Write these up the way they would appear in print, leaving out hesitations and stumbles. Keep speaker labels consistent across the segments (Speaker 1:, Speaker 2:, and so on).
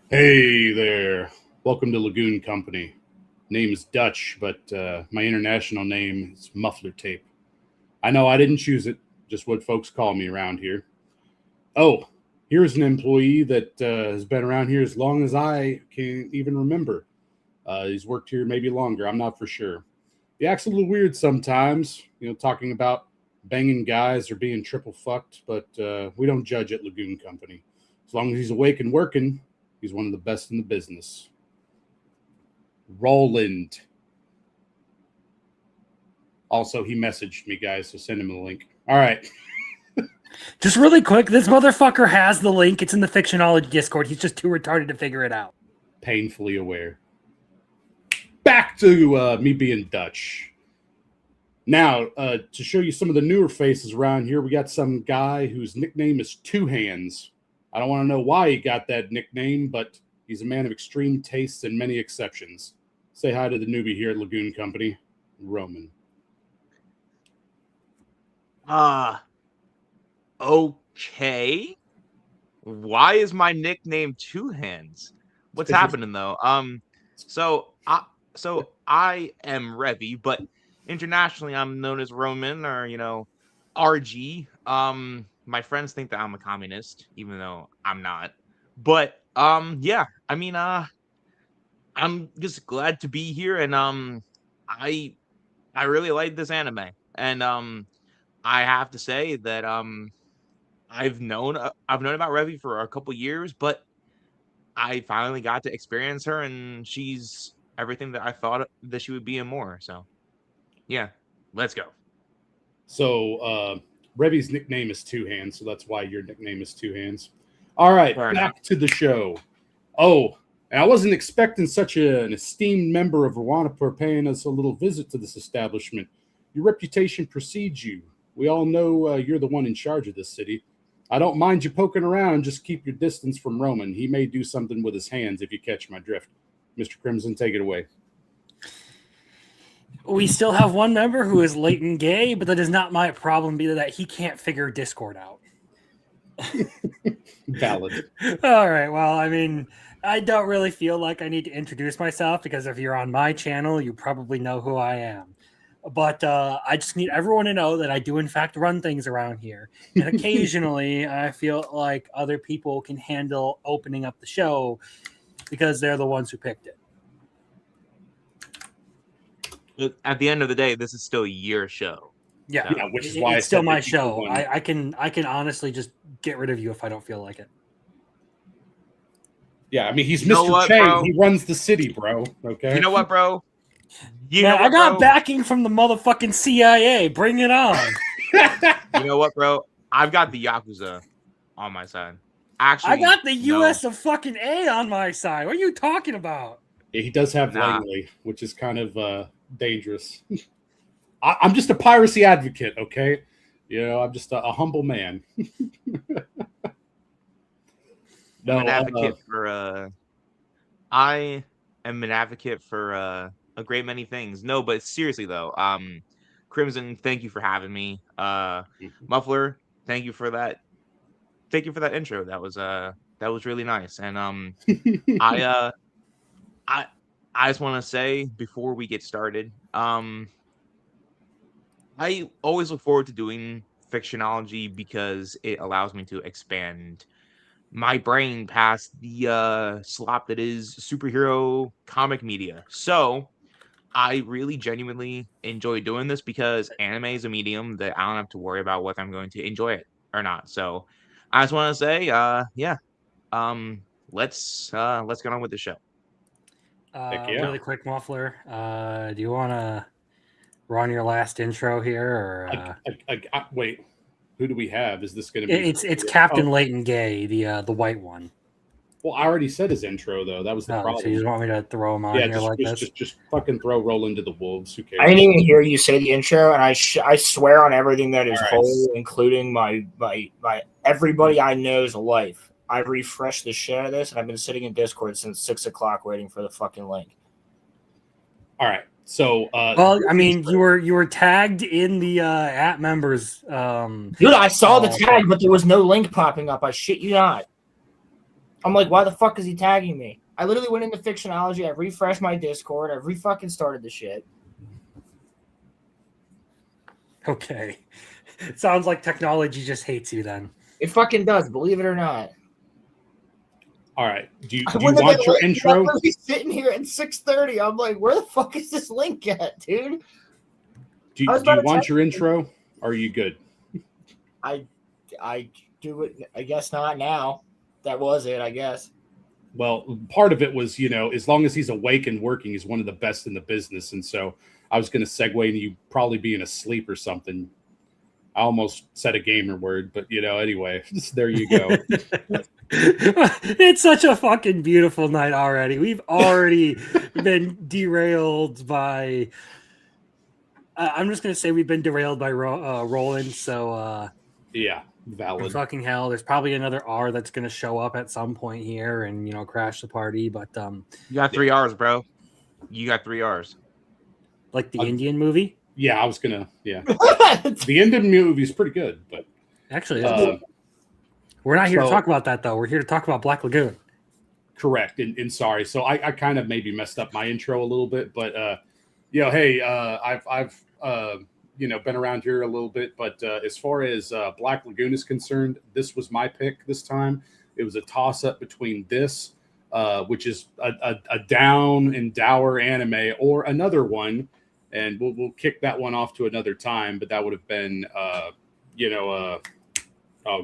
Speaker 1: Hey there. Welcome to Lagoon Company. Name is Dutch, but my international name is Muffler Tape. I know I didn't choose it, just what folks call me around here. Oh, here's an employee that has been around here as long as I can even remember. He's worked here maybe longer, I'm not for sure. He acts a little weird sometimes, talking about banging guys or being triple fucked, but we don't judge at Lagoon Company. As long as he's awake and working, he's one of the best in the business. Roland. Also, he messaged me, guys, so send him the link. All right.
Speaker 2: Just really quick, this motherfucker has the link. It's in the Fictionology Discord. He's just too retarded to figure it out.
Speaker 1: Painfully aware. Back to me being Dutch. Now, to show you some of the newer faces around here, we got some guy whose nickname is Two Hands. I don't want to know why he got that nickname, but he's a man of extreme tastes and many exceptions. Say hi to the newbie here at Lagoon Company, Roman.
Speaker 3: Okay. Why is my nickname Two Hands? What's happening though? So I am Revy, but internationally I'm known as Roman or RG. My friends think that I'm a communist, even though I'm not. But yeah, I mean I'm just glad to be here, and I really like this anime, and I have to say that I've known about Revy for a couple years, but I finally got to experience her, and she's everything that I thought that she would be and more. So yeah, let's go.
Speaker 1: So Revy's nickname is Two Hands, so that's why your nickname is Two Hands. All right,
Speaker 3: Fair
Speaker 1: back
Speaker 3: enough.
Speaker 1: to the show. Oh, and I wasn't expecting such an esteemed member of Rwanapur paying us a little visit to this establishment. Your reputation precedes you. We all know you're the one in charge of this city. I don't mind you poking around. Just keep your distance from Roman. He may do something with his hands if you catch my drift. Mr. Crimson, take it away.
Speaker 2: We still have one member who is latent gay, but that is not my problem, either that he can't figure Discord out.
Speaker 1: Valid.
Speaker 2: All right, well, I mean, I don't really feel like I need to introduce myself because if you're on my channel, you probably know who I am. But I just need everyone to know that I do, in fact, run things around here. And occasionally, I feel like other people can handle opening up the show because they're the ones who picked it.
Speaker 3: At the end of the day, this is still your show.
Speaker 2: Yeah,
Speaker 1: Yeah, which is why
Speaker 2: it's still my
Speaker 1: that people
Speaker 2: show.
Speaker 1: won.
Speaker 2: I can honestly just get rid of you if I don't feel like it.
Speaker 1: Yeah, I mean, he's
Speaker 3: You know
Speaker 1: Mr.
Speaker 3: what,
Speaker 1: Chang.
Speaker 3: bro?
Speaker 1: He runs the city, bro. Okay.
Speaker 3: You know what, bro?
Speaker 2: Man, I got backing from the motherfucking CIA. Bring it on.
Speaker 3: You know what, bro? I've got the Yakuza on my side. Actually,
Speaker 2: I got the
Speaker 3: no.
Speaker 2: US of fucking A on my side. What are you talking about?
Speaker 1: Yeah, he does have
Speaker 3: Nah.
Speaker 1: Langley, which is kind of dangerous. I'm just a piracy advocate, okay? I'm just a humble man.
Speaker 3: I'm an advocate for I am an advocate for a great many things. No, but seriously though, Crimson, thank you for having me. Muffler, thank you for that. Thank you for that intro. That was really nice. And I just want to say before we get started, I always look forward to doing Fictionology because it allows me to expand my brain past the slop that is superhero comic media. So I really genuinely enjoy doing this because anime is a medium that I don't have to worry about whether I'm going to enjoy it or not. So I just want to say, yeah, let's get on with the show.
Speaker 1: yeah.
Speaker 2: Really quick, Muffler. Do you want to run your last intro here, or
Speaker 1: Wait, who do we have? Is this going to be?
Speaker 2: it's Captain Leighton Gay, the white one.
Speaker 1: Well, I already said his intro though. That was the problem.
Speaker 2: So you just want me to throw him on
Speaker 1: Yeah,
Speaker 2: here like this?
Speaker 1: just fucking throw Roland to the wolves. Who cares?
Speaker 4: I didn't even hear you say the intro, and I swear on everything that is
Speaker 1: All right.
Speaker 4: whole, including my everybody I know's life. I refreshed the shit out of this, and I've been sitting in Discord since 6 o'clock waiting for the fucking link.
Speaker 1: All right. So,
Speaker 2: well, I mean, you were tagged in the at members.
Speaker 4: Dude, I saw the tag, but there was no link popping up. I shit you not. I'm like, why the fuck is he tagging me? I literally went into Fictionology. I refreshed my Discord. I re-fucking started the shit.
Speaker 2: Okay. It sounds like technology just hates you then.
Speaker 4: It fucking does, believe it or not.
Speaker 1: All right. Do you
Speaker 4: I wouldn't have
Speaker 1: want
Speaker 4: been
Speaker 1: your
Speaker 4: late.
Speaker 1: intro?
Speaker 4: I'm literally sitting here at 6:30. I'm like, where the fuck is this link at, dude?
Speaker 1: Do
Speaker 4: I was
Speaker 1: you
Speaker 4: about to
Speaker 1: want
Speaker 4: text
Speaker 1: your
Speaker 4: you.
Speaker 1: intro? Or are you good?
Speaker 4: I do it. I guess not now. That was it, I guess.
Speaker 1: Well, part of it was, as long as he's awake and working, he's one of the best in the business. And so I was going to segue into you probably being asleep or something. I almost said a gamer word, but, anyway, there you go.
Speaker 2: It's such a fucking beautiful night already. We've already been derailed by... I'm just going to say we've been derailed by Roland, so...
Speaker 1: Yeah, valid.
Speaker 2: Fucking hell, there's probably another R that's going to show up at some point here and, crash the party, but...
Speaker 3: You got 3 R's, bro. You got 3 R's.
Speaker 2: Like the Indian movie?
Speaker 1: Yeah, I was going to, yeah. The Indian movie is pretty good, but...
Speaker 2: Actually, we're not here to talk about that, though. We're here to talk about Black Lagoon.
Speaker 1: Correct, and sorry. So I kind of maybe messed up my intro a little bit, but, hey, I've been around here a little bit, but as far as Black Lagoon is concerned, this was my pick this time. It was a toss-up between this, which is a down and dour anime, or another one, and we'll kick that one off to another time, but that would have been, oh,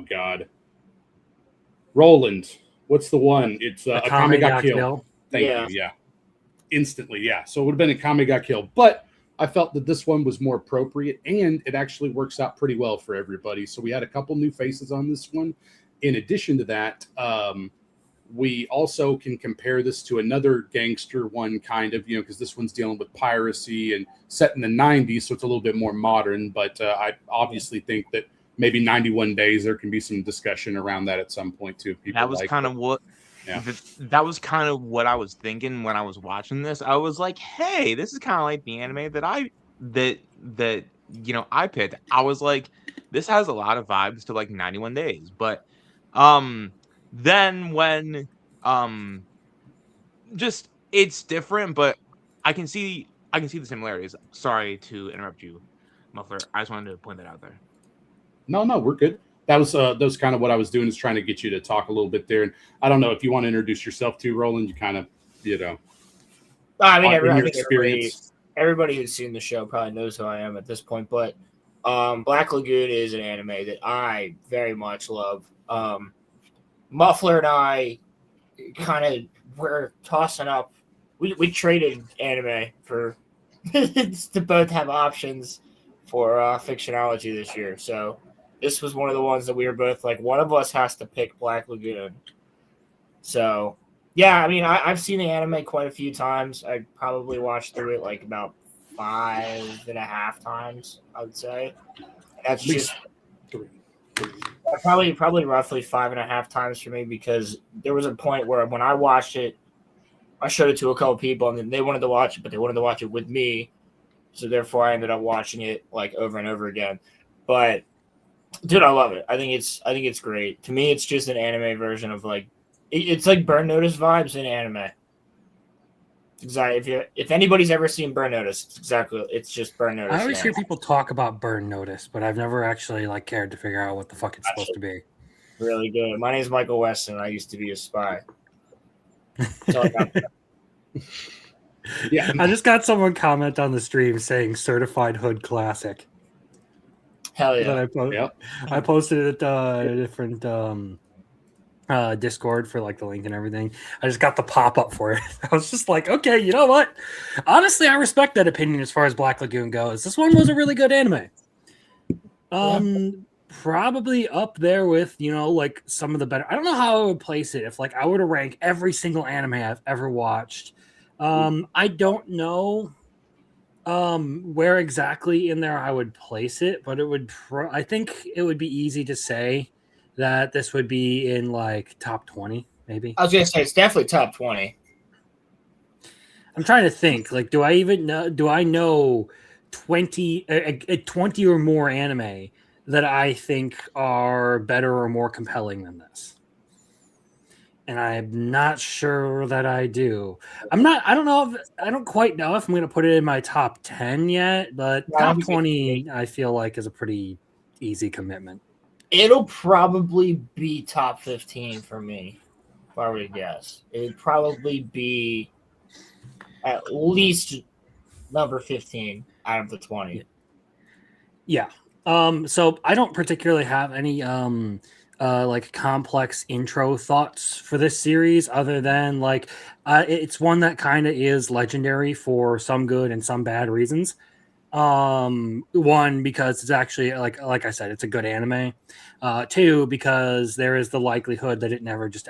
Speaker 1: God. Roland, what's the one? It's Akame Got Killed. Thank you, yeah. Instantly, yeah. So it would have been Akame Got Killed, but I felt that this one was more appropriate, and it actually works out pretty well for everybody. So we had a couple new faces on this one. In addition to that, we also can compare this to another gangster one, kind of, because this one's dealing with piracy and set in the 90s, so it's a little bit more modern. But I obviously think that maybe 91 Days, there can be some discussion around that at some point, too.
Speaker 3: That was kind of what... Yeah. That was kind of what I was thinking when I was watching this. I was like, "Hey, this is kind of like the anime that I picked." I was like, "This has a lot of vibes to like 91 Days." But then when just it's different, but I can see the similarities. Sorry to interrupt you, Muffler. I just wanted to point that out there.
Speaker 1: No, we're good. That was kind of what I was doing, is trying to get you to talk a little bit there. And I don't know if you want to introduce yourself too, Roland. You kind of,
Speaker 4: I mean, everybody who's seen the show probably knows who I am at this point. But Black Lagoon is an anime that I very much love. Muffler and I kind of were tossing up. We traded anime for to both have options for Fictionology this year. So this was one of the ones that we were both like, one of us has to pick Black Lagoon. So, yeah, I mean, I've seen the anime quite a few times. I probably watched through it like about 5.5 times, I would say. That's just probably roughly 5.5 times for me, because there was a point where when I watched it, I showed it to a couple people, and then they wanted to watch it, but they wanted to watch it with me. So therefore, I ended up watching it like over and over again. But dude, I love it. I think it's great. To me, it's just an anime version of like, it's like Burn Notice vibes in anime. Exactly. If anybody's ever seen Burn Notice, it's just Burn Notice.
Speaker 2: I always hear people talk about Burn Notice, but I've never actually like cared to figure out what the fuck it's supposed to be.
Speaker 4: Really good. My name is Michael Weston. I used to be a spy.
Speaker 2: Yeah, I just got someone comment on the stream saying "certified hood classic."
Speaker 4: Hell yeah!
Speaker 2: I posted it a different Discord for like the link and everything. I just got the pop up for it. I was just like, okay, you know what? Honestly, I respect that opinion as far as Black Lagoon goes. This one was a really good anime. Probably up there with, like some of the better. I don't know how I would place it. If like I were to rank every single anime I've ever watched, I don't know where exactly in there I would place it, but it would I think it would be easy to say that this would be in like top 20, maybe.
Speaker 4: I was gonna say it's definitely top 20.
Speaker 2: I'm trying to think, like, do I know 20 or more anime that I think are better or more compelling than this? and I'm not sure that I do. I don't know. I don't quite know if I'm going to put it in my top 10 yet, but top 20, I feel like, is a pretty easy commitment.
Speaker 4: It'll probably be top 15 for me, if I were to guess. It'd probably be at least number 15 out of the 20.
Speaker 2: Yeah. So I don't particularly have any like complex intro thoughts for this series other than like it's one that kind of is legendary for some good and some bad reasons. One, because it's actually like I said, it's a good anime. Two, because there is the likelihood that it never just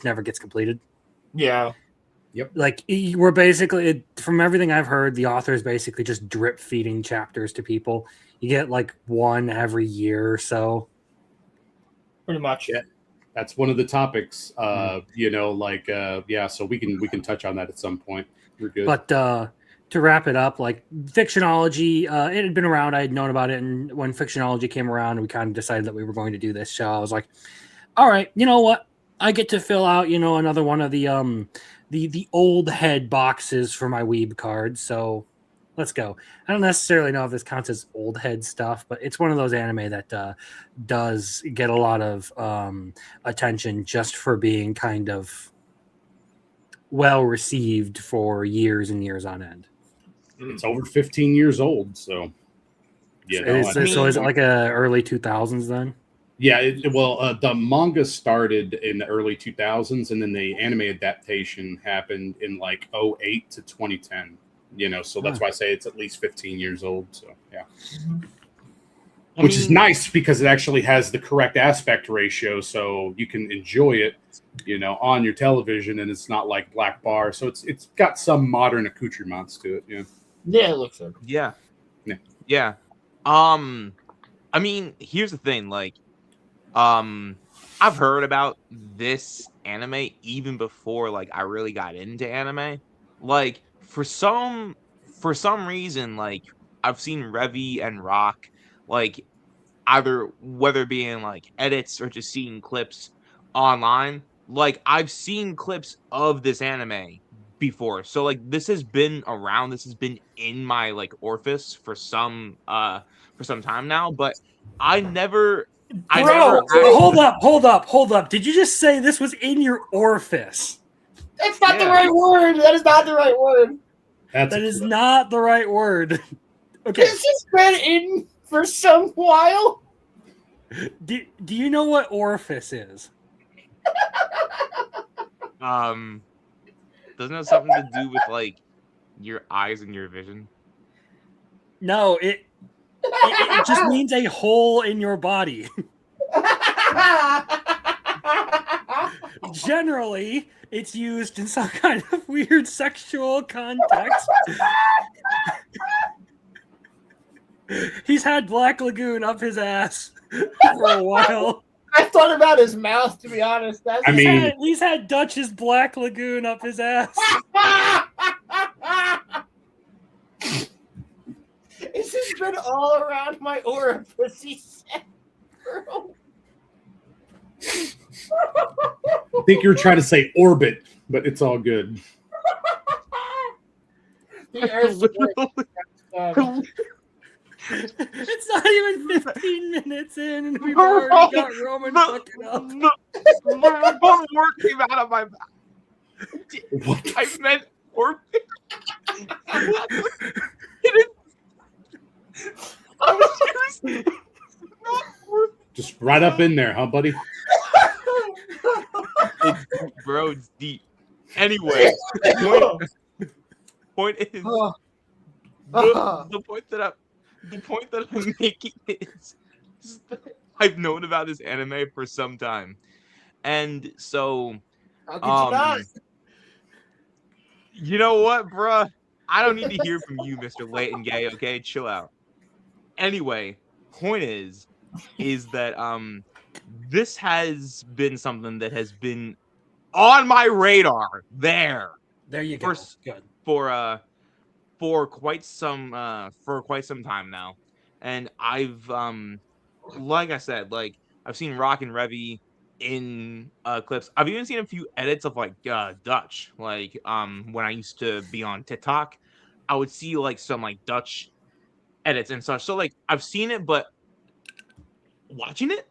Speaker 2: never gets completed.
Speaker 4: Yeah.
Speaker 1: Yep.
Speaker 2: Like we're basically, from everything I've heard, the author is basically just drip feeding chapters to people. You get like one every year or so.
Speaker 4: Pretty much.
Speaker 1: Yeah. That's one of the topics. You know, like yeah, so we can touch on that at some point. We're good.
Speaker 2: But to wrap it up, like Fictionology, it had been around. I had known about it, and when Fictionology came around, we kind of decided that we were going to do this show. I was like, all right, you know what? I get to fill out, you know, another one of the old head boxes for my Weeb cards. So let's go. I don't necessarily know if this counts as old head stuff, but it's one of those anime that does get a lot of attention just for being kind of well received for years and years on end.
Speaker 1: It's over 15 years old, so you know.
Speaker 2: So is it like a early 2000s then?
Speaker 1: Yeah, the manga started in the early 2000s, and then the anime adaptation happened in like 08 to 2010. You know, so that's why I say it's at least 15 years old. So yeah, which is nice because it actually has the correct aspect ratio, so you can enjoy it, you know, on your television, and it's not like black bar. So it's got some modern accoutrements to it. Yeah.
Speaker 4: Yeah, it looks good.
Speaker 3: Yeah.
Speaker 1: Yeah.
Speaker 3: Yeah. I mean, here's the thing, like, I've heard about this anime even before like I really got into anime. Like for some reason, like I've seen Revy and Rock, like either whether being like edits or just seeing clips online. Like I've seen clips of this anime before. So like this has been around, this has been in my like orifice for some time now, but I never
Speaker 2: hold up. Did you just say this was in your orifice?
Speaker 4: That's not the right word. That is not the right word.
Speaker 2: That is not the right word. Okay.
Speaker 4: This has been in for some while.
Speaker 2: Do you know what orifice is?
Speaker 3: Doesn't it have something to do with like your eyes and your vision?
Speaker 2: No, it just means a hole in your body. Generally, it's used in some kind of weird sexual context. He's had Black Lagoon up his ass for a while.
Speaker 4: I thought about his mouth, to be honest.
Speaker 2: He's had Dutch's Black Lagoon up his ass.
Speaker 4: This has been all around my orifice, he said.
Speaker 1: I think you're trying to say orbit, but it's all good.
Speaker 4: The Earth's
Speaker 2: It's not even 15 minutes in, and we've already got Roman fucking up.
Speaker 3: One word came out of my mouth. I meant orbit.
Speaker 1: Just right up in there, huh, buddy?
Speaker 3: Bro, it's deep. Anyway, point is the point that I'm making is that I've known about this anime for some time, and so
Speaker 4: how could you not?
Speaker 3: You know what, bruh? I don't need to hear from you, Mr. Leighton Gay. Okay, chill out. Anyway, point is that this has been something that has been on my radar. There
Speaker 2: you go. Good.
Speaker 3: For quite some time now, and I've like I said, like I've seen Rock and Revy in clips. I've even seen a few edits of like Dutch. Like when I used to be on TikTok, I would see like some like Dutch edits and such. So like I've seen it, but watching it,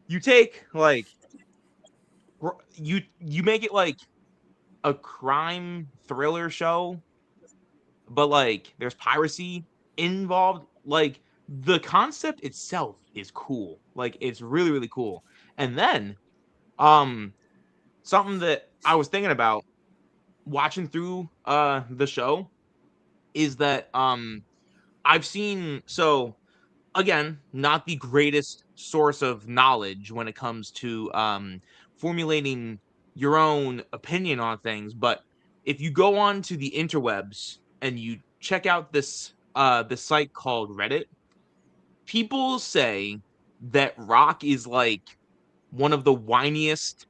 Speaker 3: you take like you make it like a crime thriller show, but like there's piracy involved. Like the concept itself is cool. Like it's really really cool. And then um something that I was thinking about watching through the show is that I've seen, so again, not the greatest source of knowledge when it comes to formulating your own opinion on things, but if you go on to the interwebs and you check out this site called Reddit, people say that Rock is like one of the whiniest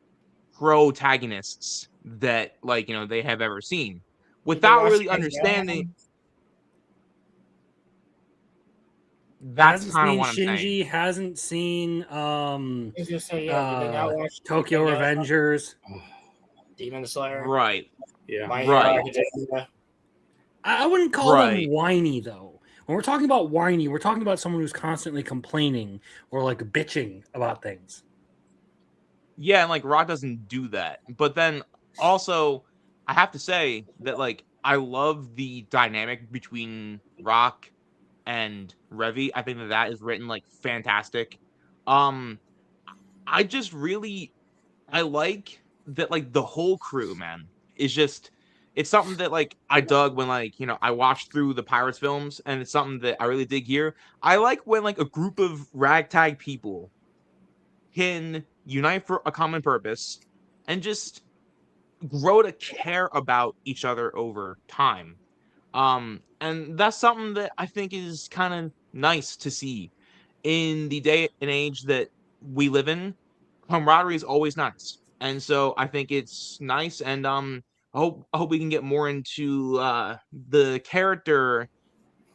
Speaker 3: protagonists that like they have ever seen without really understanding. That's kind of what I'm saying.
Speaker 2: Shinji, hasn't seen
Speaker 4: I was gonna say, yeah, did they not watch
Speaker 2: Tokyo Revengers?
Speaker 4: Demon Slayer?
Speaker 3: Right.
Speaker 1: Yeah.
Speaker 4: My
Speaker 3: Right.
Speaker 4: Hero Academia?
Speaker 2: I wouldn't call
Speaker 3: Right.
Speaker 2: them whiny though. When we're talking about whiny, we're talking about someone who's constantly complaining or like bitching about things.
Speaker 3: Yeah, and like Rock doesn't do that. But then also I have to say that like I love the dynamic between Rock and Revy. I think that is written like fantastic. I just really I like that like the whole crew, man, is just it's something that like I dug when like, I watched through the Pirates films, and it's something that I really dig here. I like when like a group of ragtag people can unite for a common purpose and just grow to care about each other over time. And that's something that I think is kind of nice to see in the day and age that we live in. Camaraderie is always nice, and so I think it's nice. And I hope we can get more into the character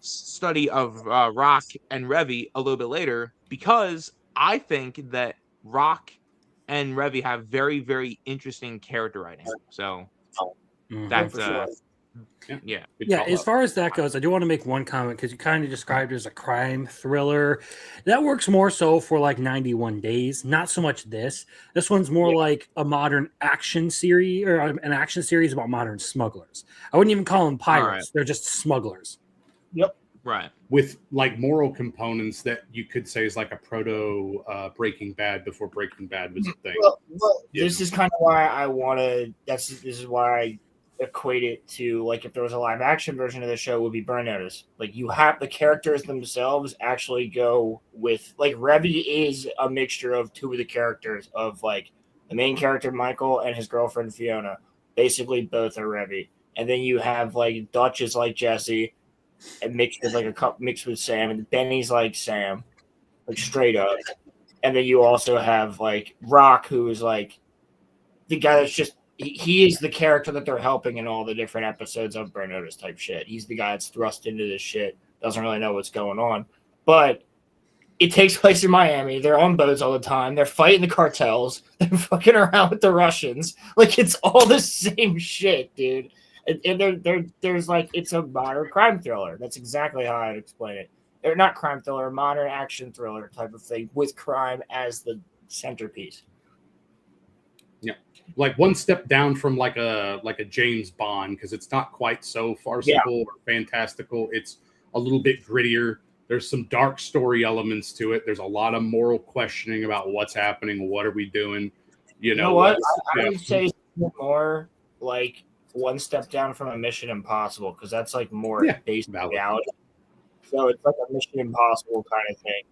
Speaker 3: study of Rock and Revy a little bit later, because I think that Rock and Revy have very very interesting character writing. So that's
Speaker 4: for sure.
Speaker 3: yeah.
Speaker 1: Good
Speaker 2: Yeah,
Speaker 1: call
Speaker 2: as
Speaker 1: out.
Speaker 2: far as that goes, I do want to make one comment because you kind of described it as a crime thriller. That works more so for like 91 Days, not so much this. This one's more like a modern action series or an action series about modern smugglers. I wouldn't even call them pirates. They're just smugglers.
Speaker 4: Yep.
Speaker 3: Right.
Speaker 1: With like moral components that you could say is like a proto Breaking Bad before Breaking Bad was a thing.
Speaker 4: Well,
Speaker 1: Yeah.
Speaker 4: this is kind of why I want to. This is why I equate it to like if there was a live action version of the show, it would be Burn Notice. Like you have the characters themselves actually go with like Revy is a mixture of two of the characters of like the main character Michael and his girlfriend Fiona. Basically, both are Revy, and then you have like Dutch is like Jesse, and mixed with like a cup mixed with Sam, and Benny's like Sam, like straight up. And then you also have like Rock, who is like the guy that's just he is the character that they're helping in all the different episodes of Burn Notice type shit. He's the guy that's thrust into this shit, doesn't really know what's going on. But it takes place in Miami. They're on boats all the time. They're fighting the cartels. They're fucking around with the Russians. Like it's all the same shit, dude. And there's like it's a modern crime thriller. That's exactly how I'd explain it. They're not crime thriller, modern action thriller type of thing with crime as the centerpiece.
Speaker 1: Yeah, like one step down from like a James Bond, because it's not quite so farcical or fantastical. It's a little bit grittier. There's some dark story elements to it. There's a lot of moral questioning about what's happening. What are we doing? You know
Speaker 4: what? I would say more like one step down from a Mission Impossible, because that's like more based on reality. So it's like a Mission Impossible kind of thing.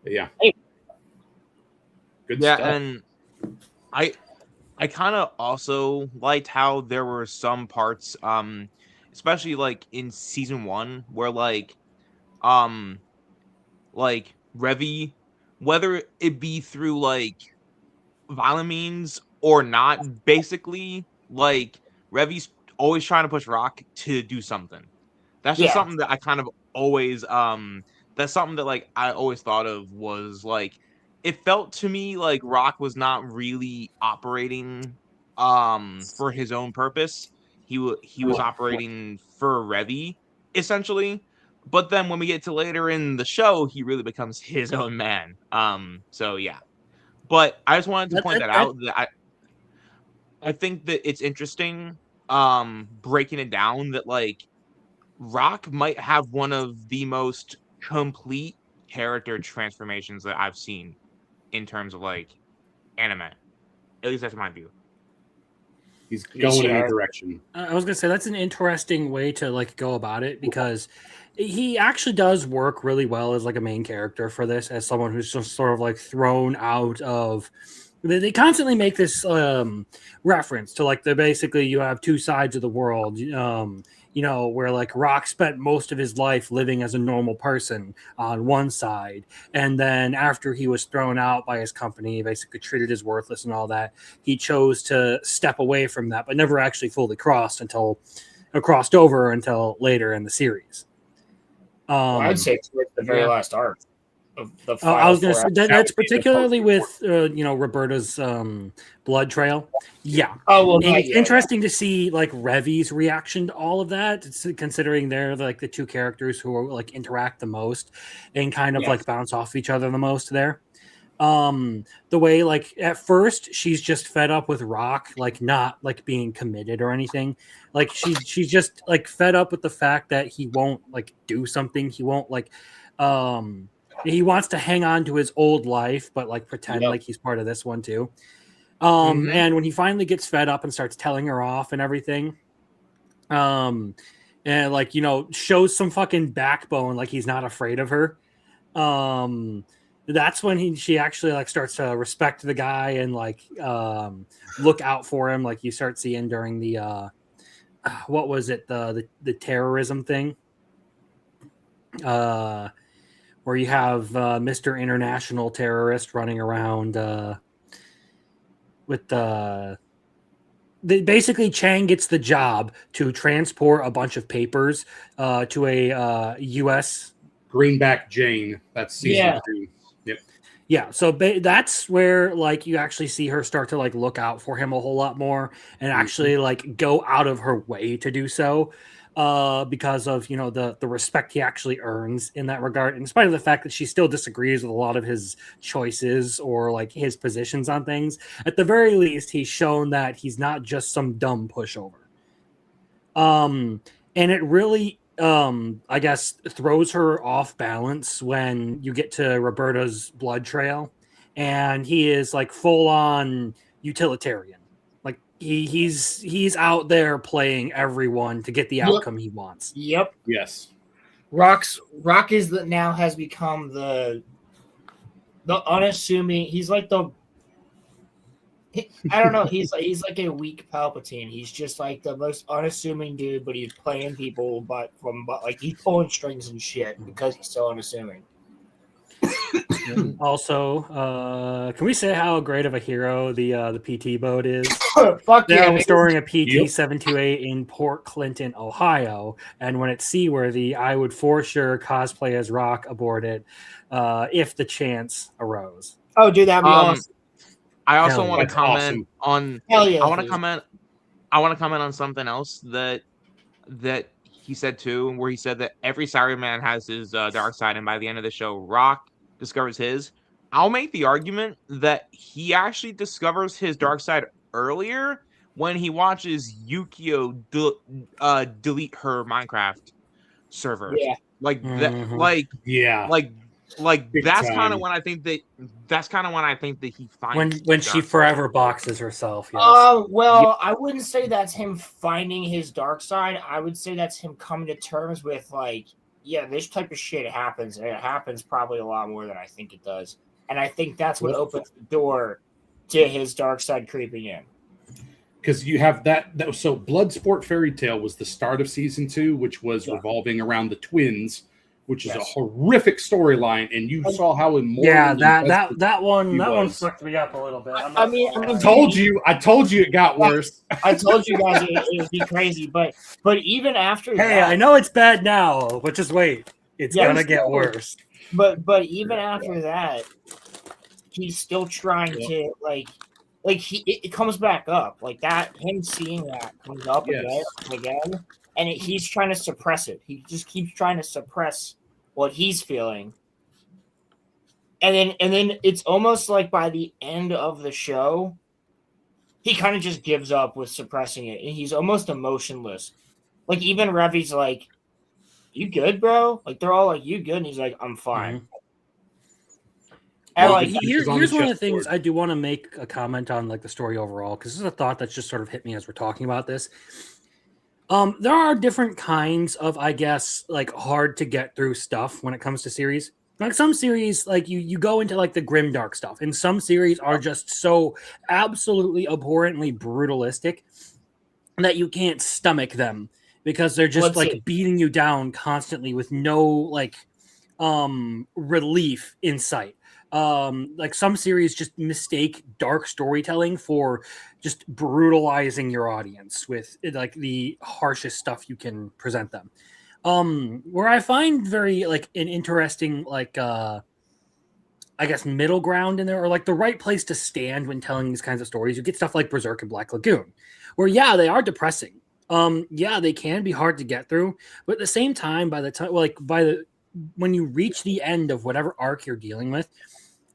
Speaker 1: Yeah.
Speaker 4: Hey.
Speaker 1: Good
Speaker 3: Yeah,
Speaker 1: stuff.
Speaker 3: and I kind of also liked how there were some parts, especially like in season 1, where like Revy, whether it be through like violent means or not, basically like Revy's always trying to push Rock to do something. That's just something that I kind of always that's something that like I always thought of was like it felt to me like Rock was not really operating for his own purpose. He was operating for Revy essentially. But then when we get to later in the show, he really becomes his own man. So yeah. But I just wanted to point that out that I think that it's interesting breaking it down that like Rock might have one of the most complete character transformations that I've seen in terms of like anime. At least that's my view.
Speaker 1: He's going in a direction.
Speaker 2: I was gonna say that's an interesting way to like go about it because he actually does work really well as like a main character for this, as someone who's just sort of like thrown out of. They constantly make this reference to like basically you have two sides of the world. Where like Rock spent most of his life living as a normal person on one side. And then after he was thrown out by his company, basically treated as worthless and all that, he chose to step away from that, but never actually fully crossed over until later in the series.
Speaker 4: I'd say towards the very last arc.
Speaker 2: I was going to say that's particularly with Roberta's blood trail. Yeah.
Speaker 4: Oh well,
Speaker 2: and it's interesting to see like Revy's reaction to all of that, considering they're like the two characters who like interact the most and kind of like bounce off each other the most there. The way like at first she's just fed up with Rock, like not like being committed or anything. Like she's just like fed up with the fact that he won't like do something. He won't like he wants to hang on to his old life, but like pretend like he's part of this one too. And when he finally gets fed up and starts telling her off and everything, and like, shows some fucking backbone, like he's not afraid of her. That's when she actually like starts to respect the guy and like look out for him. Like you start seeing during the what was it, the terrorism thing, where you have Mr. International Terrorist running around with basically Chang gets the job to transport a bunch of papers to a U.S.
Speaker 1: Greenback Jane. That's season 2. Yep.
Speaker 2: Yeah, so that's where like you actually see her start to like look out for him a whole lot more and actually like go out of her way to do so. Because of the respect he actually earns in that regard, in spite of the fact that she still disagrees with a lot of his choices or like his positions on things. At the very least, he's shown that he's not just some dumb pushover. And it really, I guess, throws her off balance when you get to Roberta's blood trail, and he is like full on utilitarian. He's out there playing everyone to get the outcome he wants.
Speaker 4: Yep.
Speaker 1: Yes.
Speaker 4: Rock now has become the unassuming. He's like I don't know. He's like a weak Palpatine. He's just like the most unassuming dude, but he's playing people, but like he's pulling strings and shit because he's so unassuming.
Speaker 2: Also, can we say how great of a hero the PT boat is?
Speaker 4: Fuck yeah!
Speaker 2: I'm storing a PT 728 in Port Clinton, Ohio, and when it's seaworthy, I would for sure cosplay as Rock aboard it if the chance arose.
Speaker 4: Oh, dude, that'd be awesome.
Speaker 3: I also want to comment on.
Speaker 4: Hell yeah!
Speaker 3: I want to comment on something else that he said too, where he said that every Cyberman has his dark side, and by the end of the show, Rock discovers his. I'll make the argument that he actually discovers his dark side earlier when he watches Yukio delete her Minecraft server.
Speaker 4: Yeah,
Speaker 3: that's kind of when I think that he finds
Speaker 2: when she forever boxes herself. Yes.
Speaker 4: I wouldn't say that's him finding his dark side. I would say that's him coming to terms with like, yeah, this type of shit happens, and it happens probably a lot more than I think it does. And I think that's what opens the door to his dark side creeping in.
Speaker 1: Because you have that. So Bloodsport Fairy Tale was the start of season 2, which was revolving around the twins, which is a horrific storyline, and you saw how immoral.
Speaker 2: Yeah, that one fucked me up a little bit.
Speaker 1: I told you it got worse.
Speaker 4: I told you guys it would be crazy, but even after
Speaker 2: I know it's bad now, but just wait. It's gonna get worse.
Speaker 4: But even after that, he's still trying to it comes back up like that. Him seeing that comes up again and again, and he's trying to suppress it. He just keeps trying to suppress what he's feeling, and then it's almost like by the end of the show, he kind of just gives up with suppressing it, and he's almost emotionless. Like even Revy's like, "You good, bro?" Like they're all like, "You good?" And he's like, "I'm fine."
Speaker 2: Mm-hmm.
Speaker 4: And
Speaker 2: well,
Speaker 4: like,
Speaker 2: here's one of the things I do want to make a comment on, like the story overall, because this is a thought that's just sort of hit me as we're talking about this. There are different kinds of, I guess, like hard to get through stuff when it comes to series. Like some series, like you go into like the grimdark stuff, and some series are just so absolutely abhorrently brutalistic that you can't stomach them because they're just beating you down constantly with no like relief in sight. Like some series just mistake dark storytelling for just brutalizing your audience with like the harshest stuff you can present them. Where I find very like an interesting like I guess middle ground in there, or like the right place to stand when telling these kinds of stories, you get stuff like Berserk and Black Lagoon, where they are depressing. They can be hard to get through, but at the same time, when you reach the end of whatever arc you're dealing with,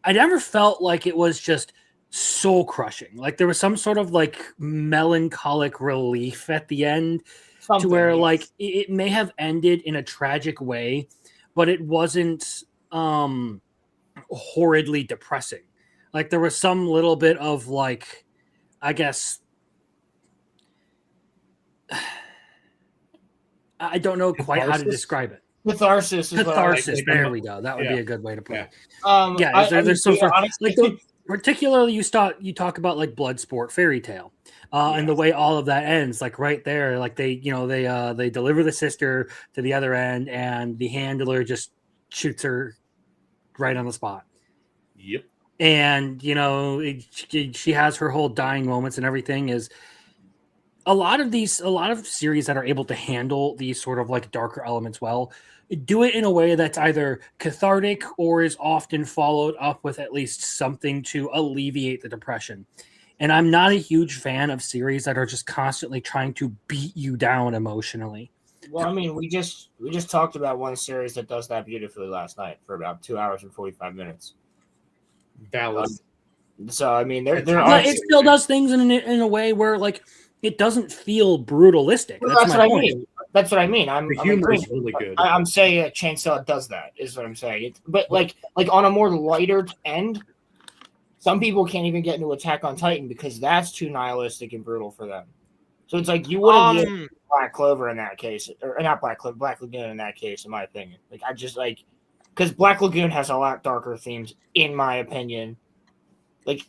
Speaker 2: I never felt like it was just soul crushing. Like there was some sort of like melancholic relief at the end to where like it may have ended in a tragic way, but it wasn't horridly depressing. Like there was some little bit of like, I guess, I don't know quite how to describe it.
Speaker 4: Catharsis.
Speaker 2: There we go. That would be a good way to put it.
Speaker 4: There's
Speaker 2: some sort like particularly you talk about like Bloodsport Fairy Tale, and the way all of that ends, like right there, like they deliver the sister to the other end, and the handler just shoots her right on the spot.
Speaker 1: Yep.
Speaker 2: And she has her whole dying moments and everything. Is a lot of series that are able to handle these sort of like darker elements well do it in a way that's either cathartic or is often followed up with at least something to alleviate the depression. And I'm not a huge fan of series that are just constantly trying to beat you down emotionally.
Speaker 4: Well, I mean, we just talked about one series that does that beautifully last night for about 2 hours and 45 minutes.
Speaker 1: Valid.
Speaker 4: So I mean,
Speaker 2: it still does things in a way where like it doesn't feel brutalistic.
Speaker 4: Well, that's what I mean. That's what I mean.
Speaker 1: The humor is really good.
Speaker 4: I'm saying Chainsaw does that. Is what I'm saying. But like on a more lighter end, some people can't even get into Attack on Titan because that's too nihilistic and brutal for them. So it's like you wouldn't get Black Clover in that case, or not Black Clover, Black Lagoon in that case, in my opinion. Like I just like because Black Lagoon has a lot darker themes, in my opinion. Like,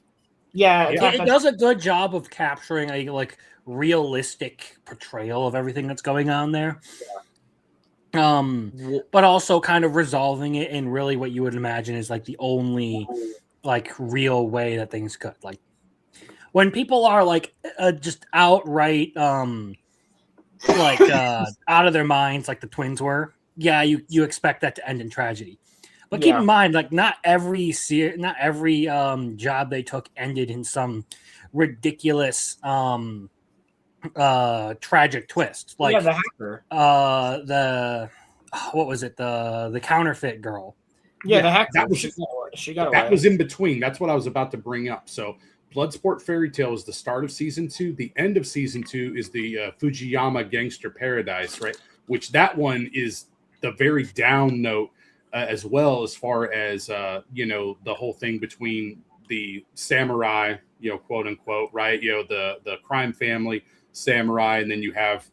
Speaker 2: it does a good job of capturing a like realistic portrayal of everything that's going on there. But also kind of resolving it in really what you would imagine is like the only like real way that things could. Like when people are like just outright out of their minds, like the twins were. Yeah, you expect that to end in tragedy. But keep in mind, like not every job they took ended in some ridiculous tragic twist. Like
Speaker 4: the hacker.
Speaker 2: What was it? The counterfeit girl.
Speaker 4: Yeah, the hacker.
Speaker 1: She got away. That was in between. That's what I was about to bring up. So Bloodsport Fairy Tale is the start of season 2. The end of season 2 is the Fujiyama Gangster Paradise, right? Which that one is the very down note as well, as far as the whole thing between the samurai, quote unquote, right? The crime family samurai, and then you have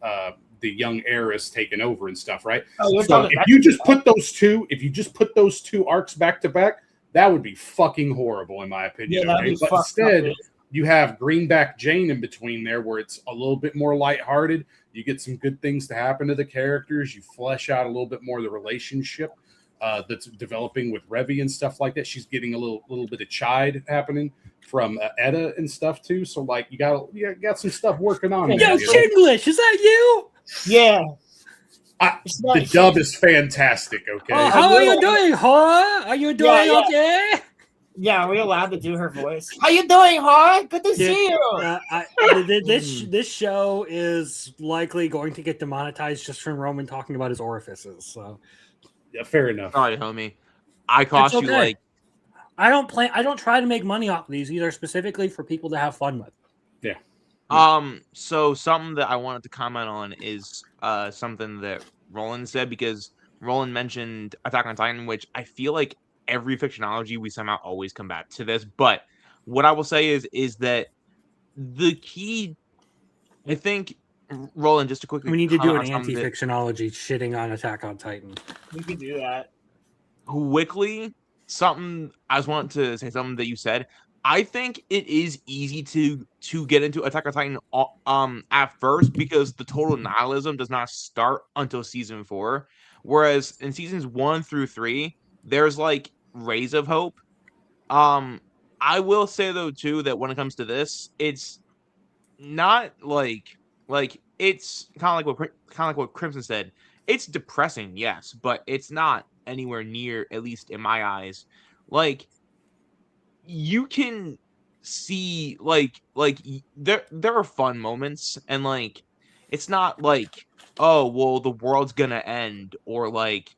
Speaker 1: the young heiress taking over and stuff, right? So if you just put those two arcs back to back, that would be fucking horrible in my opinion. Okay? But instead, you have Greenback Jane in between there, where it's a little bit more lighthearted. You get some good things to happen to the characters. You flesh out a little bit more of the relationship that's developing with Revy and stuff like that. She's getting a little bit of chide happening from Etta and stuff too. So like you got some stuff working on.
Speaker 2: Yo, Chinglish, is that you?
Speaker 4: Yeah.
Speaker 1: The dub is fantastic. Okay.
Speaker 2: Oh, how are you doing, Hora? Are you doing okay?
Speaker 4: Yeah, are we allowed to do her voice? How you doing, Hora? Good to see you.
Speaker 2: This show is likely going to get demonetized just from Roman talking about his orifices. So,
Speaker 1: yeah, fair enough.
Speaker 3: Sorry, homie. I cost you like.
Speaker 2: I don't try to make money off of these. These are specifically for people to have fun with.
Speaker 1: Yeah.
Speaker 3: So something that I wanted to comment on is something that Roland said, because Roland mentioned Attack on Titan, which I feel like every Fictionology we somehow always come back to this. But what I will say is that the key, I think, Roland, just to quickly,
Speaker 2: we need to do an anti-Fictionology shitting on Attack on Titan.
Speaker 4: We could do that
Speaker 3: quickly. Something I just wanted to say, something that you said. I think it is easy to get into Attack on Titan at first, because the total nihilism does not start until season 4, whereas in seasons 1 through 3 there's like rays of hope. I will say though too that when it comes to this, it's not like it's kind of like what Crimson said. It's depressing, yes, but it's not anywhere near, at least in my eyes, like you can see there are fun moments, and like it's not like, oh well, the world's gonna end, or like,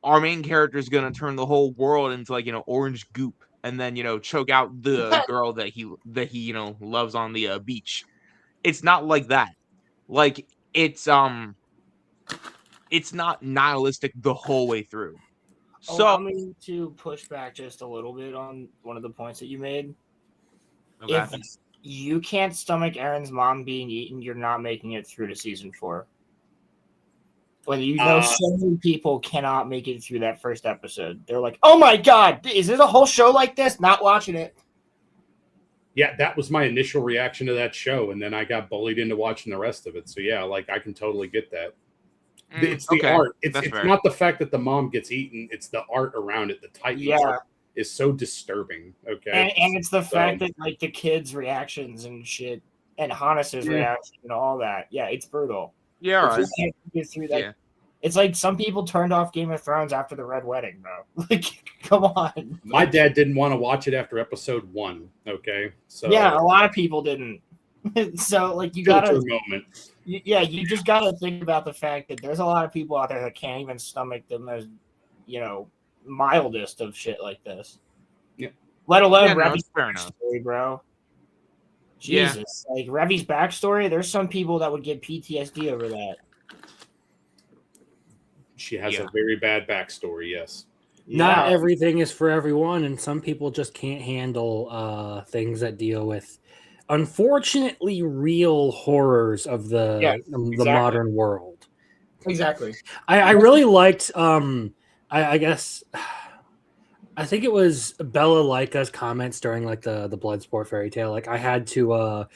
Speaker 3: our main character is gonna turn the whole world into like, orange goop, and then choke out the girl that he loves on the beach. It's not like that. Like it's not nihilistic the whole way through. So
Speaker 4: I'm going to push back just a little bit on one of the points that you made.
Speaker 3: okay.
Speaker 4: If you can't stomach Aaron's mom being eaten, you're not making it through to season 4. When so many people cannot make it through that first episode. They're like, oh my God, is this a whole show like this? Not watching it.
Speaker 1: Yeah, that was my initial reaction to that show, and then I got bullied into watching the rest of it. So yeah, like I can totally get that. It's the art. It's not the fact that the mom gets eaten. It's the art around it. The Titan art is so disturbing. Okay,
Speaker 4: and it's the fact that like the kids' reactions and shit, and Hannes's reaction and all that. Yeah, it's brutal.
Speaker 3: Yeah, right.
Speaker 4: Get through that. Yeah. It's like some people turned off Game of Thrones after the Red Wedding, bro. Like, come on.
Speaker 1: My dad didn't want to watch it after episode 1. Okay, so
Speaker 4: yeah, a lot of people didn't. So like you gotta
Speaker 1: moment.
Speaker 4: You just gotta think about the fact that there's a lot of people out there that can't even stomach the most, mildest of shit like this.
Speaker 1: Yeah.
Speaker 4: Let alone Revy's backstory, bro. Jesus, like Revy's backstory. There's some people that would get PTSD over that.
Speaker 1: She has a very bad backstory. Yes.
Speaker 2: Not everything is for everyone, and some people just can't handle things that deal with, unfortunately, real horrors of the modern world.
Speaker 4: Exactly.
Speaker 2: I really liked. I guess. I think it was Bella Lyca's comments during like the Bloodsport fairy tale. Like I had to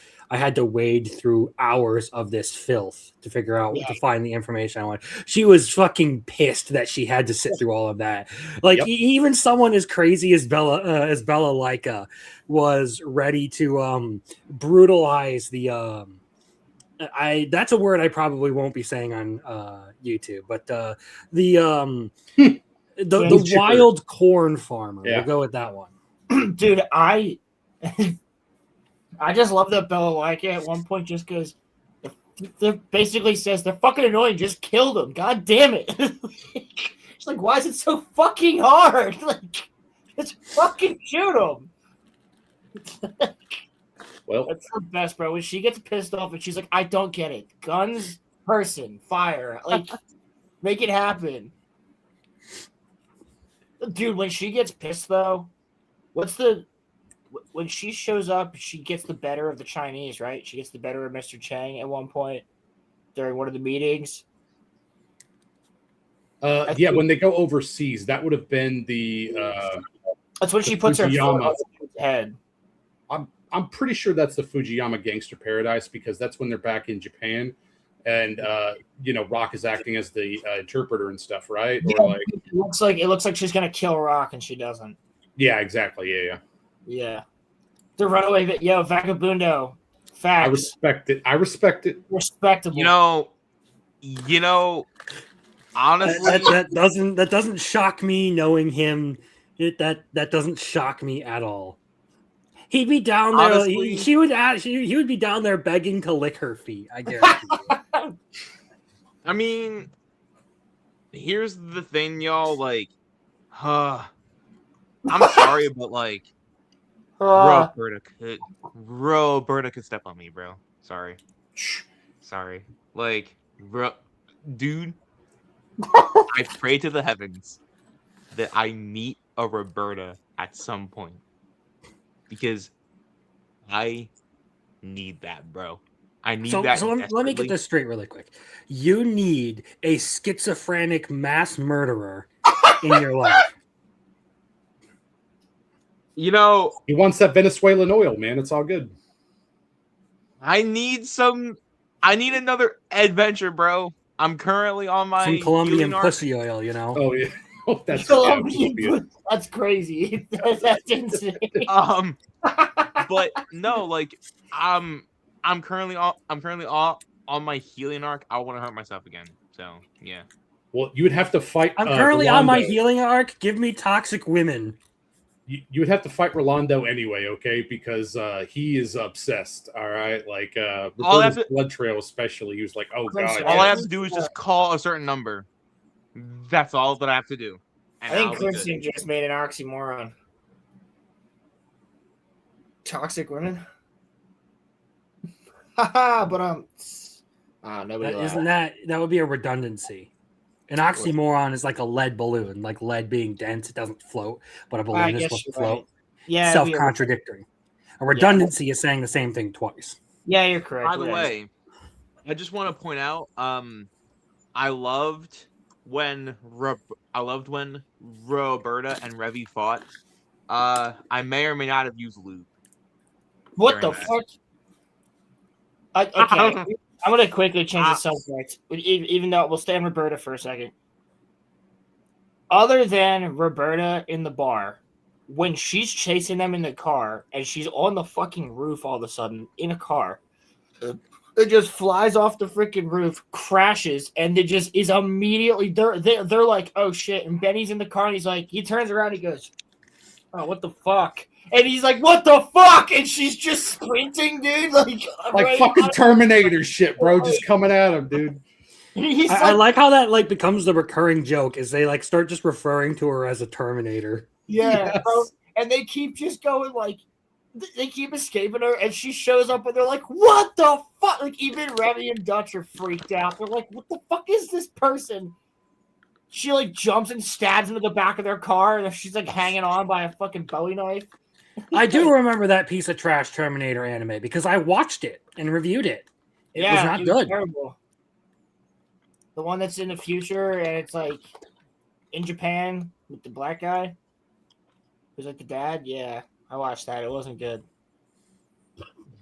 Speaker 2: wade through hours of this filth to figure out to find the information I wanted. She was fucking pissed that she had to sit through all of that. Like even someone as crazy as Bella Lyca was ready to brutalize the that's a word I probably won't be saying on YouTube, but the wild corn farmer. We'll go with that one.
Speaker 4: Dude, I just love that Bella Lyca at one point just goes, basically says, they're fucking annoying, just kill them. God damn it. She's like, why is it so fucking hard? Like, just fucking shoot them.
Speaker 1: Well,
Speaker 4: that's the best, bro. When she gets pissed off and she's like, I don't get it. Guns, person, fire. Like, make it happen. Dude, when she gets pissed, though, when she shows up, she gets the better of the Chinese, right? She gets the better of Mr. Chang at one point during one of the meetings.
Speaker 1: When they go overseas, that would have been the.
Speaker 4: That's when she puts her foot on his head.
Speaker 1: I'm pretty sure that's the Fujiyama Gangster Paradise, because that's when they're back in Japan. And Rock is acting as the interpreter and stuff, right?
Speaker 4: Yeah, or like it looks like she's gonna kill Rock, and she doesn't.
Speaker 1: Yeah, exactly. Yeah.
Speaker 4: The runaway, Vagabundo. Facts.
Speaker 1: I respect it.
Speaker 4: Respectable.
Speaker 3: You know, honestly,
Speaker 2: that doesn't shock me knowing him. That doesn't shock me at all. He'd be down there.
Speaker 3: Honestly,
Speaker 2: He would be down there begging to lick her feet. I guarantee you.
Speaker 3: I mean, here's the thing, y'all. Like, I'm sorry, but like, Roberta could step on me, bro. Sorry. Like, dude, I pray to the heavens that I meet a Roberta at some point because I need that, bro. I need that.
Speaker 2: So let me get this straight really quick. You need a schizophrenic mass murderer in your life.
Speaker 3: You know,
Speaker 1: he wants that Venezuelan oil, man. It's all good.
Speaker 3: I need another adventure, bro. I'm currently on my
Speaker 2: some Colombian pussy oil, you know.
Speaker 1: Oh yeah. Oh, that's
Speaker 4: Colombian. That's crazy. That's insane.
Speaker 3: But no, like I'm currently on my healing arc. I want to hurt myself again. So yeah.
Speaker 1: Well, you would have to fight.
Speaker 2: I'm currently on my healing arc. Give me toxic women.
Speaker 1: You would have to fight Rolando anyway, okay? Because he is obsessed. All right, like Roberta's blood trail, especially. He was like, "Oh god."
Speaker 3: All I have to do is just call a certain number. That's all that I have to do.
Speaker 4: I think Christian just made an oxymoron. Toxic women. Haha, but nobody.
Speaker 2: Isn't that would be a redundancy? An oxymoron is like a lead balloon, like lead being dense, it doesn't float, but a balloon is supposed to float.
Speaker 4: Right. Yeah,
Speaker 2: self-contradictory. A redundancy is saying the same thing twice.
Speaker 4: Yeah, you're correct.
Speaker 3: By the way, I just want to point out, I loved when Roberta and Revy fought. I may or may not have used lube.
Speaker 4: What the fuck? Okay. I'm going to quickly change the subject, even though we'll stay on Roberta for a second. Other than Roberta in the bar, when she's chasing them in the car and she's on the fucking roof all of a sudden in a car, it just flies off the freaking roof, crashes, and it just is immediately they're like, oh shit. And Benny's in the car and he turns around and he goes, oh, what the fuck? And he's like, what the fuck? And she's just sprinting, dude. Like
Speaker 1: right fucking Terminator shit, bro. Just coming at him, dude.
Speaker 2: I like how that like becomes the recurring joke is they like start just referring to her as a Terminator.
Speaker 4: Yeah, yes. Bro. And they keep just going like, they keep escaping her and she shows up and they're like, what the fuck? Like even Remy and Dutch are freaked out. They're like, what the fuck is this person? She like jumps and stabs into the back of their car and she's like hanging on by a fucking Bowie knife.
Speaker 2: I do remember that piece of trash Terminator anime because I watched it and reviewed it. It was not good.
Speaker 4: Terrible. The one that's in the future and it's like in Japan with the black guy who's like the dad. Yeah, I watched that. It wasn't good.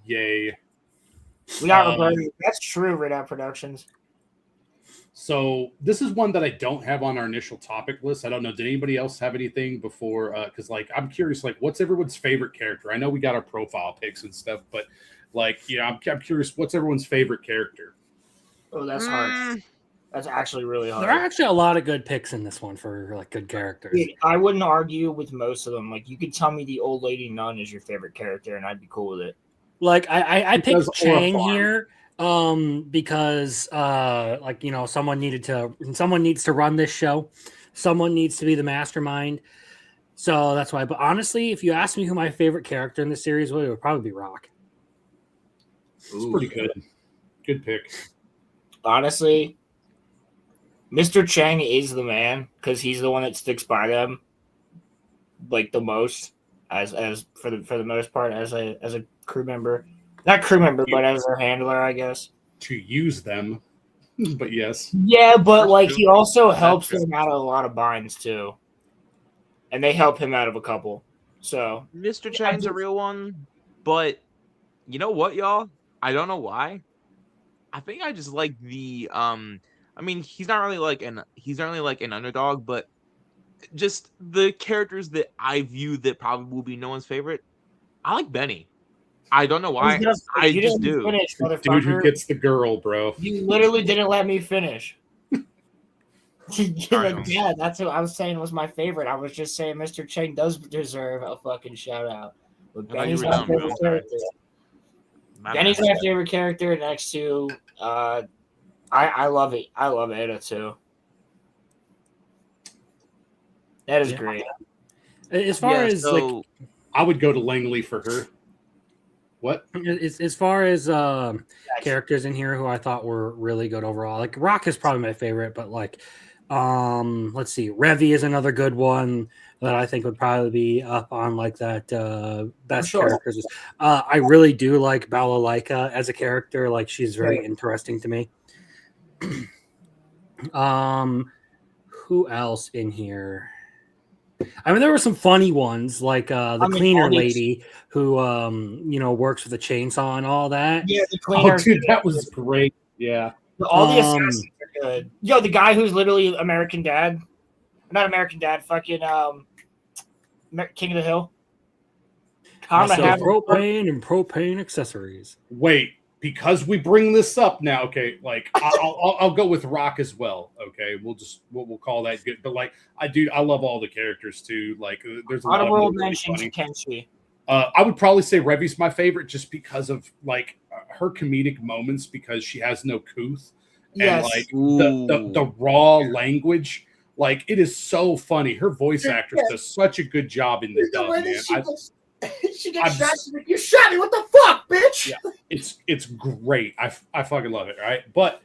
Speaker 1: Yay.
Speaker 4: We got Roberta. That's true, Red Out Productions.
Speaker 1: So this is one that I don't have on our initial topic list. I don't know. Did anybody else have anything before? Because like I'm curious, like what's everyone's favorite character? I know we got our profile pics and stuff, but like I'm curious, what's everyone's favorite character?
Speaker 4: Oh, that's hard. That's actually really hard.
Speaker 2: There are actually a lot of good picks in this one for like good characters.
Speaker 4: Dude, I wouldn't argue with most of them. Like you could tell me the old lady nun is your favorite character, and I'd be cool with it.
Speaker 2: Like I picked Chang here. Because like someone needs to run this show, someone needs to be the mastermind, so that's why. But honestly, if you ask me who my favorite character in the series was, it would probably be Rock.
Speaker 1: It's pretty good pick.
Speaker 4: Honestly, Mr. Chang is the man because he's the one that sticks by them like the most as for the most part as a crew member. Not crew member, but as their handler, I guess.
Speaker 1: To use them, but yes.
Speaker 4: Yeah, but like he also helps them out of a lot of binds too, and they help him out of a couple. So
Speaker 3: Mr. Chang's a real one, but you know what, y'all? I don't know why. I think I just like the I mean, he's not really like an underdog, but just the characters that I view that probably will be no one's favorite. I like Benny. I don't know why. I
Speaker 4: you
Speaker 3: just
Speaker 4: didn't
Speaker 3: do.
Speaker 4: finish,
Speaker 1: Dude who
Speaker 4: motherfucker.
Speaker 1: gets the girl, bro.
Speaker 4: You literally didn't let me finish.
Speaker 3: Sorry,
Speaker 4: Like, yeah, that's what I was saying was my favorite. I was just saying Mr. Chang does deserve a fucking shout out. But
Speaker 3: I thought you
Speaker 4: Benny's
Speaker 3: were
Speaker 4: my
Speaker 3: done, bro.
Speaker 4: favorite
Speaker 3: Sorry.
Speaker 4: character.
Speaker 3: My
Speaker 4: Benny's
Speaker 3: bad.
Speaker 4: my favorite character next to I love it. I love Ada too. That is great.
Speaker 2: As far as like,
Speaker 1: I would go to Langley for her. What?
Speaker 2: as far as characters in here who I thought were really good overall, like Rock is probably my favorite, but like, let's see, Revy is another good one that I think would probably be up on like that best characters. I really do like Balalaika as a character; like she's very interesting to me. Who else in here? I mean, there were some funny ones like the cleaner lady who, works with a chainsaw and all that.
Speaker 4: Yeah, the cleaner.
Speaker 1: Oh, dude, that was great. Yeah.
Speaker 4: All the assassins are good. Yo, the guy who's literally American Dad. Not American Dad, fucking King of the Hill.
Speaker 2: Propane and propane accessories.
Speaker 1: Wait, because we bring this up now, okay? Like I'll go with Rock as well. Okay, we'll call that good. But like I love all the characters too. Like there's a lot of
Speaker 4: honorable mention to Kenshi.
Speaker 1: I would probably say Revy's my favorite just because of like her comedic moments because she has no couth and like the raw language. Like it is so funny. Her voice actress does such a good job in the dub, man.
Speaker 4: She gets shot. You shot me. What the fuck, bitch?
Speaker 1: Yeah, it's great. I fucking love it. Right, but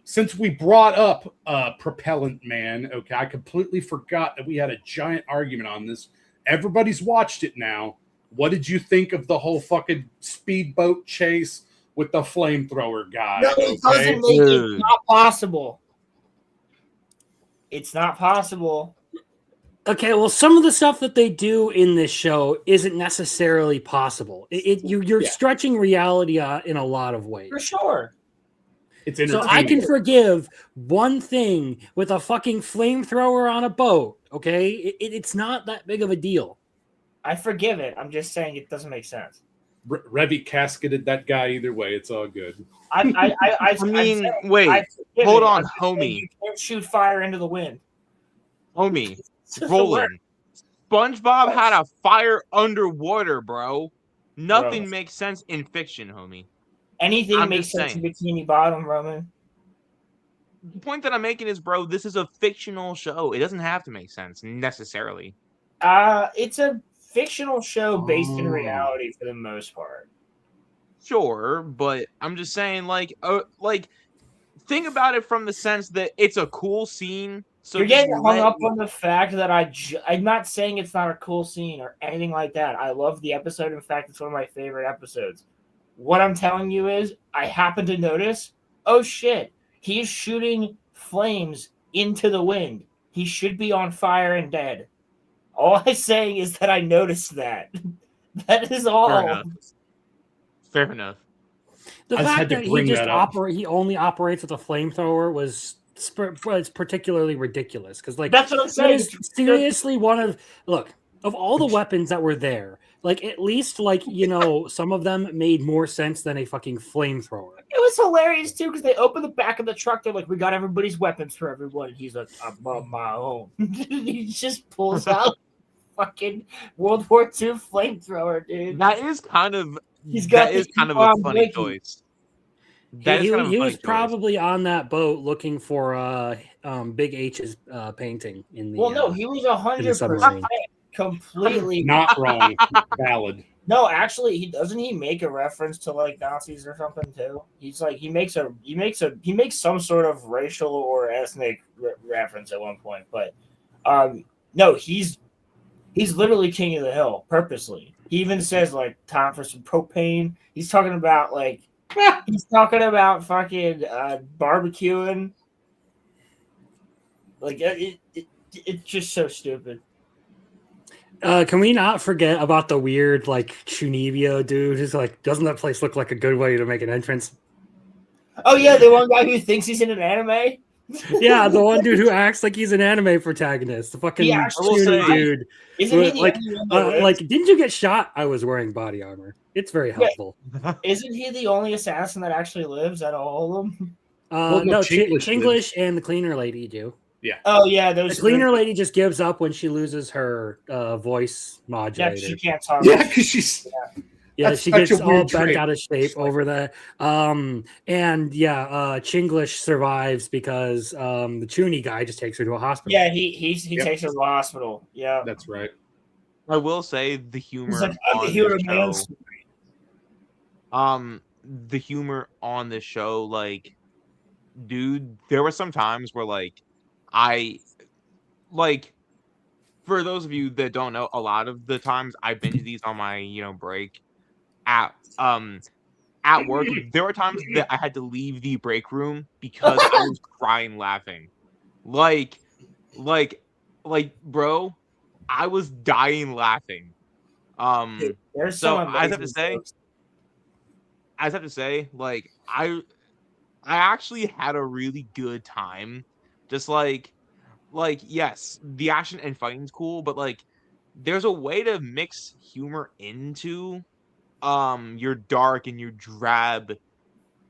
Speaker 1: since we brought up Propellant Man, okay, I completely forgot that we had a giant argument on this. Everybody's watched it now. What did you think of the whole fucking speedboat chase with the flamethrower guy?
Speaker 4: No, it doesn't make it not possible. It's not possible.
Speaker 2: Okay, well, some of the stuff that they do in this show isn't necessarily possible. You're stretching reality in a lot of ways.
Speaker 4: For sure.
Speaker 1: It's
Speaker 2: so I can forgive one thing with a fucking flamethrower on a boat. Okay, it's not that big of a deal.
Speaker 4: I forgive it. I'm just saying it doesn't make sense.
Speaker 1: Revy casketed that guy either way. It's all good.
Speaker 3: I mean, wait, hold on, homie.
Speaker 4: You can't shoot fire into the wind.
Speaker 3: Homie. Roland. SpongeBob had a fire underwater, bro. Nothing makes sense in fiction, homie.
Speaker 4: Anything makes sense in Bikini Bottom, Roman.
Speaker 3: The point that I'm making is, bro, this is a fictional show. It doesn't have to make sense necessarily.
Speaker 4: It's a fictional show based in reality for the most part.
Speaker 3: Sure, but I'm just saying, like, think about it from the sense that it's a cool scene. So
Speaker 4: you're getting hung up on the fact that I'm not saying it's not a cool scene or anything like that. I love the episode. In fact, it's one of my favorite episodes. What I'm telling you is I happen to notice, oh shit, he's shooting flames into the wind. He should be on fire and dead. All I'm saying is that I noticed that. That is all.
Speaker 3: Fair enough.
Speaker 2: The fact that he only operates with a flamethrower was it's particularly ridiculous because like
Speaker 4: that's what I'm saying.
Speaker 2: Seriously, of all the weapons that were there, like at least some of them made more sense than a fucking flamethrower.
Speaker 4: It was hilarious too because they opened the back of the truck. They're like, "We got everybody's weapons for everyone." And he's like, "I'm on my own." He just pulls out fucking World War II flamethrower, dude.
Speaker 3: That is kind of
Speaker 4: a
Speaker 3: funny choice.
Speaker 2: He was probably on that boat looking for Big H's painting in the.
Speaker 4: Well, no, he was 100% completely
Speaker 1: not wrong. Valid.
Speaker 4: No, actually, doesn't he make a reference to like Nazis or something too? He's like he makes some sort of racial or ethnic reference at one point, but no, he's literally king of the hill purposely. He even says like time for some propane. He's talking about fucking barbecuing. Like it's just so stupid.
Speaker 2: Can we not forget about the weird like Chunibyo dude who's like, doesn't that place look like a good way to make an entrance?
Speaker 4: Oh yeah, the one guy who thinks he's in an anime.
Speaker 2: Yeah, the one dude who acts like he's an anime protagonist, the fucking puny dude.
Speaker 4: Isn't he the
Speaker 2: like,
Speaker 4: only one that
Speaker 2: like, didn't you get shot? I was wearing body armor. It's very helpful.
Speaker 4: Isn't he the only assassin that actually lives out of all of them?
Speaker 2: No, Chinglish and the cleaner lady do.
Speaker 1: Yeah.
Speaker 4: Oh yeah, those.
Speaker 2: The cleaner lady just gives up when she loses her voice modulator.
Speaker 4: Yeah, she can't talk.
Speaker 1: Yeah, because she's.
Speaker 2: Yeah, she gets all bent out of shape over the Chinglish survives because the Chuny guy just takes her to a hospital.
Speaker 4: Yeah, he takes her to the hospital. Yeah,
Speaker 1: that's right.
Speaker 3: I will say the humor the humor on this show, like, dude, there were some times where for those of you that don't know, a lot of the times I binge these on my break at work. There were times that I had to leave the break room because I was crying laughing. Like, bro, I was dying laughing. So I have to say, like, I actually had a really good time. Just yes, the action and fighting's cool, but like, there's a way to mix humor into your dark and your drab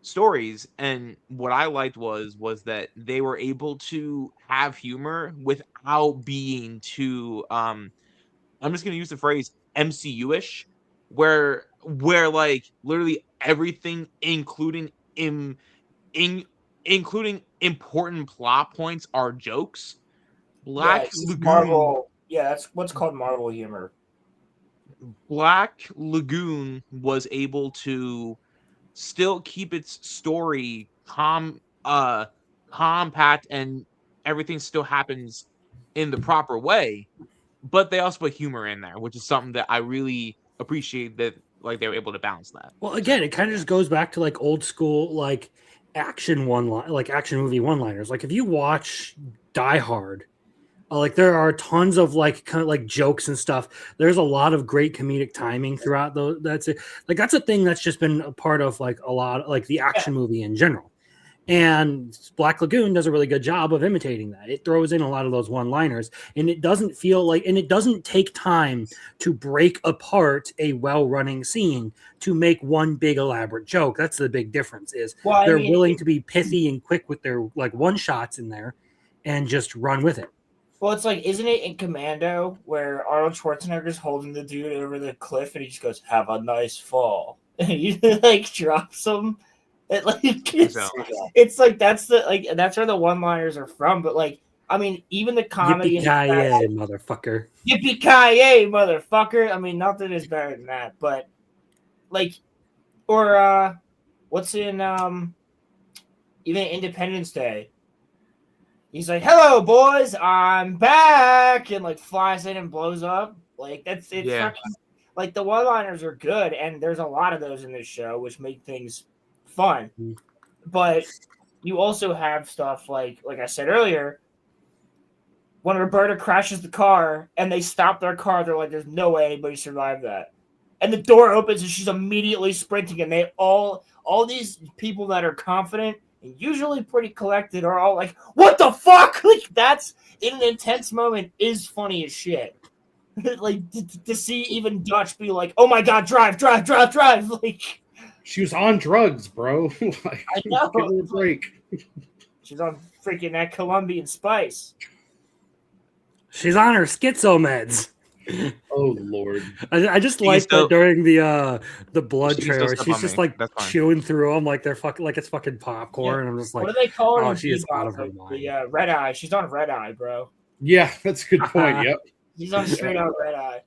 Speaker 3: stories, and what I liked was that they were able to have humor without being too I'm just gonna use the phrase MCU-ish, where like literally everything, including including important plot points, are jokes. Black Lagoon,
Speaker 4: Marvel. Yeah, that's what's called Marvel humor.
Speaker 3: Black Lagoon was able to still keep its story compact, and everything still happens in the proper way, but they also put humor in there, which is something that I really appreciate, that like they were able to balance that.
Speaker 2: Well, again, it kind of just goes back to like old school like action movie one-liners. Like if you watch Die Hard, like there are tons of like kind of like jokes and stuff. There's a lot of great comedic timing throughout those. That's it. Like that's a thing that's just been a part of like a lot like the action movie in general. And Black Lagoon does a really good job of imitating that. It throws in a lot of those one-liners, and it doesn't feel like, and it doesn't take time to break apart a well-running scene to make one big elaborate joke. That's the big difference. Is they're willing to be pithy and quick with their like one-shots in there, and just run with it.
Speaker 4: Well, it's like, isn't it in Commando where Arnold Schwarzenegger's holding the dude over the cliff and he just goes, "Have a nice fall," and he like drops him. It's like that's where the one-liners are from. But like, I mean, even the comedy,
Speaker 2: yippee-ki-yay, motherfucker!
Speaker 4: Yippee-ki-yay, motherfucker! I mean, nothing is better than that. But like, or what's in even Independence Day? He's like, "Hello, boys, I'm back," and like flies in and blows up. Like that's it. Yeah. Like the one-liners are good, and there's a lot of those in this show, which make things fun. But you also have stuff like I said earlier, when Roberta crashes the car and they stop their car, they're like, "There's no way anybody survived that," and the door opens and she's immediately sprinting, and they all these people that are confident and usually pretty collected are all like, "What the fuck?" Like that's in an intense moment is funny as shit. Like to see even Dutch be like, "Oh my god, drive!" Like
Speaker 1: she was on drugs, bro. Like,
Speaker 4: I know.
Speaker 1: Give her a break.
Speaker 4: She's on freaking that Colombian spice.
Speaker 2: She's on her schizo meds.
Speaker 1: Oh Lord!
Speaker 2: I just like that during the blood trailer, she's just like chewing through them like they're fucking like it's fucking popcorn. Yeah. And I'm just like,
Speaker 4: what do they call her?
Speaker 2: Oh, she is out of her mind.
Speaker 4: The red eye. She's on red eye, bro.
Speaker 1: Yeah, that's a good point. Yep.
Speaker 4: She's on straight out red eye.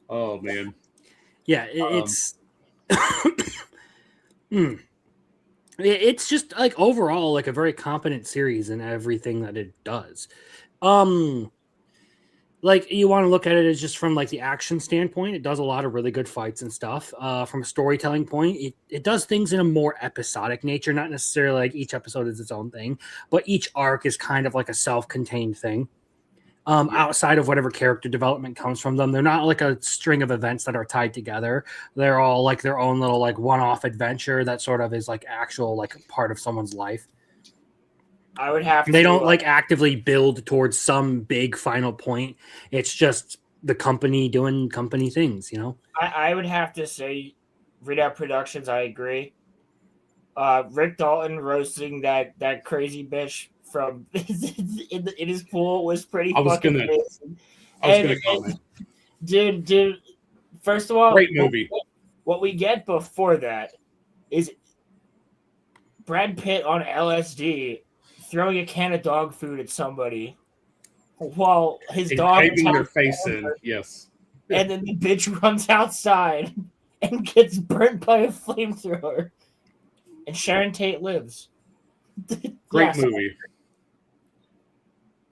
Speaker 1: Oh man.
Speaker 2: Yeah, it's it's just like overall like a very competent series in everything that it does. Like you want to look at it as just from like the action standpoint, it does a lot of really good fights and stuff. From a storytelling point, it does things in a more episodic nature, not necessarily like each episode is its own thing, but each arc is kind of like a self-contained thing. Outside of whatever character development comes from them. They're not like a string of events that are tied together. They're all like their own little like one-off adventure that sort of is like actual like part of someone's life.
Speaker 4: I would have to.
Speaker 2: They don't like actively build towards some big final point. It's just the company doing company things, you know.
Speaker 4: I would have to say, Readout Productions. I agree. Rick Dalton roasting that crazy bitch from in his pool was pretty fucking amazing.
Speaker 1: I was gonna comment.
Speaker 4: Dude, first of all,
Speaker 1: great movie.
Speaker 4: What we get before that is Brad Pitt on LSD throwing a can of dog food at somebody while his dog is
Speaker 1: their face in. Yes.
Speaker 4: And then the bitch runs outside and gets burnt by a flamethrower. And Sharon Tate lives.
Speaker 1: Great movie.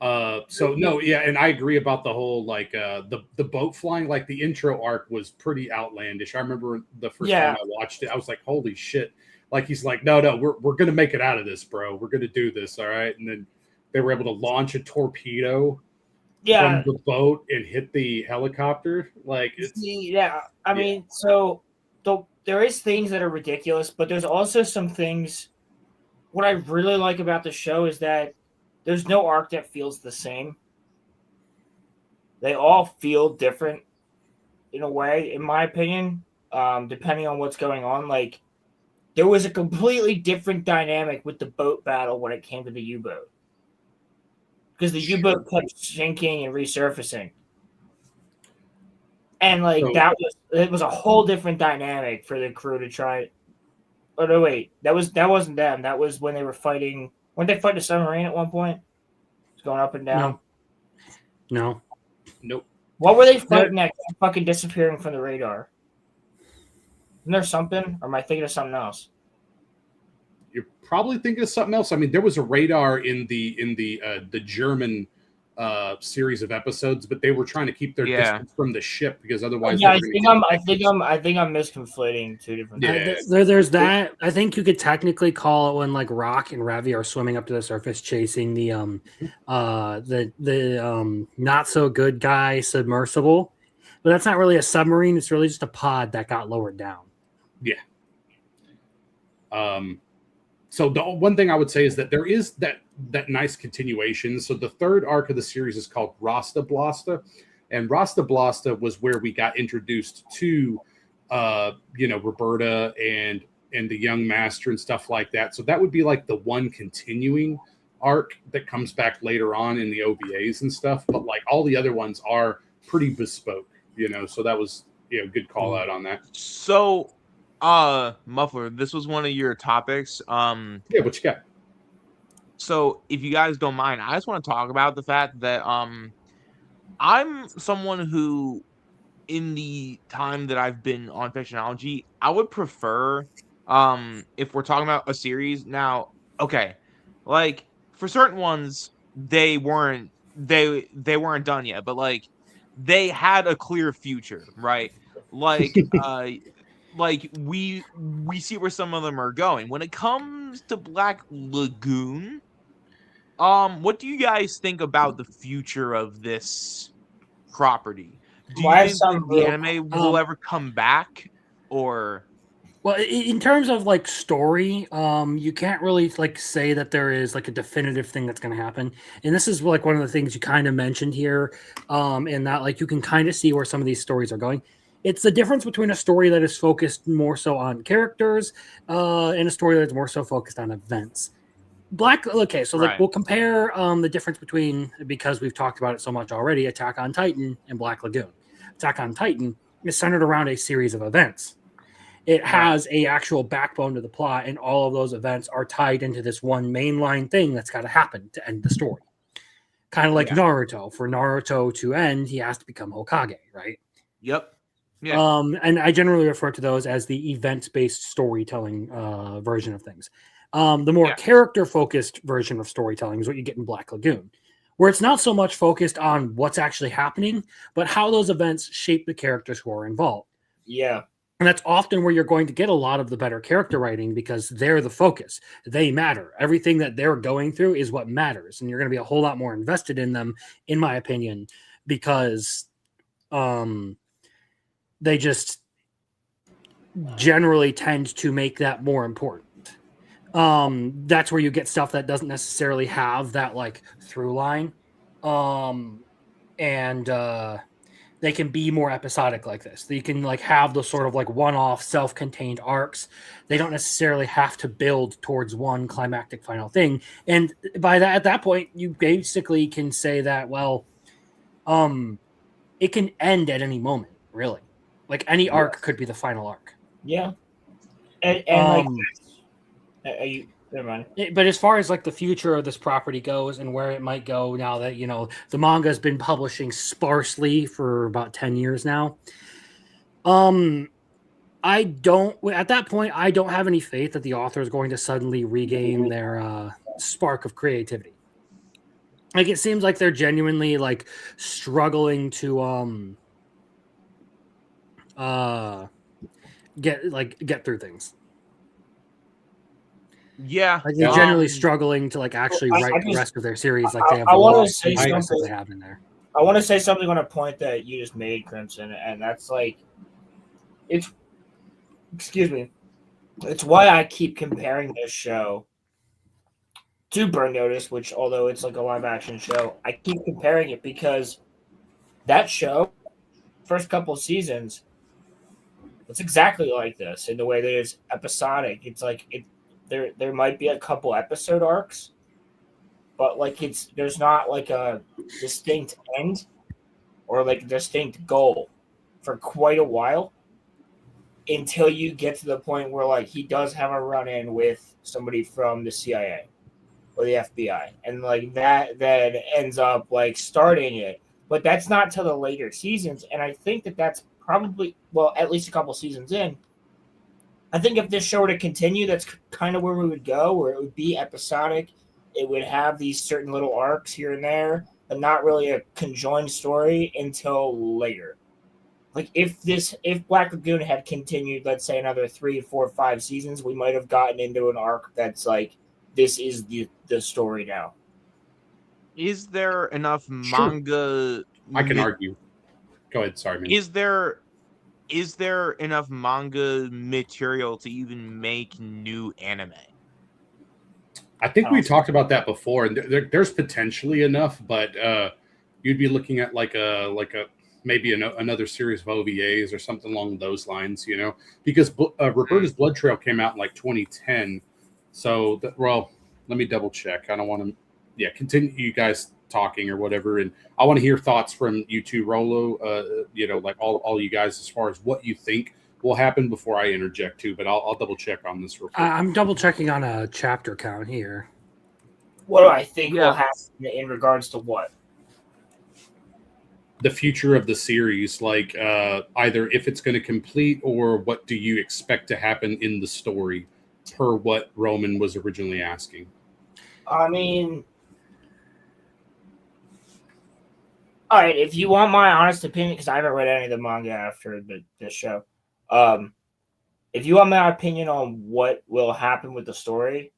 Speaker 1: So no, yeah, and I agree about the whole like the boat flying. Like the intro arc was pretty outlandish. I remember the first time I watched it, I was like, "Holy shit!" Like he's like, "No, we're gonna make it out of this, bro. We're gonna do this, all right." And then they were able to launch a torpedo from the boat and hit the helicopter. Like it's
Speaker 4: I mean, so there is things that are ridiculous, but there's also some things. What I really like about the show is that there's no arc that feels the same. They all feel different in a way, in my opinion, depending on what's going on. Like, there was a completely different dynamic with the boat battle when it came to the U-boat. Because the U-boat kept sinking and resurfacing. And, like, it was a whole different dynamic for the crew to try. Oh, no, wait. That wasn't them. That was when they were fighting. Weren't they fighting a submarine at one point? It's going up and down.
Speaker 2: No.
Speaker 1: Nope.
Speaker 4: What were they fighting that fucking disappearing from the radar? Isn't there something? Or am I thinking of something else?
Speaker 1: You're probably thinking of something else. I mean, there was a radar in the German series of episodes, but they were trying to keep their distance from the ship because otherwise.
Speaker 4: Yeah, I think I'm misconflating two different things.
Speaker 2: There's that. I think you could technically call it when like Rock and Revy are swimming up to the surface chasing the not so good guy submersible, but that's not really a submarine. It's really just a pod that got lowered down.
Speaker 1: Yeah. So the one thing I would say is that there is that nice continuation. So the third arc of the series is called Rasta Blasta, and Rasta Blasta was where we got introduced to, Roberta and the young master and stuff like that. So that would be like the one continuing arc that comes back later on in the OVAs and stuff. But like all the other ones are pretty bespoke, So that was good call out on that.
Speaker 3: So. Muffler, this was one of your topics.
Speaker 1: Yeah, what you got?
Speaker 3: So if you guys don't mind, I just want to talk about the fact that I'm someone who, in the time that I've been on Fictionology, I would prefer if we're talking about a series now, okay, like for certain ones they weren't done yet, but like they had a clear future, right? Like like we see where some of them are going. When it comes to Black Lagoon, what do you guys think about the future of this property? Do you think the anime will ever come back, or?
Speaker 2: Well, in terms of like story, you can't really like say that there is like a definitive thing that's going to happen. And this is like one of the things you kind of mentioned here, in that like you can kind of see where some of these stories are going. It's the difference between a story that is focused more so on characters and a story that's more so focused on events. We'll compare the difference between, because we've talked about it so much already, Attack on Titan and Black Lagoon. Attack on Titan is centered around a series of events. It has a actual backbone to the plot, and all of those events are tied into this one mainline thing that's got to happen to end the story. Kind of like Naruto. For Naruto to end, he has to become Hokage, right?
Speaker 3: Yep. Yeah.
Speaker 2: And I generally refer to those as the event-based storytelling version of things. The more character-focused version of storytelling is what you get in Black Lagoon, where it's not so much focused on what's actually happening, but how those events shape the characters who are involved.
Speaker 4: Yeah.
Speaker 2: And that's often where you're going to get a lot of the better character writing, because they're the focus. They matter. Everything that they're going through is what matters. And you're going to be a whole lot more invested in them, in my opinion, because they just generally tend to make that more important. That's where you get stuff that doesn't necessarily have that like through line. And they can be more episodic like this. You can like have those sort of like one-off self-contained arcs. They don't necessarily have to build towards one climactic final thing. And by that, at that point, you basically can say that, well, it can end at any moment, really. Like any arc could be the final arc.
Speaker 4: Yeah. And like, never mind.
Speaker 2: But as far as like the future of this property goes and where it might go now that, the manga has been publishing sparsely for about 10 years now. I don't at that point, I don't have any faith that the author is going to suddenly regain their spark of creativity. Like it seems like they're genuinely like struggling to get through things.
Speaker 3: Yeah,
Speaker 2: like they're generally struggling to like actually write the rest of their series. Like they have
Speaker 4: I want to say something.
Speaker 2: They have in there.
Speaker 4: I want to say something on a point that you just made, Crimson, and that's like, excuse me, it's why I keep comparing this show to Burn Notice, which although it's like a live action show, I keep comparing it because that show, first couple seasons, it's exactly like this in the way that it's episodic. It's like there might be a couple episode arcs, but like there's not like a distinct end or like a distinct goal for quite a while until you get to the point where like he does have a run-in with somebody from the CIA or the FBI, and like that then ends up like starting it. But that's not till the later seasons, and I think that's probably, well, at least a couple seasons in, I think if this show were to continue, that's kind of where we would go, where it would be episodic. It would have these certain little arcs here and there, but not really a conjoined story until later. Like if Black Lagoon had continued, let's say another 3, 4, 5 seasons, we might have gotten into an arc that's like, this is the story now.
Speaker 3: Is there enough manga?
Speaker 1: I can argue. Go ahead. Sorry, man.
Speaker 3: Is there enough manga material to even make new anime?
Speaker 1: I think we talked about that before, and there's potentially enough, but you'd be looking at like a maybe another series of OVAs or something along those lines, because Roberta's Blood Trail came out in like 2010. So, well, let me double check. I don't want to, continue you guys talking or whatever, and I want to hear thoughts from you two, Rolo. Like all you guys as far as what you think will happen before I interject too. But I'll double check on this real quick.
Speaker 2: I'm double checking on a chapter count here.
Speaker 4: What do I think will happen in regards to what?
Speaker 1: The future of the series, like either if it's going to complete or what do you expect to happen in the story, per what Roman was originally asking.
Speaker 4: I mean, all right, if you want my honest opinion, because I haven't read any of the manga after this show, if you want my opinion on what will happen with the story,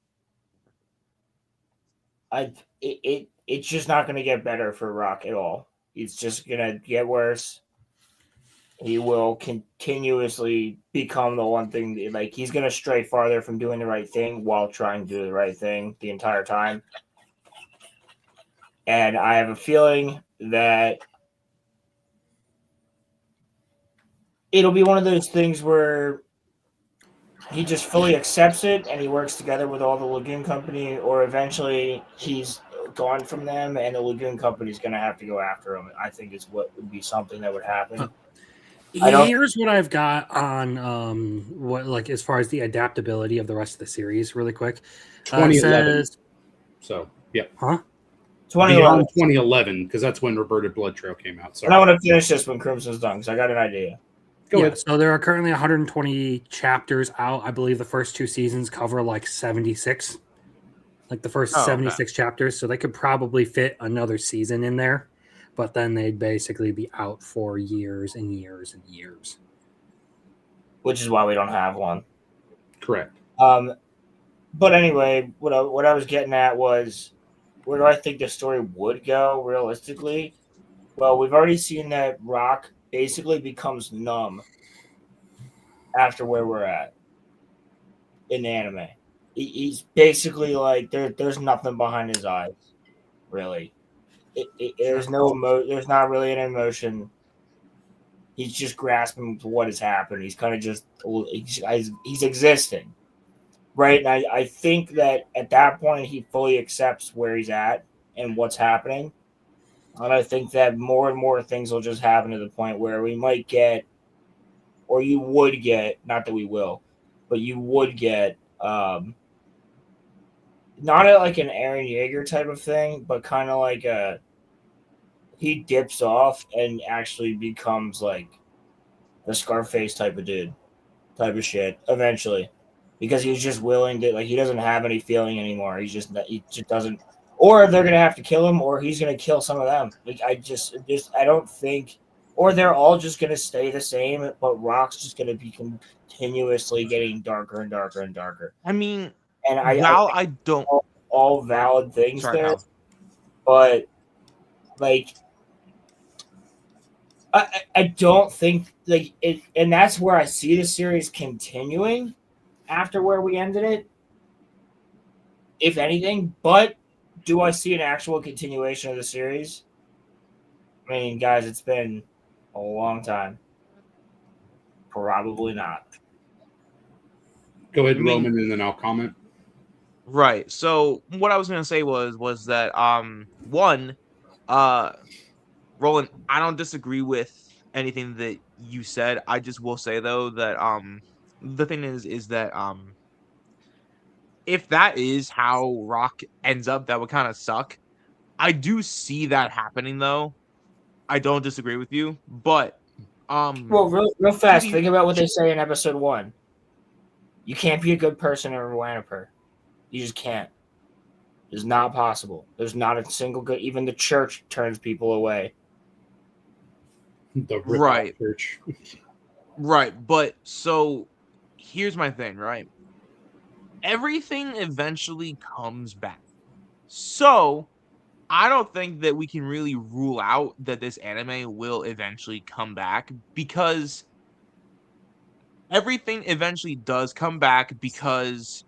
Speaker 4: it's just not going to get better for Rock at all. It's just going to get worse. He will continuously become the one thing, like he's going to stray farther from doing the right thing while trying to do the right thing the entire time. And I have a feeling that it'll be one of those things where he just fully accepts it and he works together with all the Lagoon Company, or eventually he's gone from them and the Lagoon Company is going to have to go after him. I think is what would be something that would happen.
Speaker 2: Here's what I've got on what, like, as far as the adaptability of the rest of the series, really quick.
Speaker 1: 2011. So, yeah.
Speaker 2: Huh?
Speaker 1: 2011, because that's when Roberta Blood Trail came out.
Speaker 4: And I want to finish this when Crimson's done, because I got an idea.
Speaker 1: Go ahead.
Speaker 2: So there are currently 120 chapters out. I believe the first 2 seasons cover like 76. Like the first 76 chapters. So they could probably fit another season in there. But then they'd basically be out for years and years and years.
Speaker 4: Which is why we don't have one.
Speaker 1: Correct.
Speaker 4: But anyway, what I was getting at was, where do I think the story would go realistically? Well, we've already seen that Rock basically becomes numb after where we're at in anime. he's basically like there's nothing behind his eyes, really. There's there's not really an emotion. He's just grasping to what has happened. He's kind of just he's existing, right? And I think that at that point he fully accepts where he's at and what's happening. And I think that more and more things will just happen to the point where we might get, or you would get, not that we will, but you would get not like an Aaron Yeager type of thing, but kind of like he dips off and actually becomes like the Scarface type of dude, type of shit eventually, because he's just willing to, like, he doesn't have any feeling anymore. He just doesn't, or they're gonna have to kill him, or he's gonna kill some of them. Like I don't think, or they're all just gonna stay the same, but Rock's just gonna be continuously getting darker and darker and darker.
Speaker 3: I mean,
Speaker 4: and
Speaker 3: I don't
Speaker 4: all valid things
Speaker 3: Sorry,
Speaker 4: there,
Speaker 3: Hal.
Speaker 4: but like I don't think like it, and that's where I see the series continuing after where we ended it, if anything. But do I see an actual continuation of the series? I mean, guys, it's been a long time. Probably not.
Speaker 1: Go ahead, Roman, and then I'll comment.
Speaker 3: Right. So what I was gonna say was that one, Roland, I don't disagree with anything that you said. I just will say though that the thing is that if that is how Rock ends up, that would kind of suck. I do see that happening though. I don't disagree with you, but
Speaker 4: well, real fast, think about what they say in episode 1. You can't be a good person in Rwanaper. You just can't. It's not possible. There's not a single good. Even the church turns people away.
Speaker 1: The
Speaker 3: right
Speaker 1: church.
Speaker 3: Right, but so here's my thing, right? Everything eventually comes back. So I don't think that we can really rule out that this anime will eventually come back, because everything eventually does come back, because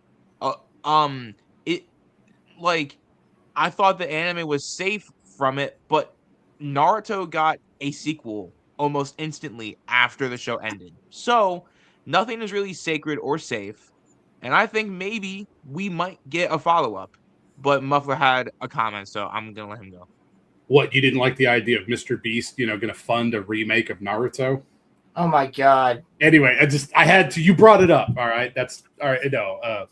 Speaker 3: it, like, I thought the anime was safe from it, but Naruto got a sequel almost instantly after the show ended. So nothing is really sacred or safe. And I think maybe we might get a follow-up. But Muffler had a comment, so I'm going to let him go.
Speaker 1: What, you didn't like the idea of Mr. Beast, going to fund a remake of Naruto?
Speaker 4: Oh my God.
Speaker 1: Anyway, I had to, you brought it up. All right. That's all right. No.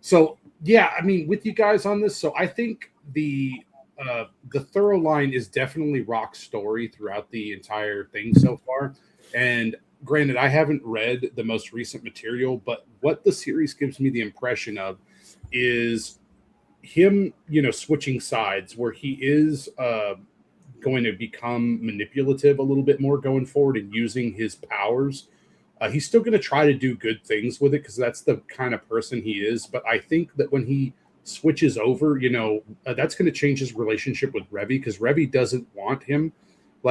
Speaker 1: So yeah, I mean, with you guys on this, so I think the thorough line is definitely Rock's story throughout the entire thing so far. And granted, I haven't read the most recent material, but what the series gives me the impression of is him, switching sides, where he is going to become manipulative a little bit more going forward and using his powers. He's still going to try to do good things with it because that's the kind of person he is. But I think that when he switches over, that's going to change his relationship with Revy, because Revy doesn't want him.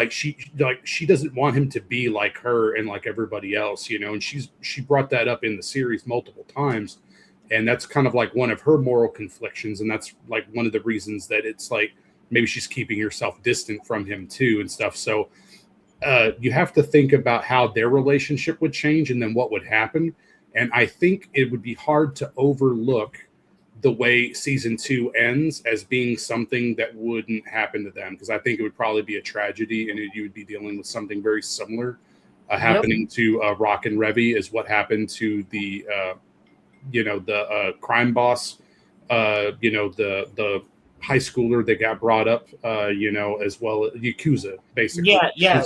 Speaker 1: She doesn't want him to be like her and like everybody else, and she brought that up in the series multiple times. And that's kind of like one of her moral conflictions. And that's like one of the reasons that it's like, maybe she's keeping herself distant from him too and stuff. So you have to think about how their relationship would change and then what would happen. And I think it would be hard to overlook the way season 2 ends as being something that wouldn't happen to them, because I think it would probably be a tragedy, and you would be dealing with something very similar happening to Rock and Revy, is what happened to the crime boss, the high schooler that got brought up, as well as Yakuza, basically.
Speaker 4: Yeah.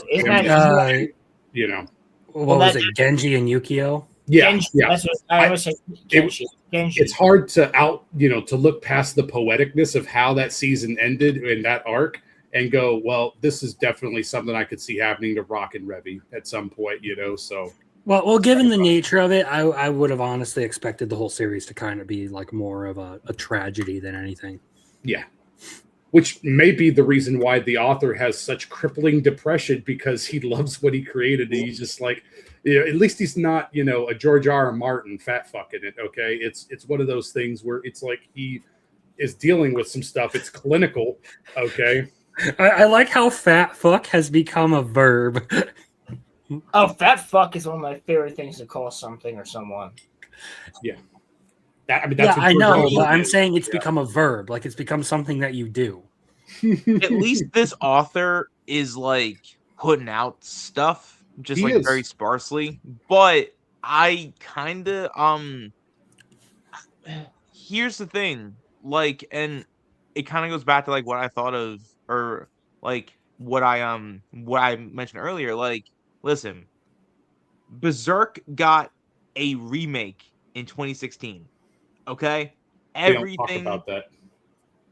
Speaker 2: What was it, Genji and Yukio?
Speaker 1: Yeah,
Speaker 4: Genji,
Speaker 1: yeah.
Speaker 4: That's what I was saying. Genji.
Speaker 1: It's hard to to look past the poeticness of how that season ended in that arc and go, well, this is definitely something I could see happening to Rock and Revy at some point, so.
Speaker 2: Well, given the nature of it, I would have honestly expected the whole series to kind of be like more of a tragedy than anything.
Speaker 1: Yeah. Which may be the reason why the author has such crippling depression, because he loves what he created. And he's just like, at least he's not, a George R. R. Martin fat fucking it. Okay, it's one of those things where it's like he is dealing with some stuff. It's clinical. Okay.
Speaker 2: I like how fat fuck has become a verb.
Speaker 4: Oh, fat fuck is one of my favorite things to call something or someone.
Speaker 1: Yeah. That's
Speaker 2: I know, but I'm
Speaker 1: is.
Speaker 2: saying it's become a verb. Like it's become something that you do.
Speaker 3: At least this author is like putting out stuff just
Speaker 1: He
Speaker 3: like
Speaker 1: is.
Speaker 3: very sparsely. But I kind of here's the thing, like, and it kind of goes back to like what I thought of, or like what I mentioned earlier. Like, listen, Berserk got a remake in 2016. Okay,
Speaker 1: They don't talk
Speaker 3: everything.
Speaker 1: about that.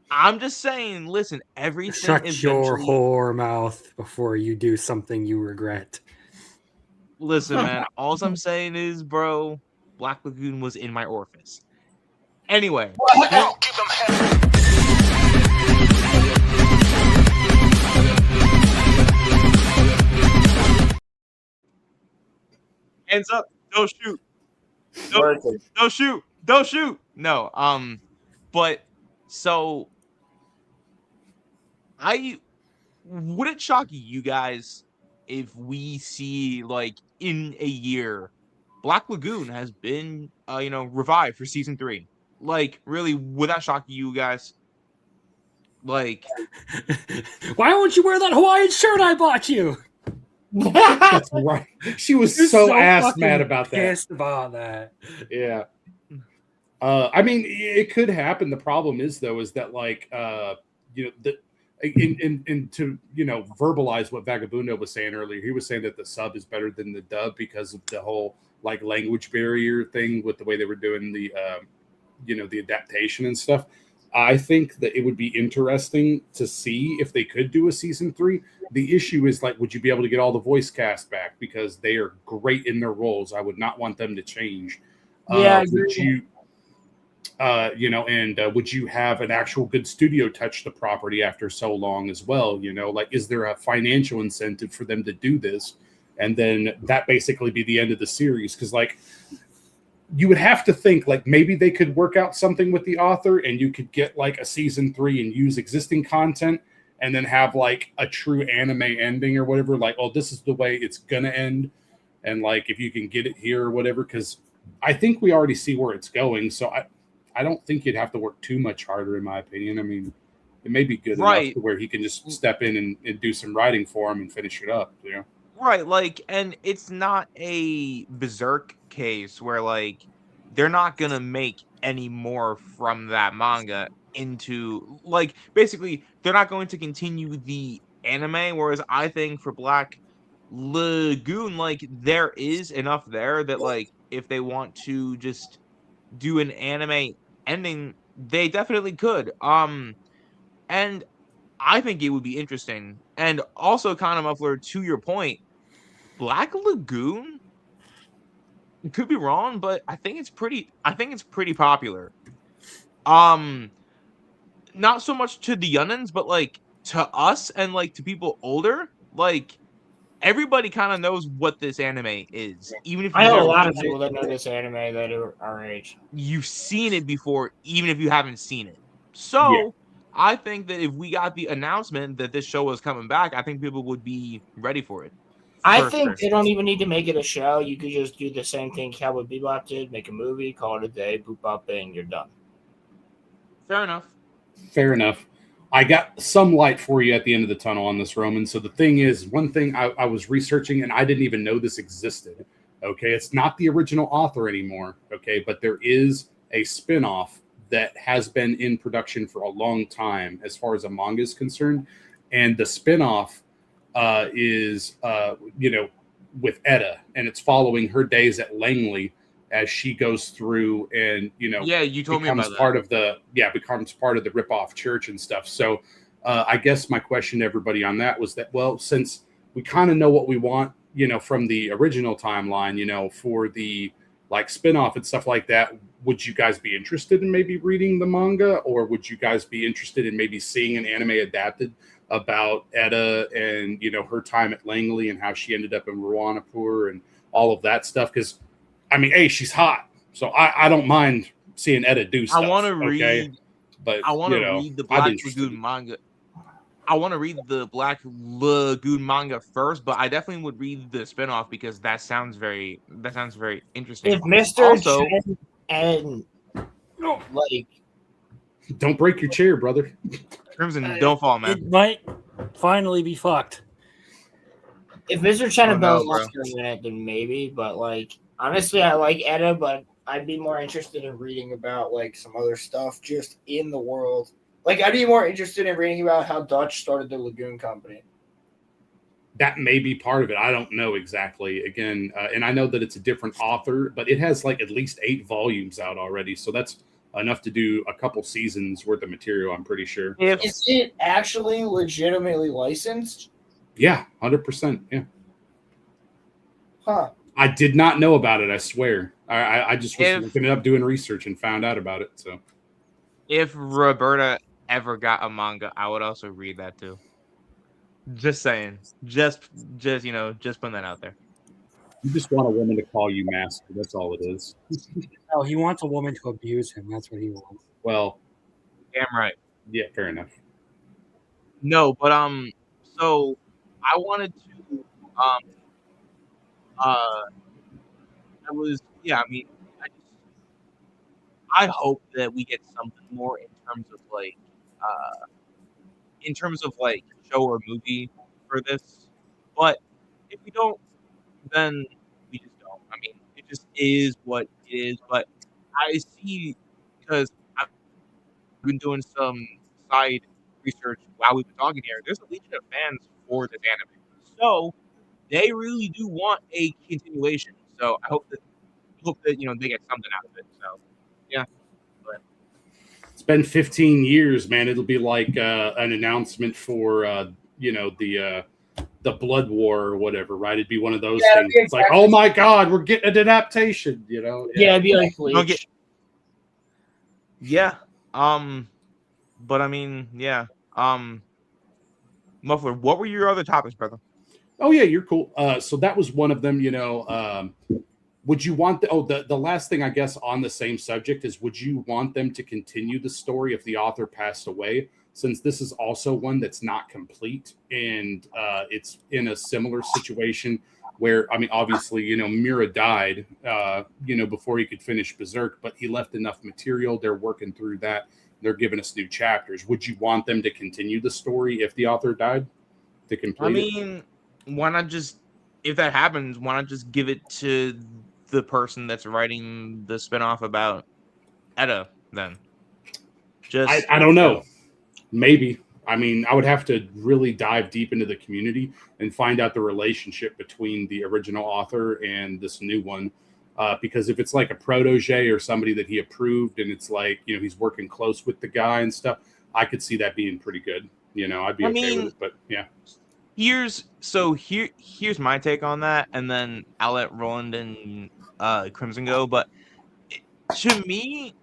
Speaker 3: I'm just saying, listen, everything
Speaker 2: Shut your
Speaker 3: eventually.
Speaker 2: whore mouth before you do something you regret.
Speaker 3: Listen, man, all I'm saying is, bro, Black Lagoon was in my orifice. Anyway, hands up, don't shoot. Don't shoot. Don't shoot. No, but so would it shock you guys if we see like in a year Black Lagoon has been revived for season 3? Like, really, would that shock you guys? Like,
Speaker 2: why won't you wear that Hawaiian shirt I bought you?
Speaker 1: That's right. She was so ass mad about that.
Speaker 2: Pissed about that.
Speaker 1: Yeah. I mean, it could happen. The problem is, though, is that like and to verbalize what Vagabundo was saying earlier, he was saying that the sub is better than the dub because of the whole like language barrier thing with the way they were doing the the adaptation and stuff. I think that it would be interesting to see if they could do a season 3. The issue is like, would you be able to get all the voice cast back, because they are great in their roles? I would not want them to change.
Speaker 4: Yeah,
Speaker 1: would you would you have an actual good studio touch the property after so long as well? Like, is there a financial incentive for them to do this? And then that basically be the end of the series. Because like, you would have to think like maybe they could work out something with the author and you could get like a season 3 and use existing content and then have like a true anime ending or whatever. Like, oh, this is the way it's going to end. And like, if you can get it here or whatever, because I think we already see where it's going. So I don't think you'd have to work too much harder, in my opinion. I mean, it may be good enough to where he can just step in and do some writing for him and finish it up.
Speaker 3: Right, like, and it's not a Berserk case where like they're not gonna make any more from that manga into, like, basically they're not going to continue the anime, whereas I think for Black Lagoon, like, there is enough there that like if they want to just do an anime ending, they definitely could. And I think it would be interesting. And also, kind of, Muffler, to your point, Black Lagoon, could be wrong, but I think it's pretty popular. Not so much to the youngins, but like to us and like to people older, like everybody kind of knows what this anime is. Even if
Speaker 4: I know a lot of people that know this anime that are our age.
Speaker 3: You've seen it before, even if you haven't seen it. So I think that if we got the announcement that this show was coming back, I think people would be ready for it.
Speaker 4: I think they don't even need to make it a show. You could just do the same thing Cowboy Bebop did, make a movie, call it a day, boop up, bang, you're done.
Speaker 3: Fair enough.
Speaker 1: Fair enough. I got some light for you at the end of the tunnel on this, Roman. So the thing is, one thing I was researching, and I didn't even know this existed. Okay, it's not the original author anymore. Okay, but there is a spinoff that has been in production for a long time as far as a manga is concerned. And the spinoff is with Etta, and it's following her days at Langley as she goes through and
Speaker 3: you told me about
Speaker 1: that. Becomes part of the rip-off church and stuff. So I guess my question to everybody on that was that, well, since we kind of know what we want from the original timeline, for the like spin-off and stuff like that, would you guys be interested in maybe reading the manga, or would you guys be interested in maybe seeing an anime adapted about Etta and her time at Langley and how she ended up in Ruanapur and all of that stuff. Because, I mean, hey, she's hot. So I don't mind seeing Etta do stuff.
Speaker 3: I want to
Speaker 1: okay?
Speaker 3: read.
Speaker 1: But,
Speaker 3: I want to read the Black Lagoon manga. I want to read the Black Lagoon manga first, but I definitely would read the spinoff because that sounds very interesting.
Speaker 4: If Mr. Chen and like,
Speaker 1: don't break your chair, brother.
Speaker 3: Crimson, don't fall, man.
Speaker 2: It might finally be fucked.
Speaker 4: If Mr. Chen and Bell's lost in it, then maybe. But like, honestly, I like Etta, but I'd be more interested in reading about like some other stuff just in the world. Like, I'd be more interested in reading about how Dutch started the Lagoon Company.
Speaker 1: That may be part of it. I don't know exactly. Again, and I know that it's a different author, but it has like at least 8 volumes out already. So that's enough to do a couple seasons worth of material, I'm pretty sure.
Speaker 4: Is it actually legitimately licensed?
Speaker 1: Yeah, 100%. Yeah.
Speaker 4: Huh.
Speaker 1: I did not know about it, I swear. I just was looking it up, doing research, and found out about it. So,
Speaker 3: if Roberta ever got a manga, I would also read that too. Just saying. Just putting that out there.
Speaker 1: You just want a woman to call you master. That's all it is.
Speaker 2: No, he wants a woman to abuse him. That's what he wants.
Speaker 1: Well,
Speaker 3: damn right.
Speaker 1: Yeah, fair enough.
Speaker 3: No, but so I wanted to I hope that we get something more in terms of like show or movie for this. But if we don't, then we just don't. I mean, it just is what it is. But I see, because I've been doing some side research while we've been talking here. There's a legion of fans for this anime, so they really do want a continuation. So I hope that they get something out of it. So yeah. But
Speaker 1: it's been 15 years, man. It'll be like an announcement for the Blood War or whatever, right? It'd be one of those things. It's like, oh my god, we're getting an adaptation, you know?
Speaker 4: Yeah, it'd be like Bleach.
Speaker 3: Yeah. But I mean, yeah. Muffler, what were your other topics, brother?
Speaker 1: Oh yeah, you're cool. So that was one of them, would you want the last thing I guess on the same subject is, would you want them to continue the story if the author passed away? Since this is also one that's not complete, and it's in a similar situation where, I mean, obviously, Mira died, before he could finish Berserk, but he left enough material. They're working through that. They're giving us new chapters. Would you want them to continue the story if the author died to complete it?
Speaker 3: Why not just, if that happens, why not just give it to the person that's writing the spinoff about Etta then?
Speaker 1: I don't know. Maybe. I mean, I would have to really dive deep into the community and find out the relationship between the original author and this new one. Because if it's like a protege or somebody that he approved and it's like, he's working close with the guy and stuff, I could see that being pretty good. I'd be okay with it, but yeah.
Speaker 3: Here's my take on that, and then I'll let Roland and Crimson go. But to me,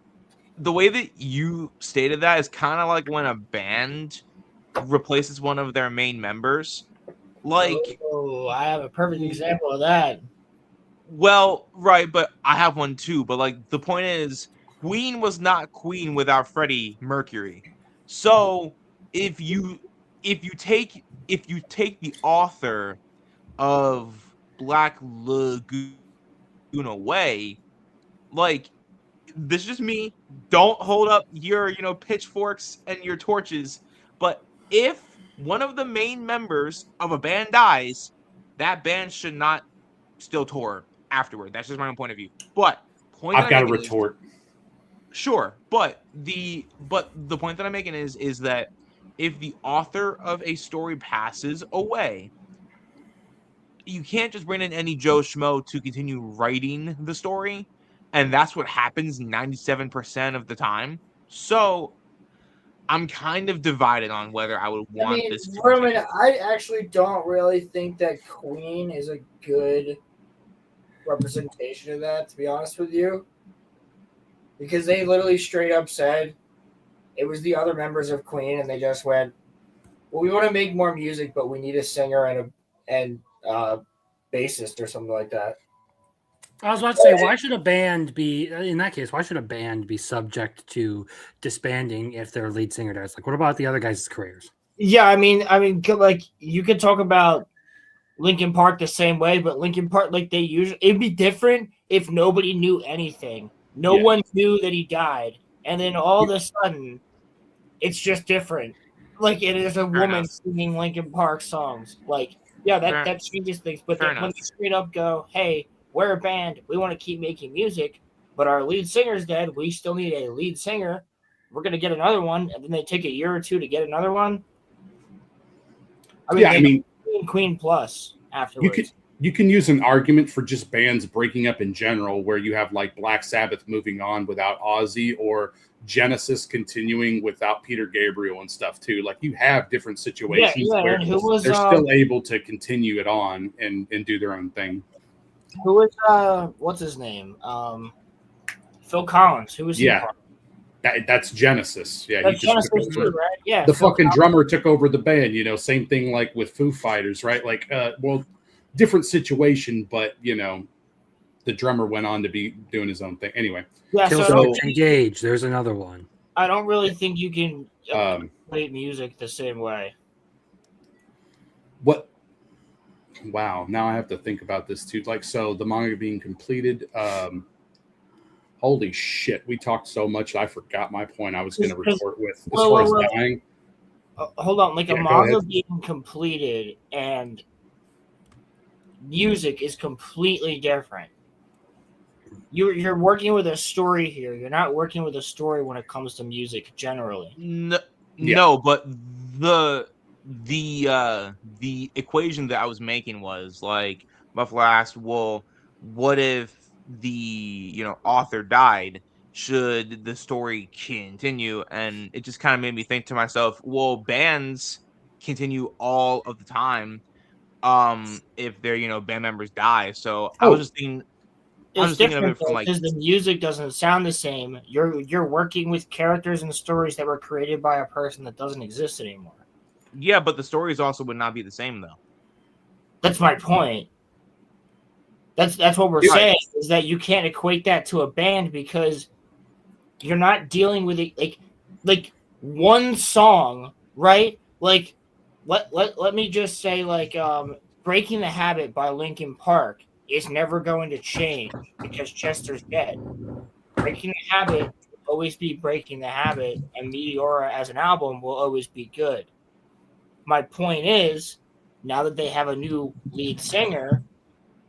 Speaker 3: the way that you stated that is kind of like when a band replaces one of their main members. Like,
Speaker 4: I have a perfect example of that.
Speaker 3: Well, right, but I have one too. But like, the point is, Queen was not Queen without Freddie Mercury. So if you take the author of Black Lagoon away, like, this is just me. Don't hold up your pitchforks and your torches. But if one of the main members of a band dies, that band should not still tour afterward. That's just my own point of view. But
Speaker 1: I've got a retort.
Speaker 3: Sure, but the point that I'm making is that if the author of a story passes away, you can't just bring in any Joe Schmo to continue writing the story, and that's what happens 97% of the time. So I'm kind of divided on whether I would want this to
Speaker 4: Roman, I actually don't really think that Queen is a good representation of that, to be honest with you. Because they literally straight up said it was the other members of Queen, and they just went, well, we want to make more music, but we need a singer and a bassist or something like that.
Speaker 2: I was about to say, why should a band be, in that case, why should a band be subject to disbanding if their lead singer dies? Like, what about the other guys' careers?
Speaker 4: Yeah, I mean, like you could talk about Linkin Park the same way, but Linkin Park, like they usually, it'd be different if nobody knew anything. No one knew that he died, and then all of a sudden, it's just different. Like it is a woman singing Linkin Park songs. Like, yeah, that changes things. But then when they straight up go, "Hey, we're a band. We want to keep making music, but our lead singer's dead. We still need a lead singer. We're gonna get another one," and then they take a year or two to get another one. I mean, Queen Plus afterwards.
Speaker 1: You can use an argument for just bands breaking up in general, where you have like Black Sabbath moving on without Ozzy, or Genesis continuing without Peter Gabriel and stuff too. Like you have different situations where they're still able to continue it on and do their own thing.
Speaker 4: Who was what's his name? Phil Collins. Who was he?
Speaker 1: That's Genesis. Yeah,
Speaker 4: that's Genesis too, right? Yeah.
Speaker 1: The fucking drummer took over the band. You know, same thing like with Foo Fighters, right? Like, well, different situation, but you know, the drummer went on to be doing his own thing. Anyway,
Speaker 2: yeah. So Engage. There's another one.
Speaker 4: I don't really think you can play music the same way.
Speaker 1: What? Wow. Now I have to think about this too. Like, so the manga being completed. Holy shit! We talked so much, I forgot my point. I was going to report with as far as dying.
Speaker 4: Hold on, like a manga being completed and music is completely different. You're working with a story here. You're not working with a story when it comes to music generally.
Speaker 3: No, but the equation that I was making was like Buffalo asked, well, what if the author died? Should the story continue? And it just kind of made me think to myself, well, bands continue all of the time if their band members die. So I was just thinking
Speaker 4: of it from like, because the music doesn't sound the same. You're working with characters and stories that were created by a person that doesn't exist anymore.
Speaker 3: Yeah, but the stories also would not be the same though.
Speaker 4: That's my point. That's what we're saying, is that you can't equate that to a band because you're not dealing with it like one song, right? Like let me just say, like Breaking the Habit by Linkin Park is never going to change because Chester's dead. Breaking the Habit will always be Breaking the Habit, and Meteora as an album will always be good. My point is, now that they have a new lead singer,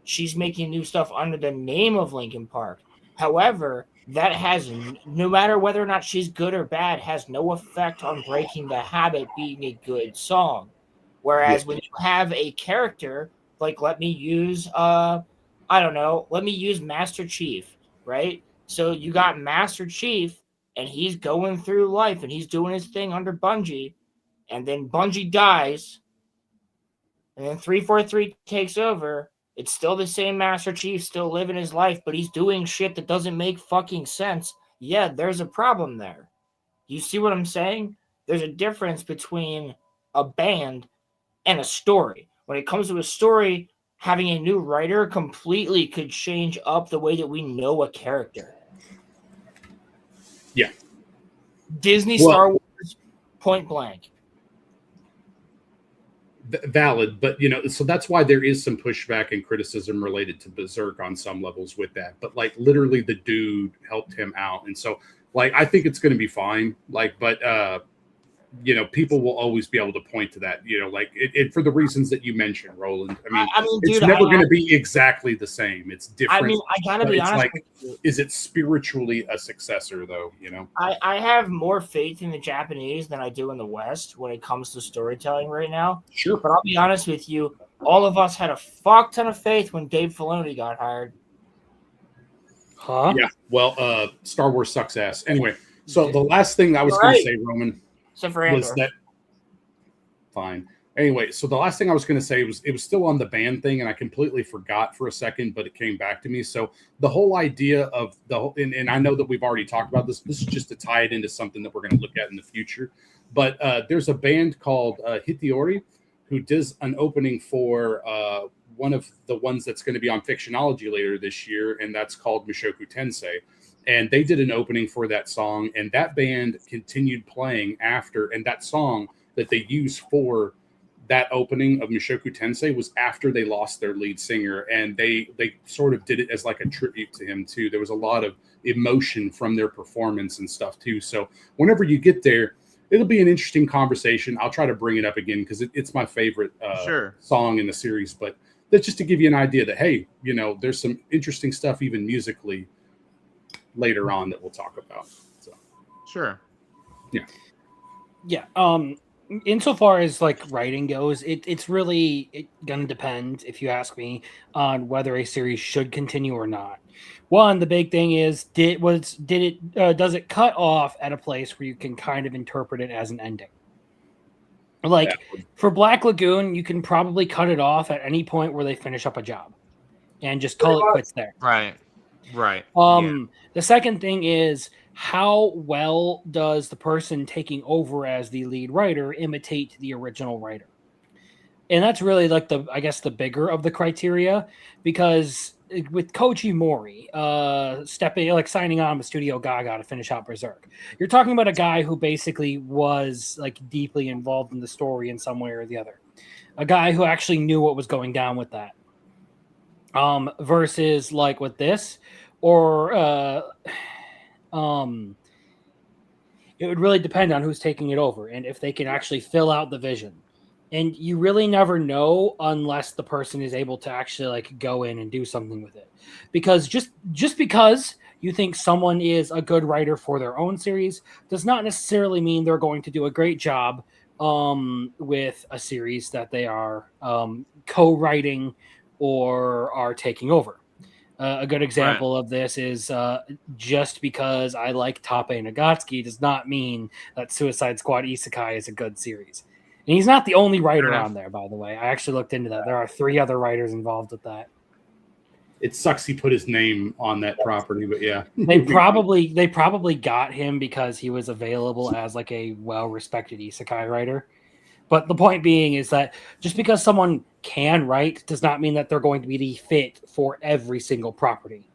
Speaker 4: she's making new stuff under the name of Linkin Park. However, that has, no matter whether or not she's good or bad, has no effect on Breaking the Habit being a good song. Whereas when you have a character, like let me use Master Chief, right? So you got Master Chief, and he's going through life, and he's doing his thing under Bungie, and then Bungie dies, and then 343 takes over. It's still the same Master Chief, still living his life, but he's doing shit that doesn't make fucking sense. Yeah, there's a problem there. You see what I'm saying? There's a difference between a band and a story. When it comes to a story, having a new writer completely could change up the way that we know a character.
Speaker 1: Yeah.
Speaker 4: Disney Star Wars, point blank.
Speaker 1: Valid, but so that's why there is some pushback and criticism related to Berserk on some levels with that. But like literally the dude helped him out, and so like I think it's going to be fine. Like, but people will always be able to point to that. Like it for the reasons that you mentioned, Roland. I mean it's never going to be exactly the same. It's different.
Speaker 4: I mean, I gotta be honest.
Speaker 1: Like, with you. Is it spiritually a successor though?
Speaker 4: I have more faith in the Japanese than I do in the West when it comes to storytelling right now.
Speaker 1: Sure,
Speaker 4: but I'll be honest with you. All of us had a fuck ton of faith when Dave Filoni got hired.
Speaker 2: Huh?
Speaker 1: Yeah. Well, Star Wars sucks ass. Anyway, so the last thing I was going to say, Roman. Was that fine? Anyway, so the last thing I was going to say was it was still on the band thing, and I completely forgot for a second, but it came back to me. So the whole idea of the whole, and I know that we've already talked about this. This is just to tie it into something that we're going to look at in the future. But there's a band called Hitiori who does an opening for one of the ones that's going to be on Fictionology later this year, and that's called Mushoku Tensei. And they did an opening for that song, and that band continued playing after. And that song that they used for that opening of Mushoku Tensei was after they lost their lead singer, and they sort of did it as like a tribute to him too. There was a lot of emotion from their performance and stuff too. So whenever you get there, it'll be an interesting conversation. I'll try to bring it up again because it's my favorite song in the series. But that's just to give you an idea that, hey, you know, there's some interesting stuff even musically later on that we'll talk about. So
Speaker 3: Sure.
Speaker 2: Yeah. Insofar as like writing goes, it's really gonna depend, if you ask me, on whether a series should continue or not. One, the big thing is, does it cut off at a place where you can kind of interpret it as an ending? Like for Black Lagoon, you can probably cut it off at any point where they finish up a job and just call it quits there.
Speaker 3: Right.
Speaker 2: The second thing is, how well does the person taking over as the lead writer imitate the original writer? And that's really like the bigger of the criteria, because with Koji Mori signing on with Studio Gaga to finish out Berserk, you're talking about a guy who basically was like deeply involved in the story in some way or the other, a guy who actually knew what was going down with that. Versus like with this, or it would really depend on who's taking it over and if they can actually fill out the vision. And you really never know unless the person is able to actually like go in and do something with it. Because just because you think someone is a good writer for their own series does not necessarily mean they're going to do a great job with a series that they are co-writing or are taking over. A good example of this is just because I like Tape Nagatsuki does not mean that Suicide Squad Isekai is a good series. And he's not the only writer on there, by the way. I actually looked into that. There are 3 other writers involved with that.
Speaker 1: It sucks he put his name on that property, but yeah.
Speaker 2: They probably got him because he was available as like a well-respected isekai writer. But the point being is that just because someone can write does not mean that they're going to be the fit for every single property.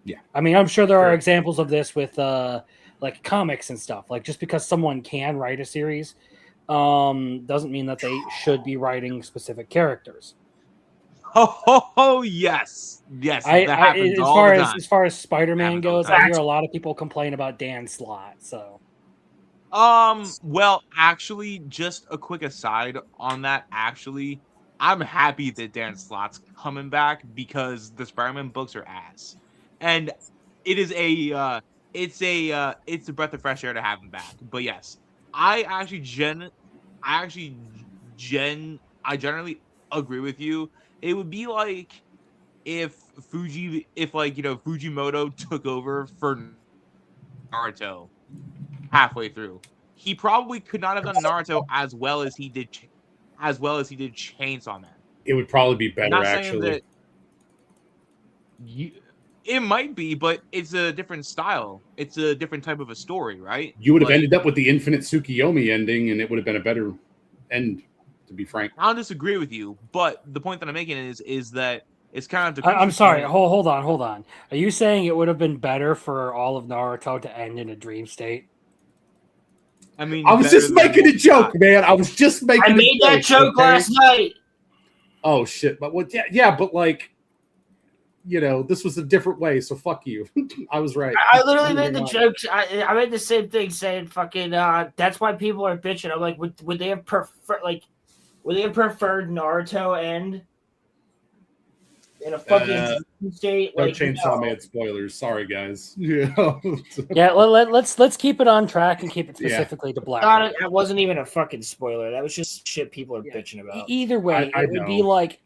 Speaker 1: Yeah.
Speaker 2: I mean, I'm sure there are examples of this with like comics and stuff. Like just because someone can write a series doesn't mean that they should be writing specific characters.
Speaker 3: Oh yes. That happens all the time.
Speaker 2: As far as Spider-Man goes, I hear a lot of people complain about Dan Slott. So,
Speaker 3: well, actually, just a quick aside on that. Actually, I'm happy that Dan Slott's coming back because the Spider-Man books are ass, and it is it's a breath of fresh air to have him back. But yes, I generally agree with you. It would be like if Fujimoto took over for Naruto halfway through. He probably could not have done Naruto as well as he did Chainsaw Man.
Speaker 1: It would probably be better,
Speaker 3: not
Speaker 1: actually.
Speaker 3: It might be, but it's a different style. It's a different type of a story, right?
Speaker 1: You would have ended up with the Infinite Tsukiyomi ending, and it would have been a better end, to be frank.
Speaker 3: I'll disagree with you, but the point that I'm making is that it's kind of...
Speaker 2: I'm sorry, hold on. Are you saying it would have been better for all of Naruto to end in a dream state?
Speaker 3: I mean,
Speaker 1: I was just making a joke, man. I was just making.
Speaker 4: I made that joke last night.
Speaker 1: Oh shit! But what? Yeah, but like, you know, this was a different way. So fuck you. I was right.
Speaker 4: I literally made the jokes. I made the same thing, saying fucking. That's why people are bitching. I'm like, would they have preferred Naruto end in a fucking state?
Speaker 1: No
Speaker 4: like,
Speaker 1: Chainsaw Man spoilers. Sorry, guys.
Speaker 2: Yeah. Let's keep it on track and keep it specifically to Black.
Speaker 4: It wasn't even a fucking spoiler. That was just shit people are bitching about.
Speaker 2: Either way, it would be like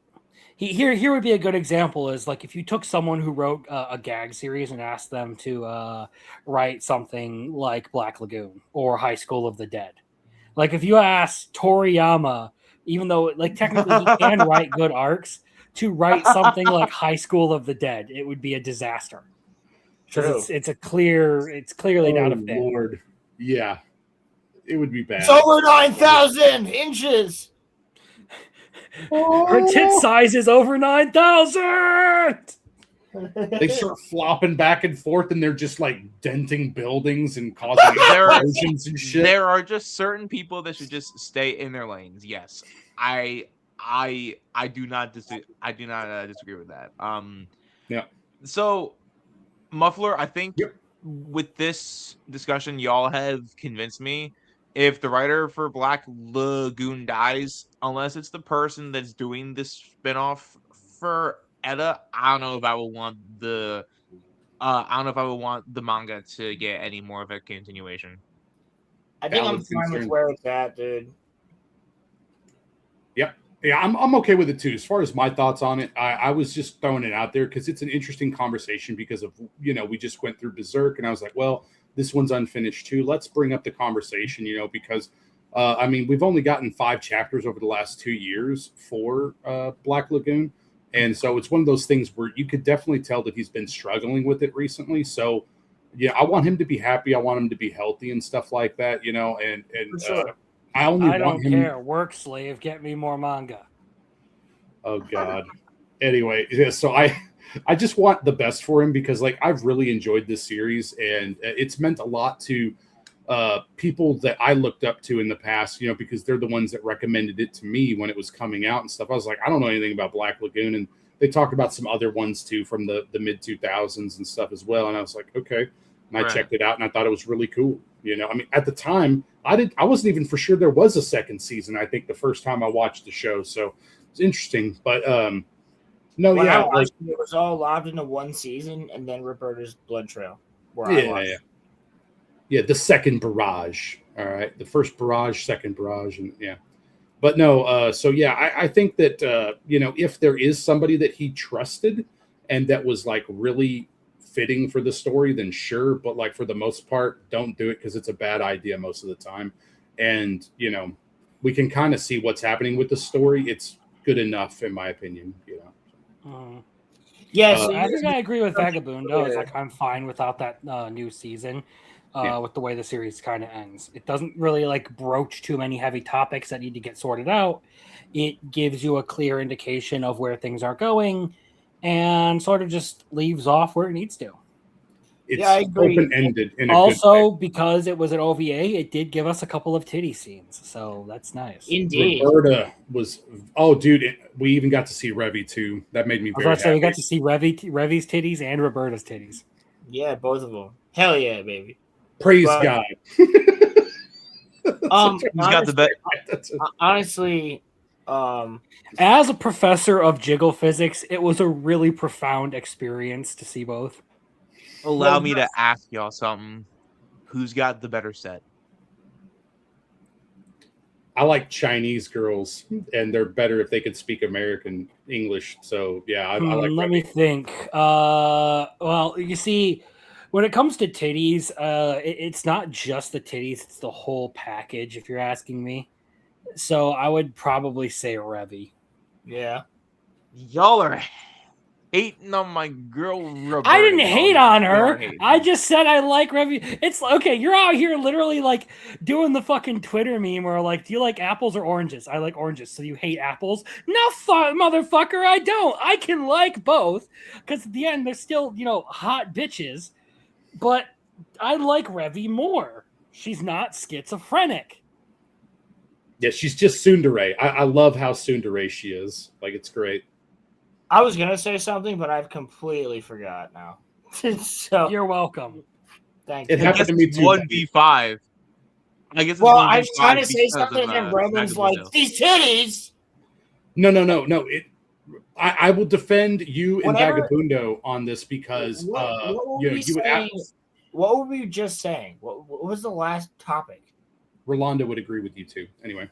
Speaker 2: here would be a good example is like if you took someone who wrote a gag series and asked them to write something like Black Lagoon or High School of the Dead. Like if you ask Toriyama, even though like technically he can write good arcs, to write something like High School of the Dead, it would be a disaster.
Speaker 4: True.
Speaker 2: It's clearly not a fit.
Speaker 1: Lord. Yeah. It would be bad.
Speaker 4: It's over 9,000 inches.
Speaker 2: Her tit size is over 9,000.
Speaker 1: They start flopping back and forth, and they're just like denting buildings and causing explosions and shit.
Speaker 3: There are just certain people that should just stay in their lanes. Yes, I do not disagree with that.
Speaker 1: Yeah.
Speaker 3: So, Muffler, I think
Speaker 1: Yep.
Speaker 3: with this discussion, y'all have convinced me. If the writer for Black Lagoon dies, unless it's the person that's doing this spinoff for Edda, I don't know if I would want the manga to get any more of a continuation.
Speaker 4: I think I'm
Speaker 1: Valid
Speaker 4: fine with
Speaker 1: concern.
Speaker 4: where it's at, dude.
Speaker 1: Yeah, I'm okay with it too. As far as my thoughts on it, I was just throwing it out there because it's an interesting conversation because of, we just went through Berserk and I was like, well, this one's unfinished too. Let's bring up the conversation, because I mean, we've only gotten 5 chapters over the last 2 years for Black Lagoon. And so it's one of those things where you could definitely tell that he's been struggling with it recently. So yeah, I want him to be happy. I want him to be healthy and stuff like that, and
Speaker 4: For sure.
Speaker 1: I only
Speaker 2: I
Speaker 1: want
Speaker 2: don't
Speaker 1: him.
Speaker 2: care. Work slave, get me more manga.
Speaker 1: Oh God. Anyway, yeah, so I just want the best for him because I've really enjoyed this series and it's meant a lot to people that I looked up to in the past, because they're the ones that recommended it to me when it was coming out and stuff. I was like, I don't know anything about Black Lagoon, and they talked about some other ones too from the mid 2000s and stuff as well. And I was like, okay, and I checked it out and I thought it was really cool. I mean, at the time, I wasn't even for sure there was a second season. I think the first time I watched the show, so it's interesting. But no,
Speaker 4: When
Speaker 1: yeah,
Speaker 4: I watched it was all lobbed into one season, and then Roberta's Blood Trail.
Speaker 1: Yeah, the second barrage. All right, the first barrage, second barrage, and yeah. But no, so yeah, I think that if there is somebody that he trusted and that was really fitting for the story, then sure. But for the most part, don't do it because it's a bad idea most of the time. And we can kind of see what's happening with the story. It's good enough, in my opinion.
Speaker 4: Yeah, so
Speaker 2: I think I agree with Vagabundo. It's I'm fine without that new season. With the way the series kind of ends, it doesn't really broach too many heavy topics that need to get sorted out. It gives you a clear indication of where things are going, and sort of just leaves off where it needs to.
Speaker 1: It's open-ended.
Speaker 2: Also, because it was an OVA, it did give us a couple of titty scenes, so that's nice.
Speaker 4: Indeed.
Speaker 1: Roberta was, dude, we even got to see Revy too. That made me very happy.
Speaker 2: We got to see Revy's titties and Roberta's titties.
Speaker 4: Yeah, both of them. Hell yeah, baby.
Speaker 1: Praise God.
Speaker 3: Who's got the best?
Speaker 4: Honestly,
Speaker 2: as a professor of jiggle physics, it was a really profound experience to see both.
Speaker 3: Allow me to ask y'all something. Who's got the better set?
Speaker 1: I like Chinese girls, and they're better if they could speak American English. So yeah, I like.
Speaker 2: Let me think. Well, you see, when it comes to titties, it's not just the titties; it's the whole package. If you're asking me, so I would probably say Revy.
Speaker 4: Yeah,
Speaker 3: y'all are hating on my girl Roberta.
Speaker 2: I didn't hate on her. I just said I like Revy. It's okay. You're out here literally doing the fucking Twitter meme where do you like apples or oranges? I like oranges. So you hate apples? No, motherfucker, I don't. I can like both because at the end they're still hot bitches. But I like Revy more. She's not schizophrenic.
Speaker 1: Yeah, she's just tsundere. I love how tsundere she is. It's great.
Speaker 4: I was gonna say something, but I've completely forgot now. So
Speaker 2: you're welcome.
Speaker 4: Thank you.
Speaker 1: It happened to me too.
Speaker 3: 1v5. I guess. It's
Speaker 4: well, I was trying to say something, and Brendan's like, "These titties."
Speaker 1: No. I will defend you and Vagabundo on this because
Speaker 4: what were we just saying? What was the last topic?
Speaker 1: Rolando would agree with you too. Anyway.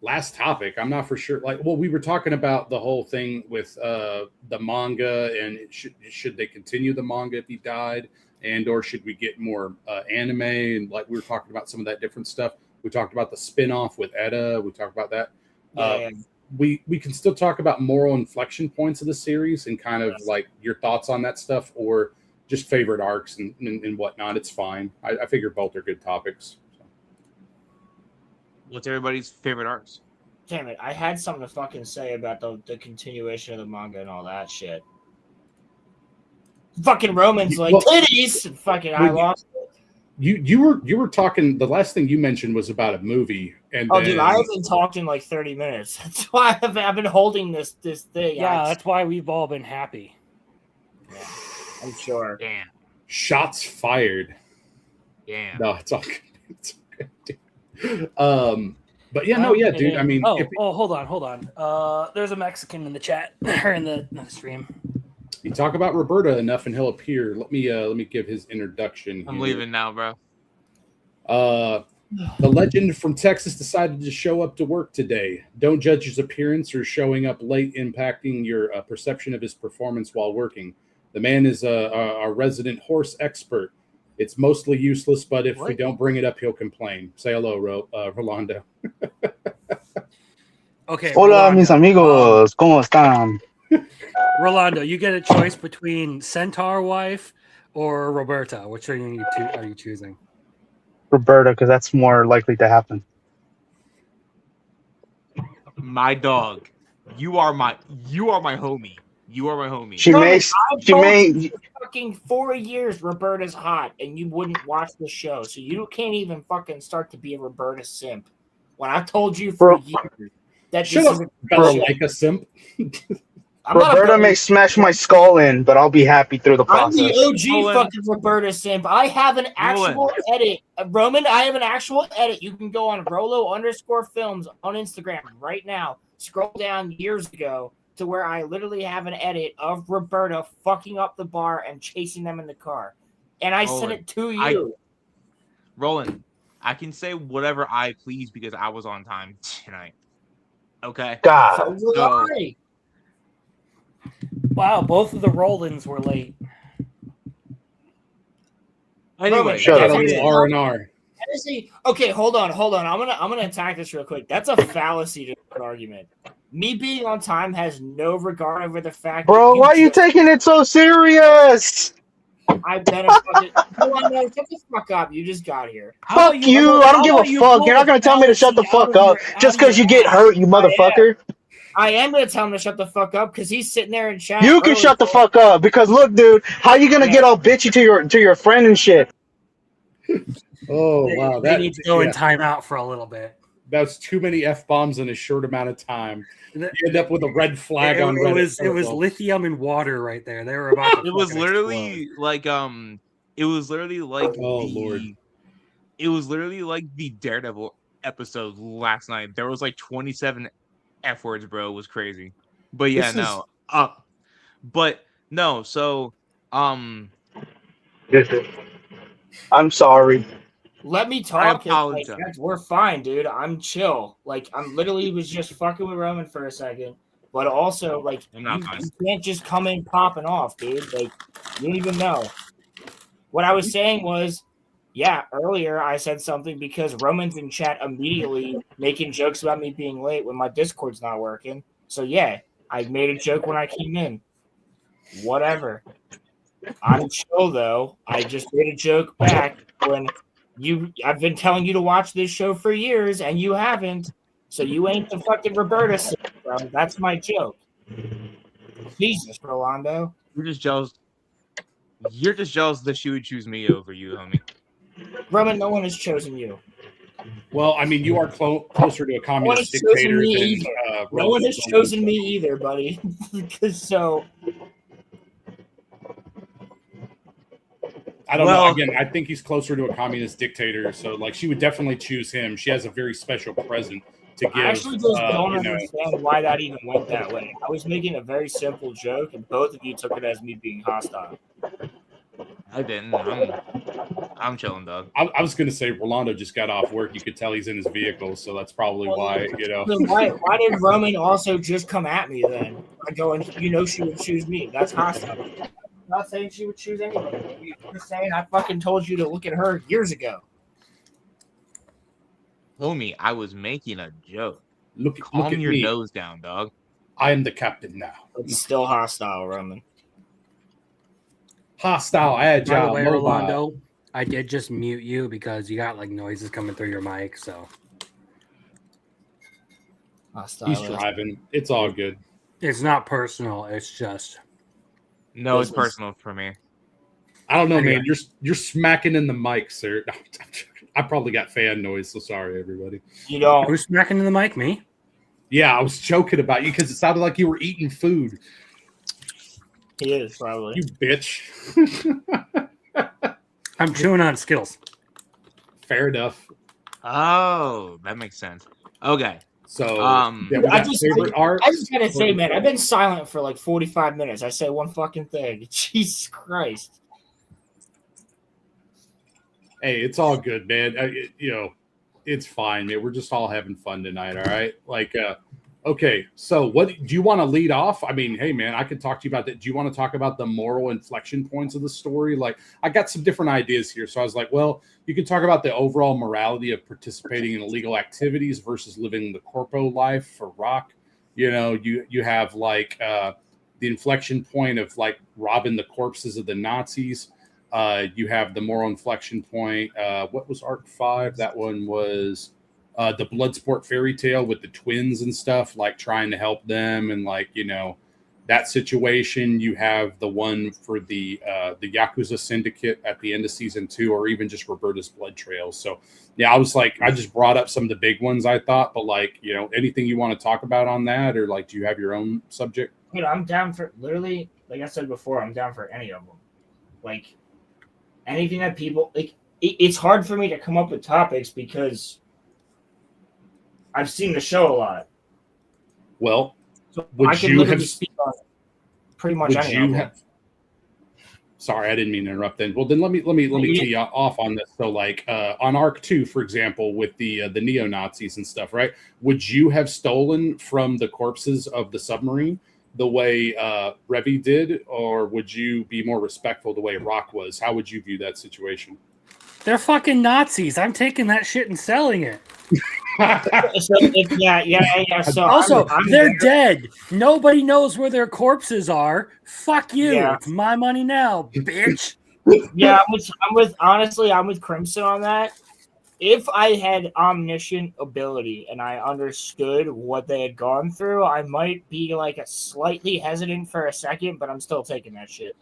Speaker 1: Last topic, I'm not for sure. We were talking about the whole thing with the manga, and should they continue the manga if he died, or should we get more anime? And we were talking about some of that different stuff. We talked about the spin-off with Edda. We talked about that. We can still talk about moral inflection points of the series and kind of your thoughts on that stuff, or just favorite arcs and whatnot. It's fine. I figure both are good topics.
Speaker 3: What's everybody's favorite arcs?
Speaker 4: damn it, I had something to fucking say about the continuation of the manga and all that shit. Fucking Roman's like titties. And fucking, I lost it.
Speaker 1: You were talking. The last thing you mentioned was about a movie, and
Speaker 4: dude, I haven't talked in like 30 minutes. That's why I've been holding this thing.
Speaker 2: Yeah, that's why we've all been happy.
Speaker 4: Yeah, I'm sure.
Speaker 3: Damn.
Speaker 1: Shots fired.
Speaker 3: Damn.
Speaker 1: No, it's all good. It's all good. But yeah, no, yeah, dude. I mean,
Speaker 2: hold on. There's a Mexican in the chat or in the stream.
Speaker 1: You talk about Roberta enough, and he'll appear. Let me give his introduction.
Speaker 3: I'm leaving now, bro.
Speaker 1: The legend from Texas decided to show up to work today. Don't judge his appearance or showing up late impacting your perception of his performance while working. The man is a resident horse expert. It's mostly useless, but if we don't bring it up, he'll complain. Say hello, Rolando.
Speaker 2: Okay.
Speaker 5: Hola,
Speaker 2: Rolando.
Speaker 5: mis amigos. ¿Cómo están?
Speaker 2: Rolando, you get a choice between Centaur Wife or Roberta. Which are you choosing?
Speaker 5: Roberta, because that's more likely to happen.
Speaker 3: My dog. You are my homie. You are my homie.
Speaker 5: She may
Speaker 4: fucking 4 years Roberta's hot and you wouldn't watch the show, so you can't even fucking start to be a Roberta simp. When I've told you for years that
Speaker 1: Shut up, like a simp.
Speaker 5: Roberta may smash my skull in, but I'll be happy through the process.
Speaker 4: I'm the OG fucking Roberta simp. I have an actual edit. Roman, I have an actual edit. You can go on Rolo_films on Instagram right now. Scroll down years ago to where I literally have an edit of Roberta fucking up the bar and chasing them in the car. And I sent it to you.
Speaker 3: Roland, I can say whatever I please because I was on time tonight. Okay?
Speaker 5: God.
Speaker 2: Wow, both of the Rolands were late.
Speaker 3: Anyway,
Speaker 1: R&R.
Speaker 4: Okay, hold on. I'm gonna attack this real quick. That's a fallacy to an argument. Me being on time has no regard over the fact.
Speaker 5: Bro, why are you taking it so serious?
Speaker 4: I've been a fucking. Shut the fuck up! You just got here.
Speaker 5: Fuck you! I don't give a fuck. You're not gonna tell me to shut the fuck up just because you get hurt, you motherfucker.
Speaker 4: I am going to tell him to shut the fuck up because he's sitting there in chat.
Speaker 5: You can shut the fuck up because look, dude, how you going to get all bitchy to your friend and shit?
Speaker 1: Oh, wow.
Speaker 2: They need to go in timeout for a little bit.
Speaker 1: That's too many F-bombs in a short amount of time. You end up with a red flag on Reddit.
Speaker 2: It was lithium and water right there. They were about to
Speaker 3: It was literally like it was literally like It was literally like the Daredevil episode last night. There was like 27 F words, bro. It was crazy. But yeah, but no, so
Speaker 5: I'm sorry.
Speaker 4: Let me talk. Like, we're fine, dude. I'm chill. Like, I'm literally was just fucking with Roman for a second. But also, like, you can't just come in popping off, dude. Like, you don't even know. What I was saying was, yeah, earlier I said something because Roman's in chat immediately making jokes about me being late when my Discord's not working. So, yeah, I made a joke when I came in. Whatever. I'm chill, though. I just made a joke back when I've been telling you to watch this show for years, and you haven't. So you ain't the fucking Roberta, bro. That's my joke. Jesus, Rolando.
Speaker 3: You're just jealous that she would choose me over you, homie.
Speaker 4: Roman, no one has chosen you.
Speaker 1: Well, I mean, you are closer to a communist dictator than
Speaker 4: no one has chosen me either, buddy. So
Speaker 1: I don't know. Again, I think he's closer to a communist dictator. So, like, she would definitely choose him. She has a very special present to give.
Speaker 4: I actually just don't understand why that even went that way. I was making a very simple joke, and both of you took it as me being hostile.
Speaker 3: I didn't. I'm chilling, dog.
Speaker 1: I was going to say Rolando just got off work. You could tell he's in his vehicle, so that's probably why, you know.
Speaker 4: Why did Roman also just come at me then? I go and she would choose me. That's hostile. I'm not saying she would choose anybody. I'm just saying I fucking told you to look at her years ago.
Speaker 3: Homie, I was making a joke.
Speaker 1: Calm
Speaker 3: your nose down, dog.
Speaker 1: I am the captain now.
Speaker 4: It's still hostile, Roman.
Speaker 1: Hostile, agile,
Speaker 2: by the way, Rolando, I did just mute you because you got like noises coming through your mic. So
Speaker 1: He's driving. It's all good.
Speaker 2: It's not personal. It's just
Speaker 3: No, it's personal for me.
Speaker 1: I don't know, man. You're smacking in the mic, sir. I probably got fan noise, so sorry, everybody.
Speaker 4: You know,
Speaker 2: who's smacking in the mic? Me?
Speaker 1: Yeah, I was joking about you because it sounded like you were eating food.
Speaker 4: he is probably.
Speaker 1: You bitch.
Speaker 2: I'm chewing on Skittles.
Speaker 1: Fair enough.
Speaker 3: Oh, that makes sense. Okay.
Speaker 1: So,
Speaker 3: yeah,
Speaker 4: I just gotta say, man, I've been silent for like 45 minutes. I say one fucking thing. Jesus Christ.
Speaker 1: Hey, it's all good, man. It's fine, man. We're just all having fun tonight, all right? Like, okay, so what do you want to lead off? I mean, hey, man, I could talk to you about that. Do you want to talk about the moral inflection points of the story? Like, I got some different ideas here. So I was like, well, you can talk about the overall morality of participating in illegal activities versus living the corpo life for Rock. You know, you have like the inflection point of like robbing the corpses of the Nazis. You have the moral inflection point. What was Arc 5? That one was the Bloodsport fairy tale with the twins and stuff, like trying to help them and like, you know, that situation. You have the one for the Yakuza Syndicate at the end of season 2, or even just Roberta's Blood Trail. So yeah, I was like, I just brought up some of the big ones I thought, but like, you know, anything you want to talk about on that, or like, do you have your own subject?
Speaker 4: Dude, I'm down for literally, like I said before, I'm down for any of them. Like anything that people like. It's hard for me to come up with topics because I've seen the show a lot.
Speaker 1: Well,
Speaker 4: so I can literally speak on pretty much anything.
Speaker 1: Sorry, I didn't mean to interrupt. Then, well, then let me tee you off on this. So, like on Arc 2, for example, with the neo Nazis and stuff, right? Would you have stolen from the corpses of the submarine the way Revy did, or would you be more respectful the way Rock was? How would you view that situation?
Speaker 2: They're fucking Nazis. I'm taking that shit and selling it.
Speaker 4: So
Speaker 2: also, they're dead. Nobody knows where their corpses are. Fuck you. Yeah. It's my money now, bitch.
Speaker 4: Yeah, I'm with Crimson on that. If I had omniscient ability and I understood what they had gone through, I might be like a slightly hesitant for a second, but I'm still taking that shit.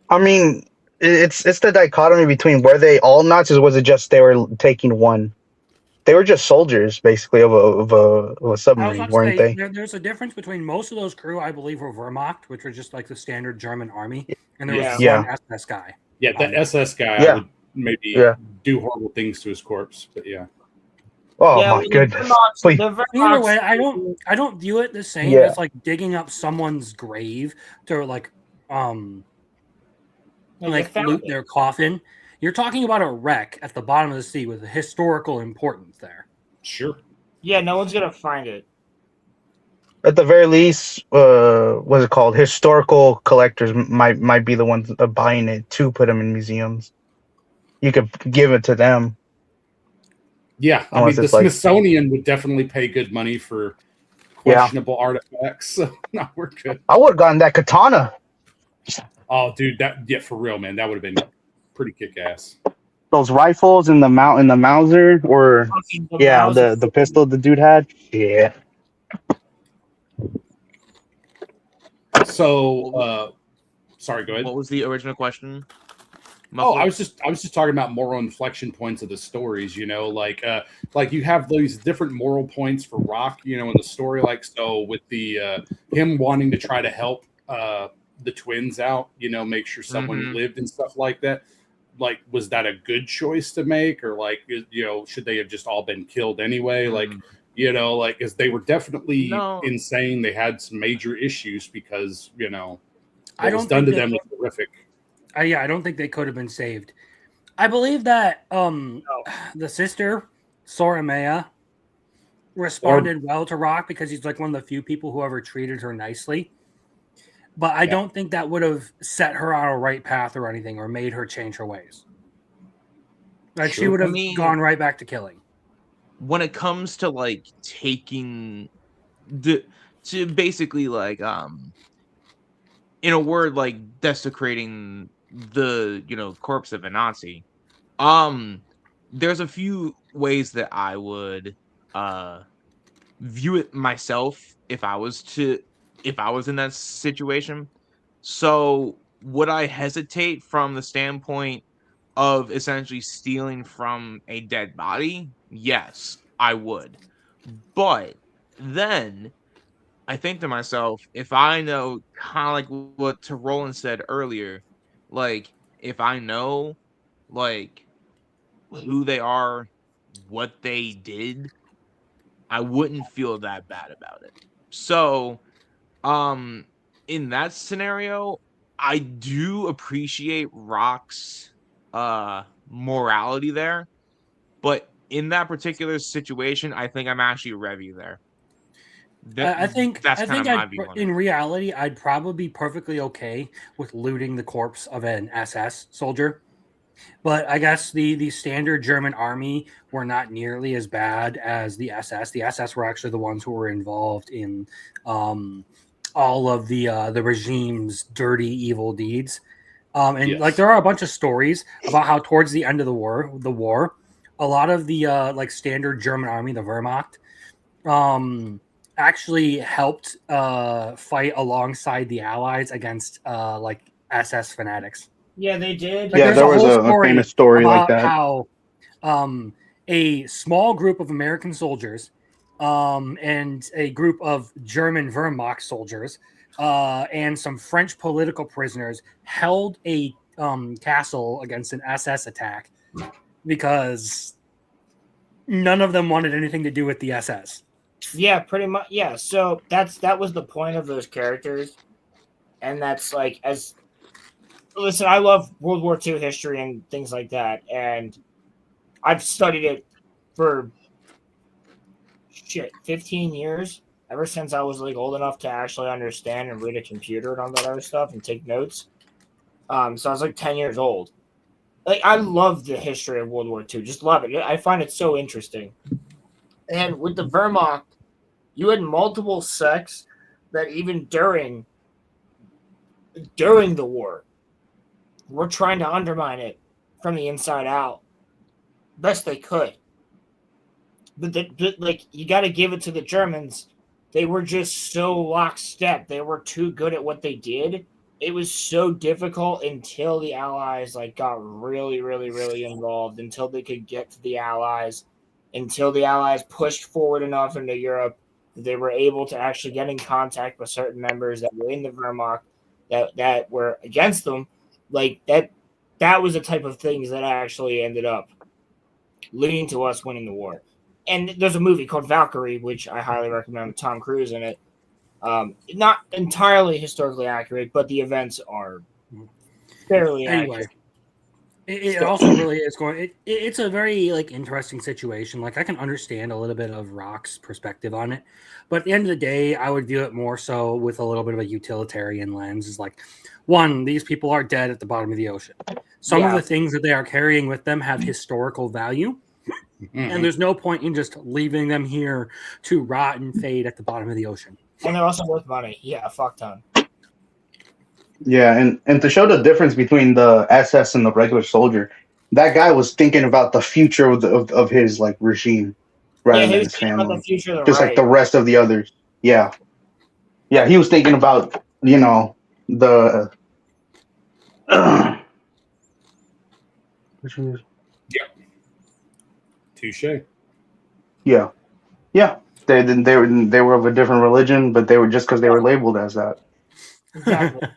Speaker 5: I mean, it's the dichotomy between were they all Nazis, or was it just they were taking one? They were just soldiers, basically, of a submarine, weren't they?
Speaker 2: There's a difference between most of those crew, I believe, were Wehrmacht, which were just like the standard German army, and there was one SS guy.
Speaker 1: Yeah, the SS guy would maybe do horrible things to his corpse, but yeah.
Speaker 5: Oh my goodness!
Speaker 2: Either way, I don't view it the same as like digging up someone's grave to like loot their coffin. You're talking about a wreck at the bottom of the sea with a historical importance there.
Speaker 1: Sure.
Speaker 4: Yeah, no one's gonna find it.
Speaker 5: At the very least, what's it called? Historical collectors might be the ones buying it to put them in museums. You could give it to them.
Speaker 1: Yeah, I mean, the Smithsonian would definitely pay good money for questionable artifacts. So, no, we're good.
Speaker 5: I would have gotten that katana.
Speaker 1: Oh, dude, for real, man, that would have been pretty kick-ass.
Speaker 5: Those rifles and the Mauser, or the pistol the dude had. Yeah.
Speaker 1: So, sorry, go ahead.
Speaker 3: What was the original question?
Speaker 1: Oh, I was just talking about moral inflection points of the stories, you know, like you have these different moral points for Rock, you know, in the story, like so with the him wanting to try to help the twins out, you know, make sure someone lived and stuff like that. Like, was that a good choice to make, or like, you know, should they have just all been killed anyway? Like, you know, like, as they were definitely insane. They had some major issues because, you know, what was done to them was horrific.
Speaker 2: I don't think they could have been saved. I believe that the sister, Sora Maya, responded well to Rock because he's like one of the few people who ever treated her nicely. But I don't think that would have set her on a right path or anything, or made her change her ways. Like she would have gone right back to killing.
Speaker 3: When it comes to like taking to basically like in a word, like desecrating the, you know, corpse of a Nazi, there's a few ways that I would view it myself if I was in that situation. So would I hesitate from the standpoint of essentially stealing from a dead body? Yes, I would. But then I think to myself, if I know kind of like what Roland said earlier, like if I know like who they are, what they did, I wouldn't feel that bad about it. So, um, in that scenario, I do appreciate Rock's morality there, but in that particular situation, I think I'm actually Revy there.
Speaker 2: I think
Speaker 3: That's kind of my view on it.
Speaker 2: in reality, I'd probably be perfectly okay with looting the corpse of an SS soldier. But I guess the standard German army were not nearly as bad as the SS. The SS were actually the ones who were involved in all of the regime's dirty, evil deeds. And like there are a bunch of stories about how towards the end of the war, a lot of the like standard German army, the Wehrmacht, actually helped fight alongside the Allies against like SS fanatics.
Speaker 4: Yeah, they did.
Speaker 5: Yeah, there was a famous story like that.
Speaker 2: How a small group of American soldiers and a group of German Wehrmacht soldiers and some French political prisoners held a castle against an SS attack because none of them wanted anything to do with the SS.
Speaker 4: Yeah, pretty much. Yeah, so that was the point of those characters, and that's like as. Listen, I love World War II history and things like that, and I've studied it for 15 years, ever since I was like old enough to actually understand and read a computer and all that other stuff and take notes. So I was like 10 years old. Like I love the history of World War II, just love it. I find it so interesting. And with the Wehrmacht, you had multiple sects that even during the war, we're trying to undermine it from the inside out, best they could. But like you got to give it to the Germans; they were just so lockstep. They were too good at what they did. It was so difficult until the Allies like got really, really, really involved. Until they could get to the Allies, until the Allies pushed forward enough into Europe, they were able to actually get in contact with certain members that were in the Wehrmacht that were against them. Like that was the type of things that actually ended up leading to us winning the war. And there's a movie called Valkyrie, which I highly recommend with Tom Cruise in it. Not entirely historically accurate, but the events are fairly accurate.
Speaker 2: It also really is going. It's a very like interesting situation. Like I can understand a little bit of Rock's perspective on it, but at the end of the day, I would view it more so with a little bit of a utilitarian lens. Is like, one, these people are dead at the bottom of the ocean. Some of the things that they are carrying with them have historical value, and there's no point in just leaving them here to rot and fade at the bottom of the ocean.
Speaker 4: And they're also worth money. Yeah, a fuck ton.
Speaker 5: Yeah, and to show the difference between the SS and the regular soldier, that guy was thinking about the future of his like regime rather than his family, just like the rest of the others. Yeah, he was thinking about the.
Speaker 1: Touche.
Speaker 5: Yeah. They were of a different religion, but they were just because they were labeled as that.
Speaker 4: Exactly.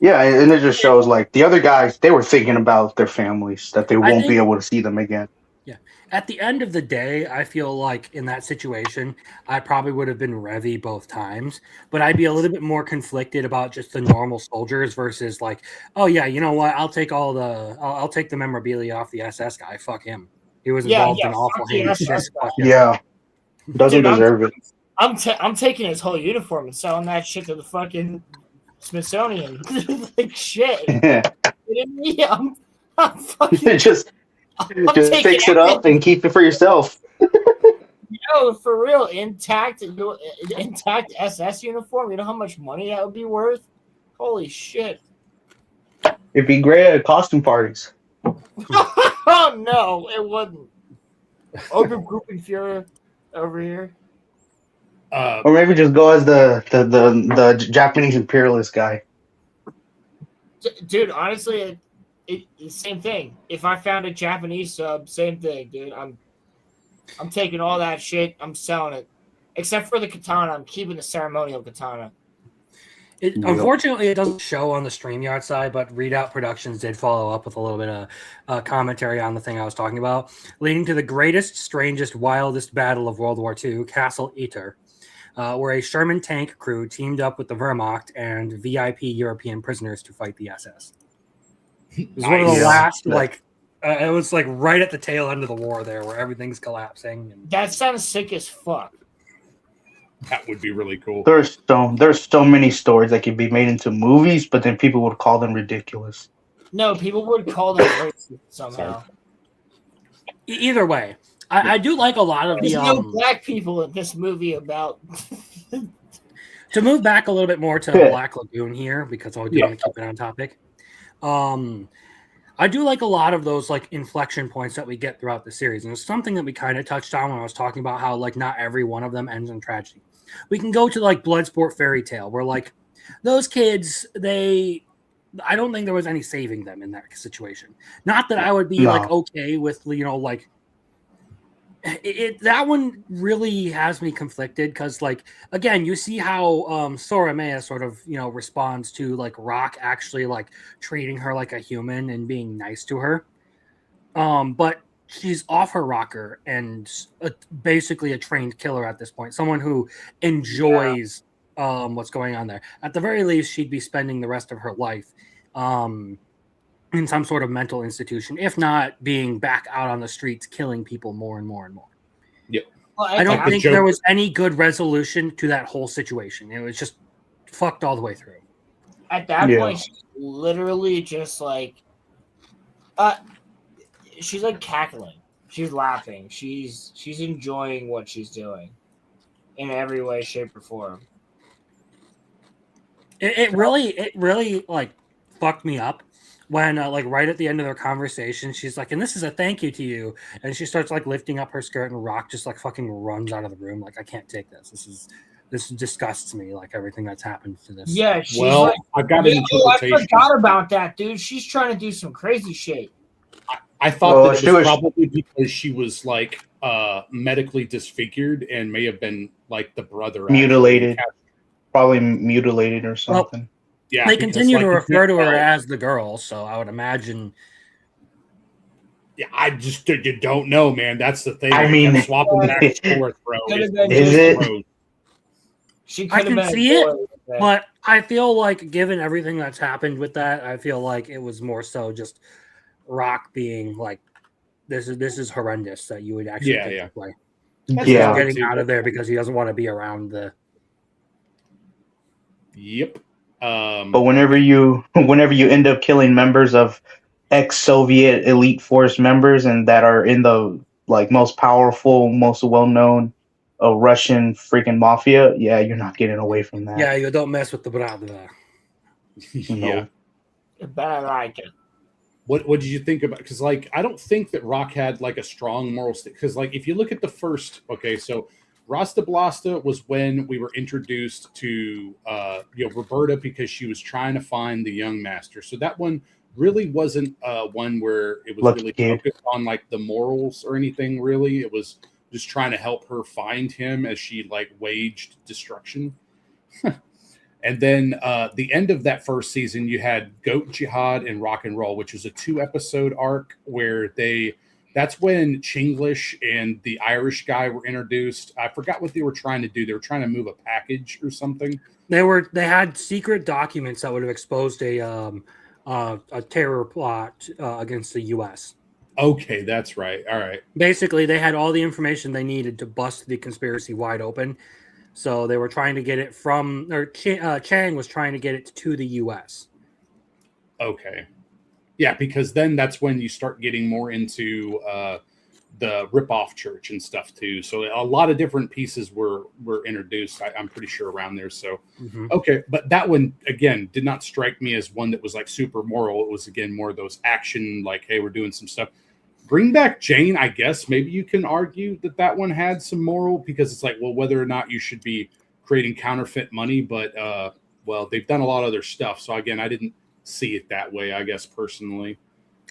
Speaker 5: Yeah, and it just shows like the other guys, they were thinking about their families, that they won't be able to see them again.
Speaker 2: Yeah. At the end of the day, I feel like in that situation, I probably would have been Revy both times, but I'd be a little bit more conflicted about just the normal soldiers versus like, oh yeah, you know what? I'll take the memorabilia off the SS guy. Fuck him. He was involved in awful heinous shit.
Speaker 5: Yeah. Doesn't deserve it.
Speaker 4: I'm taking his whole uniform and selling that shit to the fucking Smithsonian. Like shit. Yeah, I'm fucking
Speaker 5: just fix it up and keep it for yourself.
Speaker 4: Yo, for real, intact SS uniform. You know how much money that would be worth? Holy shit!
Speaker 5: It'd be great at costume parties.
Speaker 4: Oh no, it wouldn't. Obergruppenführer over here.
Speaker 5: Or maybe just go as the Japanese imperialist guy.
Speaker 4: Dude, honestly, it's the same thing. If I found a Japanese sub, same thing, dude. I'm taking all that shit. I'm selling it, except for the katana. I'm keeping the ceremonial katana.
Speaker 2: Unfortunately, it doesn't show on the StreamYard side, but Readout Productions did follow up with a little bit of commentary on the thing I was talking about, leading to the greatest, strangest, wildest battle of World War II, Castle Eater, where a Sherman tank crew teamed up with the Wehrmacht and VIP European prisoners to fight the SS. It was one of the last, it was like right at the tail end of the war there, where everything's collapsing. And
Speaker 4: that sounds sick as fuck.
Speaker 1: That would be really cool.
Speaker 5: There's so many stories that could be made into movies, but then people would call them ridiculous.
Speaker 4: No, people would call them racist somehow.
Speaker 2: Either way, I do like a lot of
Speaker 4: There's
Speaker 2: the
Speaker 4: no black people in this movie about.
Speaker 2: To move back a little bit more to Black Lagoon here, because I do want to keep it on topic. I do like a lot of those like inflection points that we get throughout the series, and it's something that we kind of touched on when I was talking about how like not every one of them ends in tragedy. We can go to like Bloodsport Fairy Tale, where like those kids, I don't think there was any saving them in that situation. Not that I would be like okay with, you know, like that one really has me conflicted because, like, again, you see how Soramea sort of, you know, responds to like Rock actually like treating her like a human and being nice to her. But she's off her rocker and basically a trained killer at this point, someone who enjoys what's going on there. At the very least, she'd be spending the rest of her life in some sort of mental institution, if not being back out on the streets killing people more and more and more.
Speaker 1: Yep.
Speaker 4: Well,
Speaker 2: I don't think there was any good resolution to that whole situation. It was just fucked all the way through.
Speaker 4: At that point, she's literally just like, she's like cackling. She's laughing. She's enjoying what she's doing in every way, shape, or form.
Speaker 2: It really like fucked me up when like right at the end of their conversation, she's like, and this is a thank you to you, and she starts like lifting up her skirt, and Rock just like fucking runs out of the room. Like, I can't take this. This disgusts me, like everything that's happened to this.
Speaker 4: Yeah, she's
Speaker 1: I've got an interpretation.
Speaker 4: I forgot about that, dude. She's trying to do some crazy shit.
Speaker 1: I thought that it was probably because she was like medically disfigured and may have been like the brother
Speaker 5: mutilated, probably mutilated or something.
Speaker 2: Well, yeah, they continue to refer to her as the girl, so I would imagine.
Speaker 1: Yeah, I just you don't know, man. That's the thing.
Speaker 5: I mean,
Speaker 1: swapping back and forth, bro.
Speaker 5: Is it?
Speaker 2: I can see it, but I feel like, given everything that's happened with that, I feel like it was more so just Rock being like, "This is horrendous." That you would actually take the play. Getting out of there because he doesn't want to be around the.
Speaker 1: Yep.
Speaker 5: But whenever you end up killing members of ex-Soviet elite force members and that are in the like most powerful, most well-known Russian freaking mafia, you're not getting away from that.
Speaker 2: Yeah, you don't mess with the brother.
Speaker 1: Yeah.
Speaker 4: But I like it.
Speaker 1: What did you think about? Because like I don't think that Rock had like a strong moral stick. Because like if you look at the first, so Rasta Blasta was when we were introduced to Roberta because she was trying to find the young master. So that one really wasn't one where it was really focused on like the morals or anything. Really, it was just trying to help her find him as she like waged destruction. And then the end of that first season, you had Goat Jihad and Rock and Roll, which was a 2-episode arc where that's when Chinglish and the Irish guy were introduced. I forgot what they were trying to do. They were trying to move a package or something.
Speaker 2: They had secret documents that would have exposed a terror plot against the U.S.
Speaker 1: Okay, that's right. All right.
Speaker 2: Basically, they had all the information they needed to bust the conspiracy wide open. So they were trying to get it Chang was trying to get it to the U.S.
Speaker 1: Okay. Yeah, because then that's when you start getting more into the rip-off church and stuff too. So a lot of different pieces were introduced, I'm pretty sure, around there. So, Okay. But that one, again, did not strike me as one that was like super moral. It was, again, more of those action, like, hey, we're doing some stuff. Bring Back Jane, I guess maybe you can argue that one had some moral, because it's like, well, whether or not you should be creating counterfeit money, but well, they've done a lot of other stuff. So again, I didn't see it that way, I guess, personally.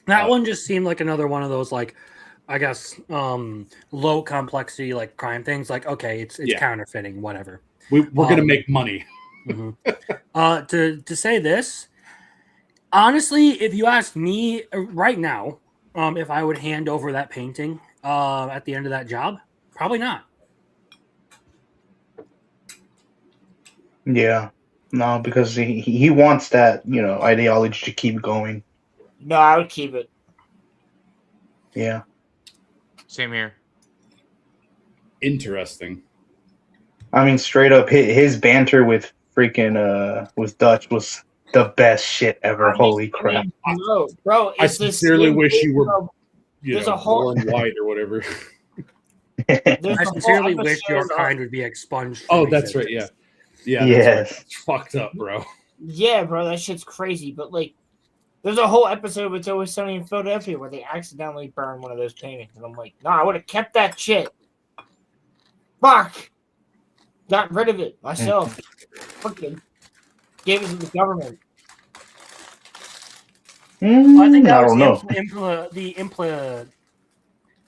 Speaker 2: That one just seemed like another one of those, like, I guess, low complexity, like crime things. Like, okay, it's counterfeiting, whatever.
Speaker 1: We're gonna make money.
Speaker 2: To say this, honestly, if you ask me right now, if I would hand over that painting at the end of that job, probably not.
Speaker 5: Yeah, no, because he wants that, ideology to keep going.
Speaker 4: No, I would keep it.
Speaker 5: Yeah.
Speaker 3: Same here.
Speaker 1: Interesting.
Speaker 5: I mean, straight up, his banter with freaking with Dutch was the best shit ever. Holy crap!
Speaker 4: Bro,
Speaker 1: I sincerely wish you were,
Speaker 4: there's a whole
Speaker 1: born white or whatever.
Speaker 2: I sincerely wish your kind would be expunged.
Speaker 1: Oh, that's right. Yeah. Yeah.
Speaker 5: Yes.
Speaker 1: That's right. It's fucked up, bro.
Speaker 4: Yeah, bro, that shit's crazy. But like, there's a whole episode of It's Always Sunny in Philadelphia where they accidentally burn one of those paintings, and I'm like, no, I would have kept that shit. Fuck. Got rid of it myself. Fucking gave it to the government.
Speaker 2: I think that
Speaker 5: I
Speaker 2: was
Speaker 5: don't know.
Speaker 2: the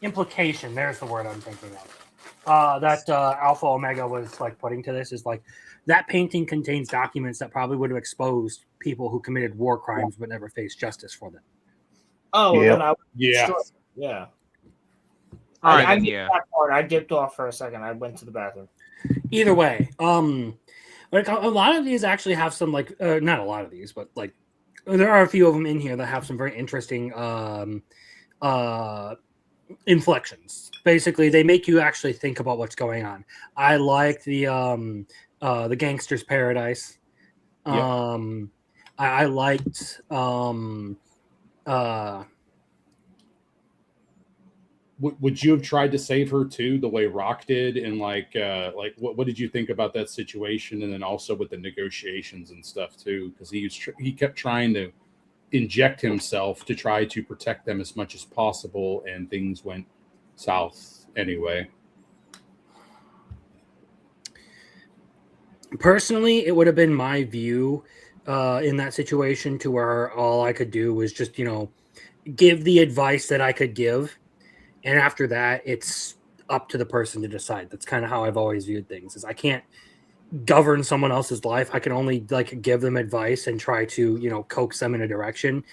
Speaker 2: implication. There's the word I'm thinking of. That Alpha Omega was like putting to this is like that painting contains documents that probably would have exposed people who committed war crimes but never faced justice for them.
Speaker 4: Oh, well,
Speaker 5: Yep.
Speaker 4: then I would
Speaker 1: Yeah.
Speaker 4: destroy it. Yeah.
Speaker 3: All right,
Speaker 4: I
Speaker 3: then,
Speaker 4: missed
Speaker 3: yeah.
Speaker 4: that part. I dipped off for a second. I went to the bathroom.
Speaker 2: Either way, like a lot of these actually have some like not a lot of these, but like there are a few of them in here that have some very interesting inflections. Basically, they make you actually think about what's going on. I like the Gangster's Paradise. I liked
Speaker 1: Would you have tried to save her too, the way Rock did? And like what did you think about that situation? And then also with the negotiations and stuff too, because he kept trying to inject himself to try to protect them as much as possible, and things went south anyway.
Speaker 2: Personally, it would have been my view in that situation to where all I could do was just, give the advice that I could give. And after that, it's up to the person to decide. That's kind of how I've always viewed things. Is I can't govern someone else's life. I can only like give them advice and try to, coax them in a direction.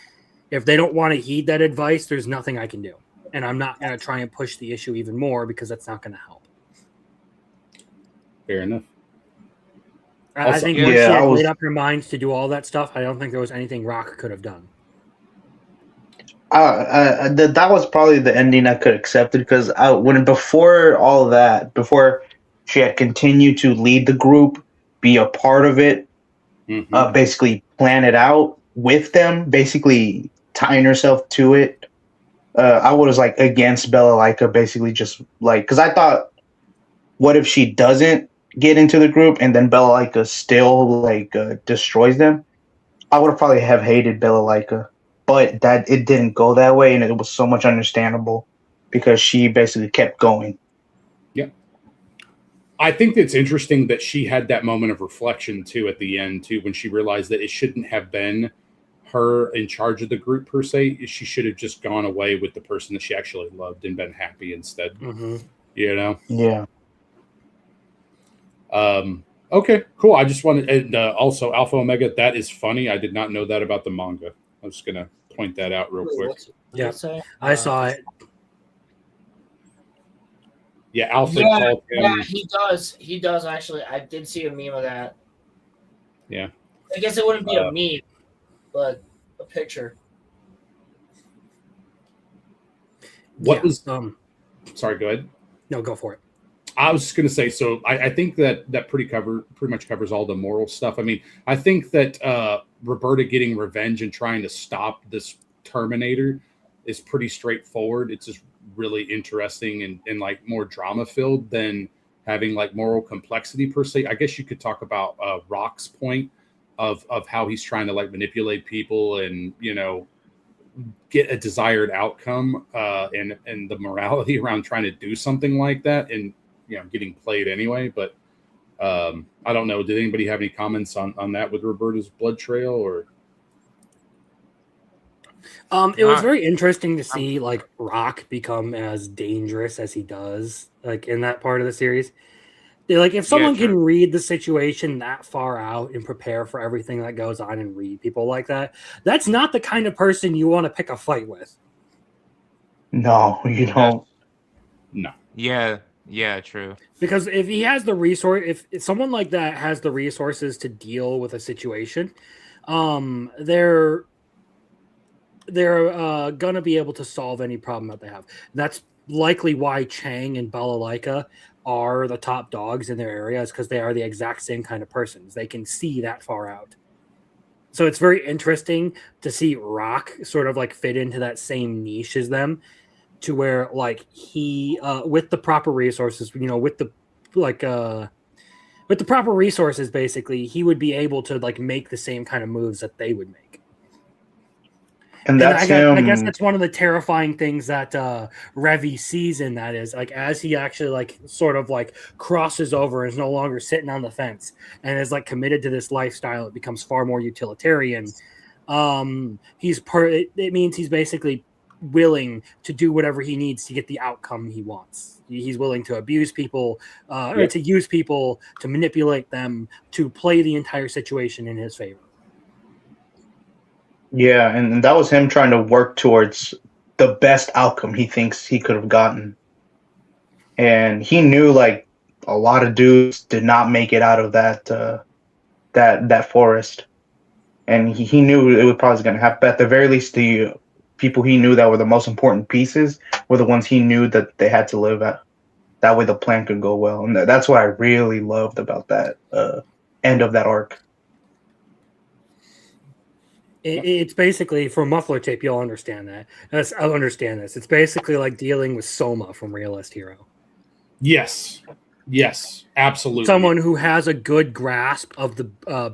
Speaker 2: If they don't want to heed that advice, there's nothing I can do. And I'm not going to try and push the issue even more because that's not going to help.
Speaker 1: Fair enough.
Speaker 2: I think once she had made up her mind to do all that stuff, I don't think there was anything Rock could have done.
Speaker 5: That was probably the ending I could accept it, because before all of that, before she had continued to lead the group, be a part of it, basically plan it out with them, basically tying herself to it. I was like against Bella Lyka, basically just like, because I thought, what if she doesn't get into the group and then Bella Lyka still like destroys them? I would have probably have hated Bella Lyka. But that it didn't go that way, and it was so much understandable because she basically kept going.
Speaker 1: Yeah. I think it's interesting that she had that moment of reflection, too, at the end, too, when she realized that it shouldn't have been her in charge of the group, per se. She should have just gone away with the person that she actually loved and been happy instead.
Speaker 5: Yeah.
Speaker 1: Okay, cool. I just wanted, and also Alpha Omega, that is funny. I did not know that about the manga. I'm just going to point that out real quick.
Speaker 2: Yeah, I saw it.
Speaker 1: Yeah, Alpha called him.
Speaker 4: Yeah, he does. He does, actually. I did see a meme of that.
Speaker 1: Yeah.
Speaker 4: I guess it wouldn't be a meme, but a picture.
Speaker 1: What was... Sorry, go ahead.
Speaker 2: No, go for it.
Speaker 1: I was just going to say, so I think that pretty much covers all the moral stuff. I mean, I think that Roberta getting revenge and trying to stop this Terminator is pretty straightforward. It's just really interesting and like more drama filled than having like moral complexity per se. I guess you could talk about Rock's point of how he's trying to like manipulate people and, get a desired outcome and the morality around trying to do something like that and getting played anyway. But I don't know. Did anybody have any comments on that with Roberta's blood trail? Or
Speaker 2: it was very interesting to see like Rock become as dangerous as he does, like in that part of the series. Like if someone can read the situation that far out and prepare for everything that goes on and read people like that, that's not the kind of person you want to pick a fight with.
Speaker 5: No, you don't.
Speaker 1: No.
Speaker 3: Yeah, true.
Speaker 2: Because if he has the resource, if someone like that has the resources to deal with a situation, they're gonna be able to solve any problem that they have. That's likely why Chang and Balalaika are the top dogs in their areas, because they are the exact same kind of persons. They can see that far out. So it's very interesting to see Rock sort of like fit into that same niche as them, to where like he with the proper resources, with the proper resources, basically he would be able to like make the same kind of moves that they would make.
Speaker 5: And that's
Speaker 2: I guess that's one of the terrifying things that Revy sees in that, is like as he actually like sort of like crosses over and is no longer sitting on the fence and is like committed to this lifestyle, it becomes far more utilitarian. It means he's basically willing to do whatever he needs to get the outcome he wants. He's willing to abuse people, or to use people, to manipulate them, to play the entire situation in his favor.
Speaker 5: Yeah, and that was him trying to work towards the best outcome he thinks he could have gotten. And he knew like a lot of dudes did not make it out of that forest. And he knew it was probably going to happen. At the very least, the people he knew that were the most important pieces were the ones he knew that they had to live at. That way the plan could go well. And that's what I really loved about that end of that arc.
Speaker 2: It's basically, for Muffler Tape, you'll understand that. I'll understand this. It's basically like dealing with Soma from Realist Hero.
Speaker 1: Yes, absolutely.
Speaker 2: Someone who has a good grasp of the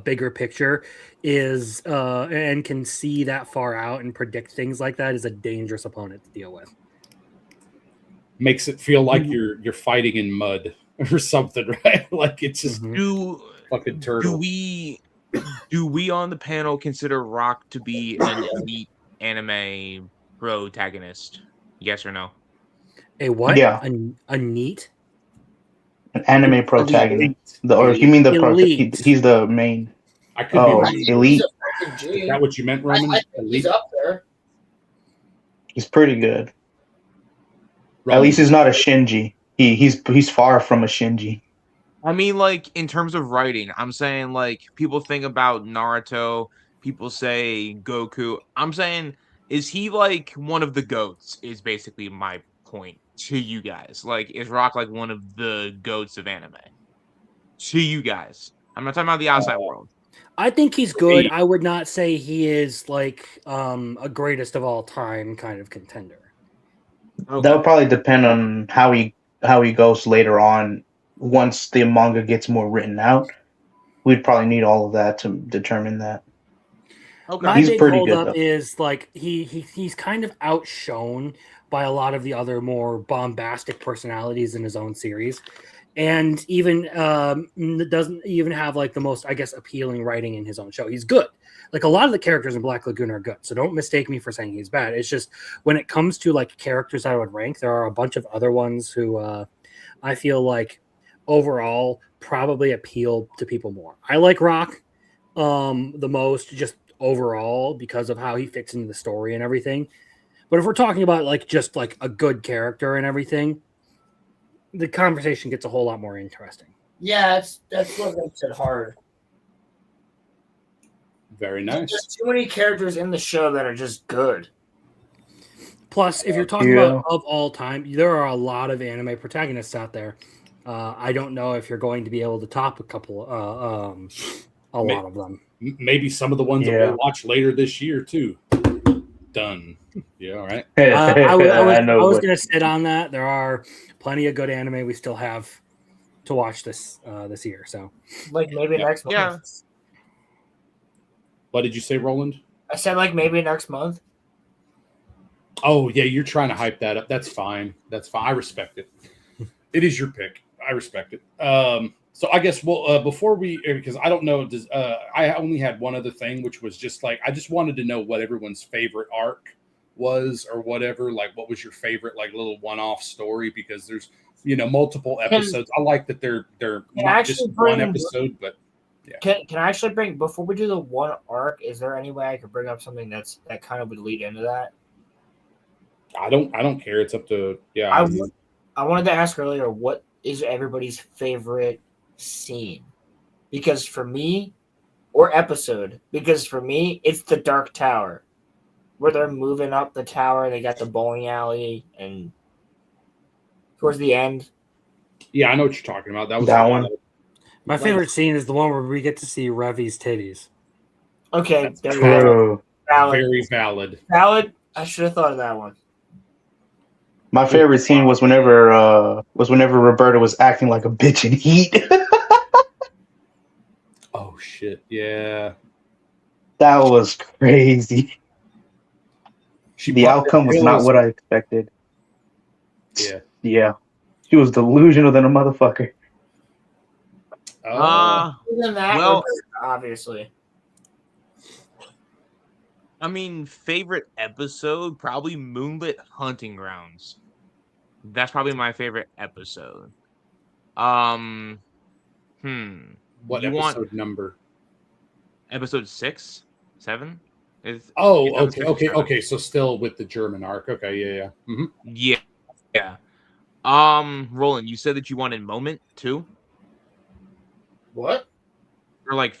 Speaker 2: bigger picture is and can see that far out and predict things like that is a dangerous opponent to deal with.
Speaker 1: Makes it feel like you're fighting in mud or something, right? Like it's just fucking turtle.
Speaker 3: Do we on the panel consider Rock to be an elite anime protagonist? Yes or no?
Speaker 2: A what?
Speaker 5: Yeah.
Speaker 2: A neat?
Speaker 5: An anime protagonist. You mean the
Speaker 2: elite.
Speaker 5: He's the main.
Speaker 1: I could be
Speaker 5: elite.
Speaker 1: Is that what you meant, Roman?
Speaker 4: I think he's up there.
Speaker 5: He's pretty good.
Speaker 1: Roman.
Speaker 5: At least he's not a Shinji. He's far from a Shinji.
Speaker 3: I mean, like, in terms of writing, I'm saying, like, people think about Naruto, people say Goku. I'm saying, is he, like, one of the GOATs, is basically my point to you guys. Like, is Rock, like, one of the GOATs of anime? To you guys. I'm not talking about the outside world.
Speaker 2: I think he's good. I would not say he is, like, a greatest of all time kind of contender.
Speaker 5: Okay. That would probably depend on how he goes later on. Once the manga gets more written out, we'd probably need all of that to determine that.
Speaker 2: Okay. My big hold up is like he's kind of outshone by a lot of the other more bombastic personalities in his own series, and even doesn't even have like the most, I guess, appealing writing in his own show. He's good. Like a lot of the characters in Black Lagoon are good, so don't mistake me for saying he's bad. It's just when it comes to like characters I would rank, there are a bunch of other ones who I feel like overall probably appeal to people more. I like Rock the most, just overall, because of how he fits into the story and everything. But if we're talking about like just like a good character and everything, the conversation gets a whole lot more interesting.
Speaker 4: Yeah, that's what makes it hard.
Speaker 1: Very nice.
Speaker 4: There's too many characters in the show that are just good.
Speaker 2: Plus, if you're talking about of all time, there are a lot of anime protagonists out there. I don't know if you're going to be able to top a couple, a lot of them.
Speaker 1: Maybe some of the ones that we'll watch later this year too. Done. Yeah, all right.
Speaker 2: I was going to sit on that. There are plenty of good anime we still have to watch this year. So,
Speaker 4: like maybe next month.
Speaker 3: Yeah.
Speaker 1: What did you say, Roland?
Speaker 4: I said like maybe next month.
Speaker 1: Oh yeah, you're trying to hype that up. That's fine. That's fine. I respect it. It is your pick. I respect it. So I guess before we, because I don't know, I only had one other thing, which was just like I just wanted to know what everyone's favorite arc was or whatever. Like, what was your favorite like little one-off story? Because there's multiple episodes. I like that they're not just one episode, but yeah.
Speaker 4: Can I actually bring, before we do the one arc? Is there any way I could bring up something that kind of would lead into that?
Speaker 1: I don't care. It's up to
Speaker 4: I wanted to ask earlier, what is everybody's favorite scene? Because for me, or episode, because for me, it's the Dark Tower, where they're moving up the tower. They got the bowling alley, and towards the end.
Speaker 1: Yeah, I know what you're talking about. That was
Speaker 5: that one.
Speaker 2: My favorite scene is the one where we get to see Revy's titties.
Speaker 4: Okay,
Speaker 5: True.
Speaker 4: Valid.
Speaker 1: Very valid.
Speaker 4: Valid. I should have thought of that one.
Speaker 5: My favorite scene was whenever Roberta was acting like a bitch in Heat.
Speaker 1: Oh shit! Yeah,
Speaker 5: That was crazy. The outcome was not what I expected.
Speaker 1: Yeah.
Speaker 5: Yeah. She was delusional than a motherfucker.
Speaker 4: Even that,
Speaker 3: well,
Speaker 4: obviously.
Speaker 3: I mean, favorite episode, probably Moonlit Hunting Grounds. That's probably my favorite episode.
Speaker 1: What
Speaker 3: You
Speaker 1: episode number?
Speaker 3: Episode 6? 7?
Speaker 1: Okay. So still with the German arc. Okay, yeah. Mm-hmm.
Speaker 3: Yeah. Roland, you said that you wanted Moment too?
Speaker 4: What?
Speaker 3: Or like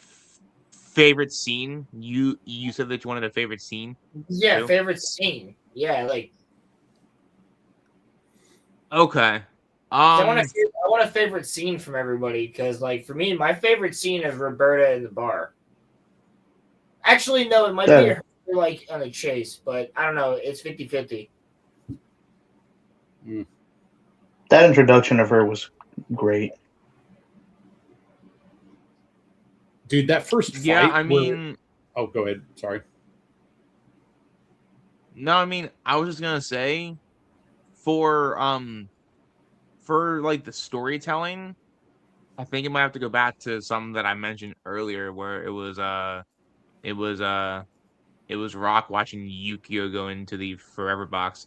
Speaker 3: favorite scene? You said that you wanted a favorite scene?
Speaker 4: Yeah,
Speaker 3: too?
Speaker 4: favorite scene. Yeah, like.
Speaker 3: Okay.
Speaker 4: I want a favorite scene from everybody, because, like, for me, my favorite scene is Roberta in the bar. Actually, no, it might be her, like, on a chase, but I don't know. It's 50-50.
Speaker 5: That introduction of her was great.
Speaker 1: Dude, that first fight.
Speaker 3: Yeah, I mean.
Speaker 1: Oh, go ahead. Sorry.
Speaker 3: No, I mean, I was just gonna say, for like the storytelling, I think it might have to go back to something that I mentioned earlier, where it was Rock watching Yukio go into the Forever Box,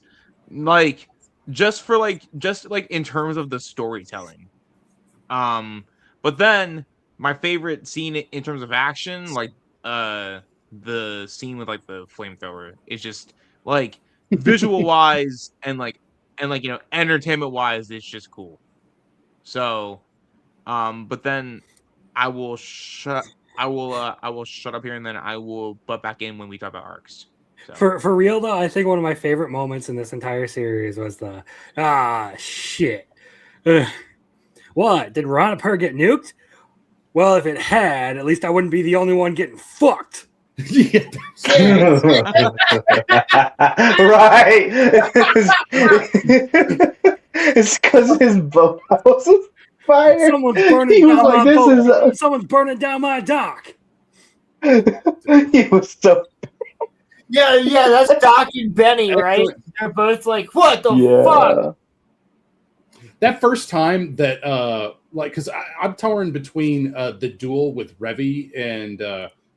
Speaker 3: like just in terms of the storytelling. But then my favorite scene in terms of action, like the scene with like the flamethrower, is just like visual wise and entertainment wise, it's just cool. So, but then I will shut up here, and then I will butt back in when we talk about arcs. So.
Speaker 2: For real though, I think one of my favorite moments in this entire series was the shit. What? Did Ronapur get nuked? Well, if it had, at least I wouldn't be the only one getting fucked.
Speaker 5: Right. It's because his boathouse was fired.
Speaker 2: Someone's burning down my boat. Someone's burning down my dock.
Speaker 5: He was so.
Speaker 4: Yeah, that's Doc and Benny, right? They're both like, what the fuck?
Speaker 1: That first time that, because I'm torn between the duel with Revy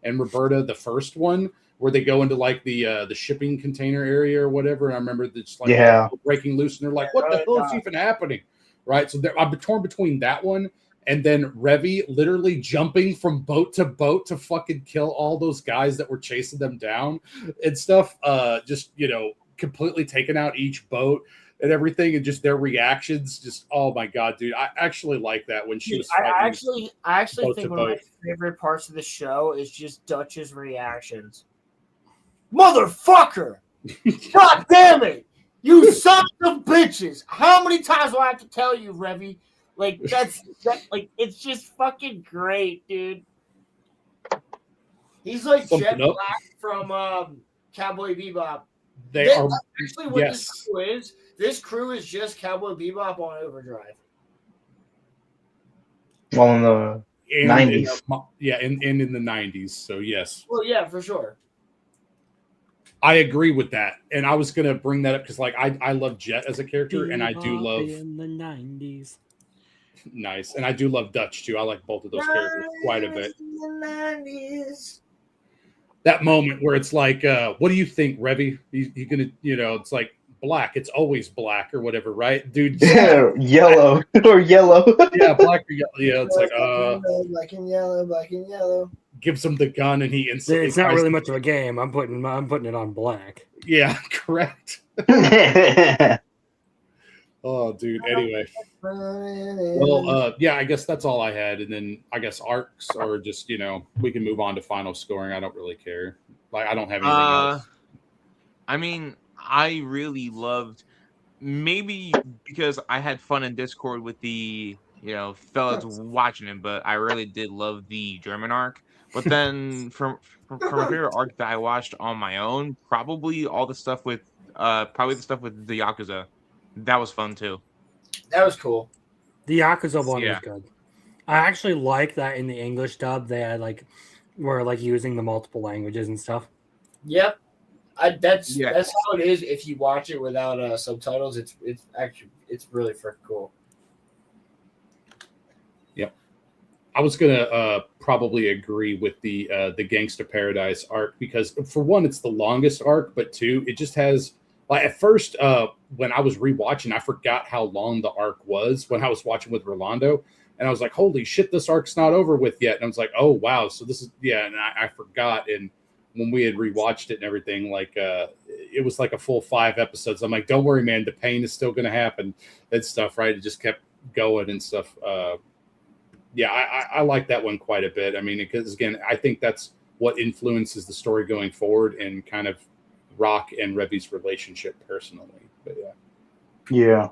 Speaker 1: and Roberta, the first one, where they go into like the shipping container area or whatever. And I remember just like breaking loose, and they're like, "What the hell is even happening?" Right. So I'm torn between that one and then Revy literally jumping from boat to fucking kill all those guys that were chasing them down and stuff. Just completely taking out each boat and everything, and just their reactions. Just, oh my god, dude! I actually like that when she was.
Speaker 4: I actually think one of my favorite parts of the show is just Dutch's reactions. Motherfucker! God damn it! You sons of bitches! How many times do I have to tell you, Revy? Like it's just fucking great, dude. He's like Jet Black from Cowboy Bebop.
Speaker 1: They are
Speaker 4: actually what this crew is. This crew is just Cowboy Bebop on overdrive.
Speaker 5: Well, in the 90s.
Speaker 1: In the 90s. So yes.
Speaker 4: Well, yeah, for sure.
Speaker 1: I agree with that, and I was gonna bring that up because, like, I love Jet as a character, and I do love
Speaker 2: in the 90s.
Speaker 1: Nice, and I do love Dutch too. I like both of those characters quite a bit. That moment where it's like, what do you think, Revy? You gonna, it's like black. It's always black or whatever, right, dude?
Speaker 5: Yellow or yellow.
Speaker 1: Yeah, black or yellow. Yeah, it's like,
Speaker 4: black and yellow, black and yellow.
Speaker 1: Gives him the gun, and he instantly.
Speaker 2: It's not really much of a game. I'm putting it on black.
Speaker 1: Yeah, correct. Oh, dude. Anyway, well, yeah, I guess that's all I had, and then I guess arcs or just we can move on to final scoring. I don't really care. Like, I don't have anything else.
Speaker 3: I mean, I really loved, maybe because I had fun in Discord with the fellas watching it, but I really did love the German arc. But then from a favorite arc that I watched on my own, probably the stuff with the Yakuza. That was fun too.
Speaker 4: That was cool.
Speaker 2: The Yakuza one was good. I actually like that in the English dub they had were using the multiple languages and stuff.
Speaker 4: Yep. That's how it is if you watch it without subtitles. It's really freaking cool.
Speaker 1: Yep. I was gonna probably agree with the Gangsta Paradise arc because for one, it's the longest arc, but two, it just has at first when I was rewatching, I forgot how long the arc was when I was watching with Rolando, and I was like, "Holy shit, this arc's not over with yet." And I was like, "Oh wow, so this is and I forgot." And when we had rewatched it and everything, it was like a full 5 episodes. I'm like, "Don't worry, man, the pain is still going to happen and stuff." Right? It just kept going and stuff. I like that one quite a bit. I mean, because again, I think that's what influences the story going forward and kind of Rock and Revy's relationship personally. But
Speaker 5: yeah.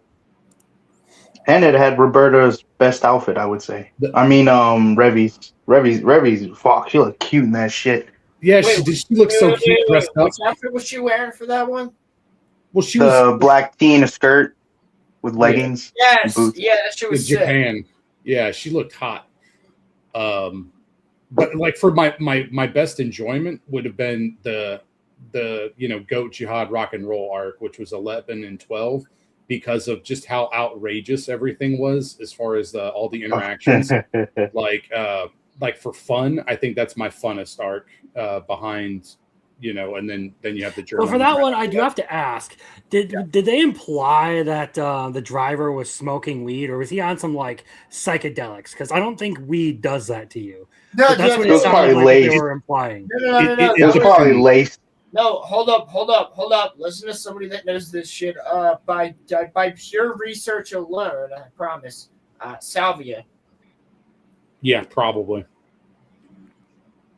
Speaker 5: And it had Roberta's best outfit, I would say. Revy's. Fuck, she looked cute in that shit.
Speaker 1: Yeah, she looks so cute dressed up.
Speaker 4: Which outfit was she wearing for that one?
Speaker 1: Well, she
Speaker 5: was black tee and a skirt with leggings.
Speaker 4: Yes, yeah, that shit was sick.
Speaker 1: Japan. Yeah, she looked hot. But for my best enjoyment would have been the Goat Jihad rock and roll arc, which was 11 and 12, because of just how outrageous everything was as far as all the interactions. For fun, I think that's my funnest arc behind, and then you have the German.
Speaker 2: Well, for that one, I do have to ask: Did they imply that the driver was smoking weed, or was he on some psychedelics? Because I don't think weed does that to you.
Speaker 5: No,
Speaker 2: that's what it sounded like they were implying.
Speaker 5: No. It was probably laced.
Speaker 4: No, hold up. Listen to somebody that knows this shit. By pure research alone, I promise. Salvia.
Speaker 1: Yeah, probably.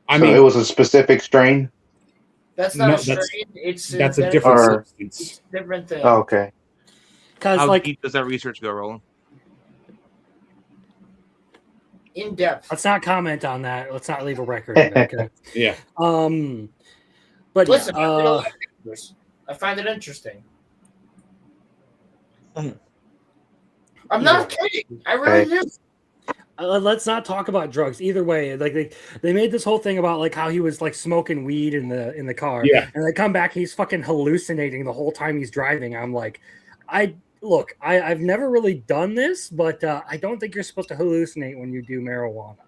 Speaker 5: It was a specific strain.
Speaker 4: That's not a strain.
Speaker 1: That's a different substance.
Speaker 4: It's a different thing.
Speaker 5: Oh, okay.
Speaker 3: How deep does that research go, Roland?
Speaker 4: In depth.
Speaker 2: Let's not comment on that. Let's not leave a record. Okay.
Speaker 1: Yeah.
Speaker 2: But
Speaker 4: listen, I find it interesting. I'm not kidding. I really do.
Speaker 2: Let's not talk about drugs. Either way, they made this whole thing about how he was smoking weed in the car.
Speaker 1: Yeah.
Speaker 2: And they come back, he's fucking hallucinating the whole time he's driving. I'm like, I've never really done this, but I don't think you're supposed to hallucinate when you do marijuana.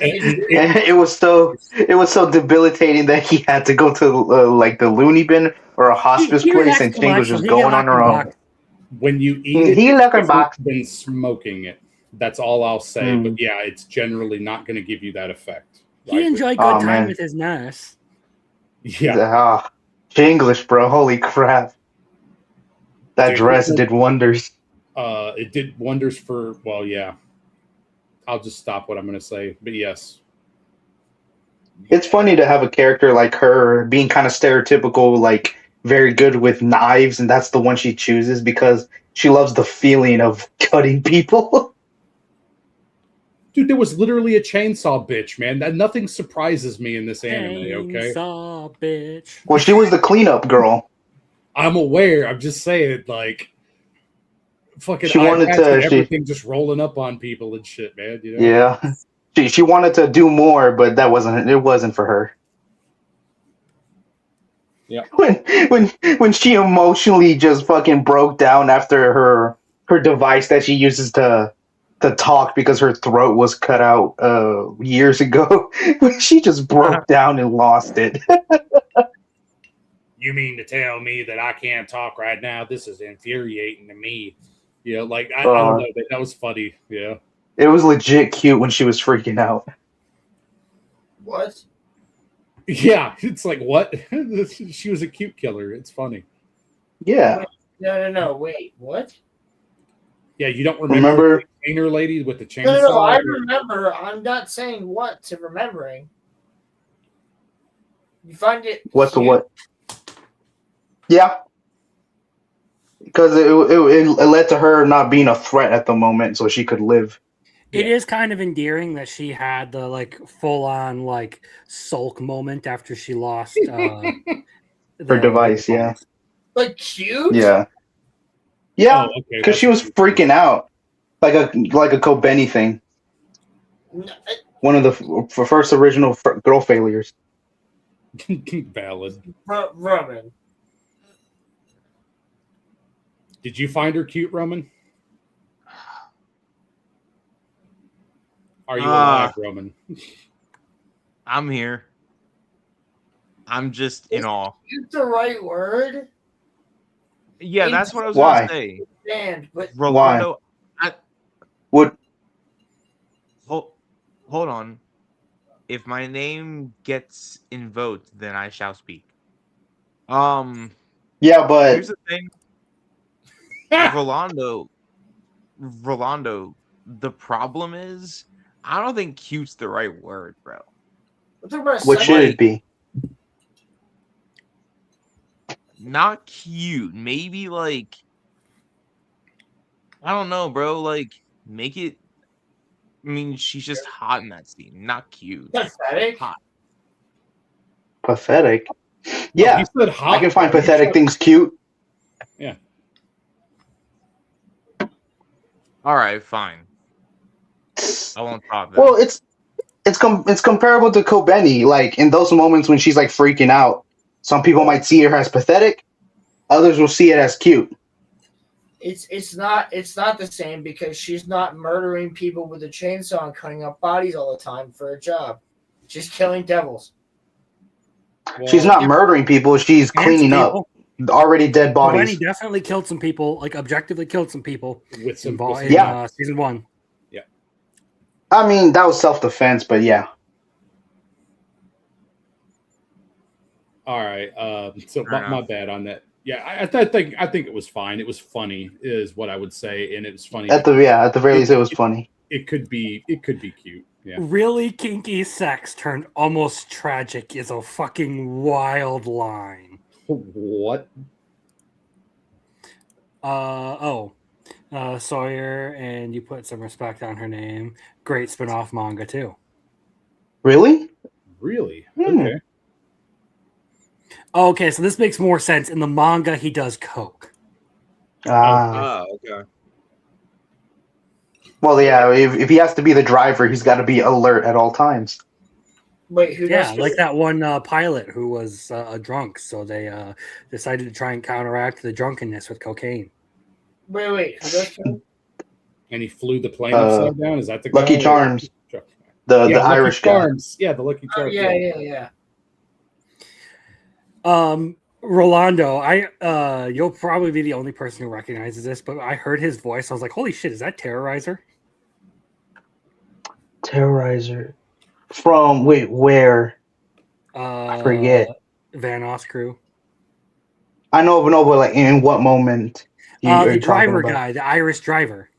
Speaker 5: It was so debilitating that he had to go to the loony bin or a hospice place, and Ching was just going on her own.
Speaker 1: When you eat it, been smoking it. That's all I'll say. But yeah, it's generally not going to give you that effect.
Speaker 2: He enjoyed good time with his nurse.
Speaker 1: Yeah.
Speaker 5: Chinglish, bro. Holy crap. That dress did wonders.
Speaker 1: It did wonders for, well, yeah. I'll just stop what I'm going to say. But yes.
Speaker 5: It's funny to have a character like her being kind of stereotypical, very good with knives, and that's the one she chooses because she loves the feeling of cutting people.
Speaker 1: Dude, there was literally a chainsaw bitch, man. Nothing surprises me in this anime, okay?
Speaker 2: Chainsaw bitch.
Speaker 5: Well, she was the cleanup girl.
Speaker 1: I'm aware. I'm just saying, fucking
Speaker 5: she wanted to
Speaker 1: everything just rolling up on people and shit, man.
Speaker 5: Yeah. She wanted to do more, but it wasn't for her.
Speaker 1: Yeah.
Speaker 5: When she emotionally just fucking broke down after her device that she uses to talk because her throat was cut out years ago. She just broke down and lost it.
Speaker 1: You mean to tell me that I can't talk right now? This is infuriating to me. You know, like I don't know, that was funny. Yeah.
Speaker 5: It was legit cute when she was freaking out.
Speaker 4: What?
Speaker 1: Yeah, it's like what? She was a cute killer. It's funny.
Speaker 5: Yeah.
Speaker 4: Wait, no. Wait, what?
Speaker 1: Yeah, you don't remember the trainer lady with the chainsaw?
Speaker 4: No. I remember. I'm not saying what to remembering. You find it.
Speaker 5: What's the
Speaker 4: cute?
Speaker 5: what? Yeah. Because it led to her not being a threat at the moment, so she could live.
Speaker 2: It is kind of endearing that she had the like full on like sulk moment after she lost
Speaker 5: Her device, yeah.
Speaker 4: Like cute?
Speaker 5: Yeah. Yeah,
Speaker 1: Oh, okay,
Speaker 5: because she was freaking out. Like a Kobeni thing.
Speaker 4: No,
Speaker 5: One of the first original girl failures.
Speaker 1: valid.
Speaker 4: Roman.
Speaker 1: Did you find her cute, Roman? Are you alive, Roman?
Speaker 3: I'm here. I'm just in awe.
Speaker 4: Is the right word?
Speaker 3: Yeah, that's what I was
Speaker 5: Why?
Speaker 3: gonna say.
Speaker 4: But
Speaker 3: Rolando,
Speaker 5: What?
Speaker 3: hold on. If my name gets invoked, then I shall speak.
Speaker 5: Yeah, but
Speaker 3: here's the thing. Rolando, the problem is I don't think cute's the right word, bro.
Speaker 5: what should it be?
Speaker 3: Not cute. Maybe like I don't know, bro. Like make it. I mean, she's just hot in that scene. Not cute.
Speaker 4: Pathetic.
Speaker 3: Hot.
Speaker 5: Pathetic. Yeah,
Speaker 1: You said hot,
Speaker 5: I can find
Speaker 1: bro.
Speaker 5: pathetic things cute.
Speaker 1: Yeah.
Speaker 3: All right, fine. I won't talk.
Speaker 5: Well, it's comparable to Kobeni. Like in those moments when she's like freaking out, some people might see her as pathetic, others will see it as cute.
Speaker 4: It's not the same because she's not murdering people with a chainsaw and cutting up bodies all the time for a job. She's killing devils.
Speaker 1: Well,
Speaker 5: She's not murdering people; she's cleaning up already dead bodies.
Speaker 2: Benny definitely killed some people, like objectively killed some people
Speaker 1: with some
Speaker 2: in season 1.
Speaker 1: Yeah.
Speaker 5: I mean, that was self-defense, but yeah.
Speaker 1: All right. So my bad on that. Yeah, I think it was fine. It was funny, is what I would say, and it was funny.
Speaker 5: At the very least, it was funny.
Speaker 1: It could be cute. Yeah.
Speaker 2: Really kinky sex turned almost tragic is a fucking wild line.
Speaker 1: What?
Speaker 2: Sawyer, and you put some respect on her name. Great spin-off manga too.
Speaker 5: Really?
Speaker 1: Okay.
Speaker 2: Okay, so this makes more sense. In the manga, he does coke.
Speaker 3: Okay.
Speaker 5: Well, yeah. If he has to be the driver, he's got to be alert at all times.
Speaker 4: Wait, who does?
Speaker 2: Like that one pilot who was drunk, so they decided to try and counteract the drunkenness with cocaine.
Speaker 4: Wait, who does?
Speaker 1: And he flew the plane upside down. Is that the
Speaker 5: Lucky
Speaker 1: guy?
Speaker 5: Charms? The Irish guy.
Speaker 1: Yeah, the Lucky Charms.
Speaker 4: Yeah.
Speaker 2: Rolando, you'll probably be the only person who recognizes this, but I heard his voice. I was like, "Holy shit, is that Terrorizer?"
Speaker 5: Terrorizer. From where? I forget.
Speaker 2: Van Oss crew.
Speaker 5: I know, but like in what moment?
Speaker 2: The driver guy, the Irish driver.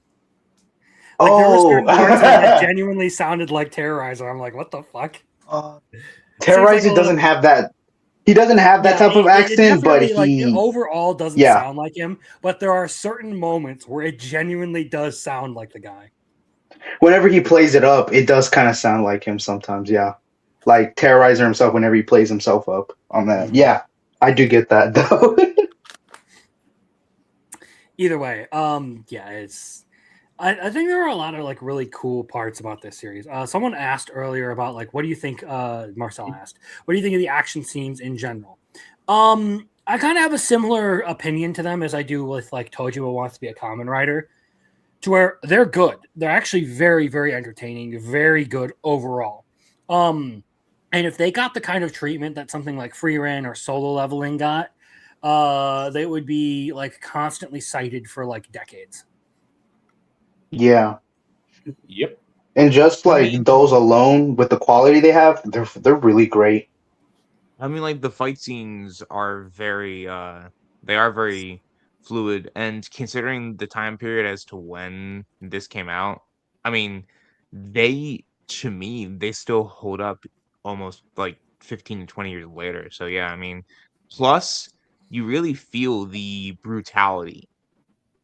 Speaker 2: Like there were certain parts that genuinely sounded like Terrorizer. I'm like, what the fuck?
Speaker 5: Terrorizer doesn't have that. He doesn't have that type of accent, but he
Speaker 2: overall doesn't sound like him. But there are certain moments where it genuinely does sound like the guy.
Speaker 5: Whenever he plays it up, it does kind of sound like him sometimes. Yeah, like Terrorizer himself. Whenever he plays himself up on that, yeah, I do get that though.
Speaker 2: Either way, it's. I think there are a lot of like really cool parts about this series. Someone asked earlier about like, what do you think? Marcel asked, what do you think of the action scenes in general? I kind of have a similar opinion to them as I do with like Tojima Wants to Be a Kamen Rider, to where they're good. They're actually very, very entertaining, very good overall. And if they got the kind of treatment that something like Free Ren or Solo Leveling got, they would be like constantly cited for like decades.
Speaker 5: Yeah.
Speaker 1: Yep.
Speaker 5: And just
Speaker 3: I
Speaker 5: like
Speaker 3: mean-
Speaker 5: those alone, with the quality they have, they're really great.
Speaker 3: I mean, like the fight scenes are they are very fluid, and considering the time period as to when this came out, I mean, to me, they still hold up almost like 15 to 20 years later. So yeah, I mean, plus you really feel the brutality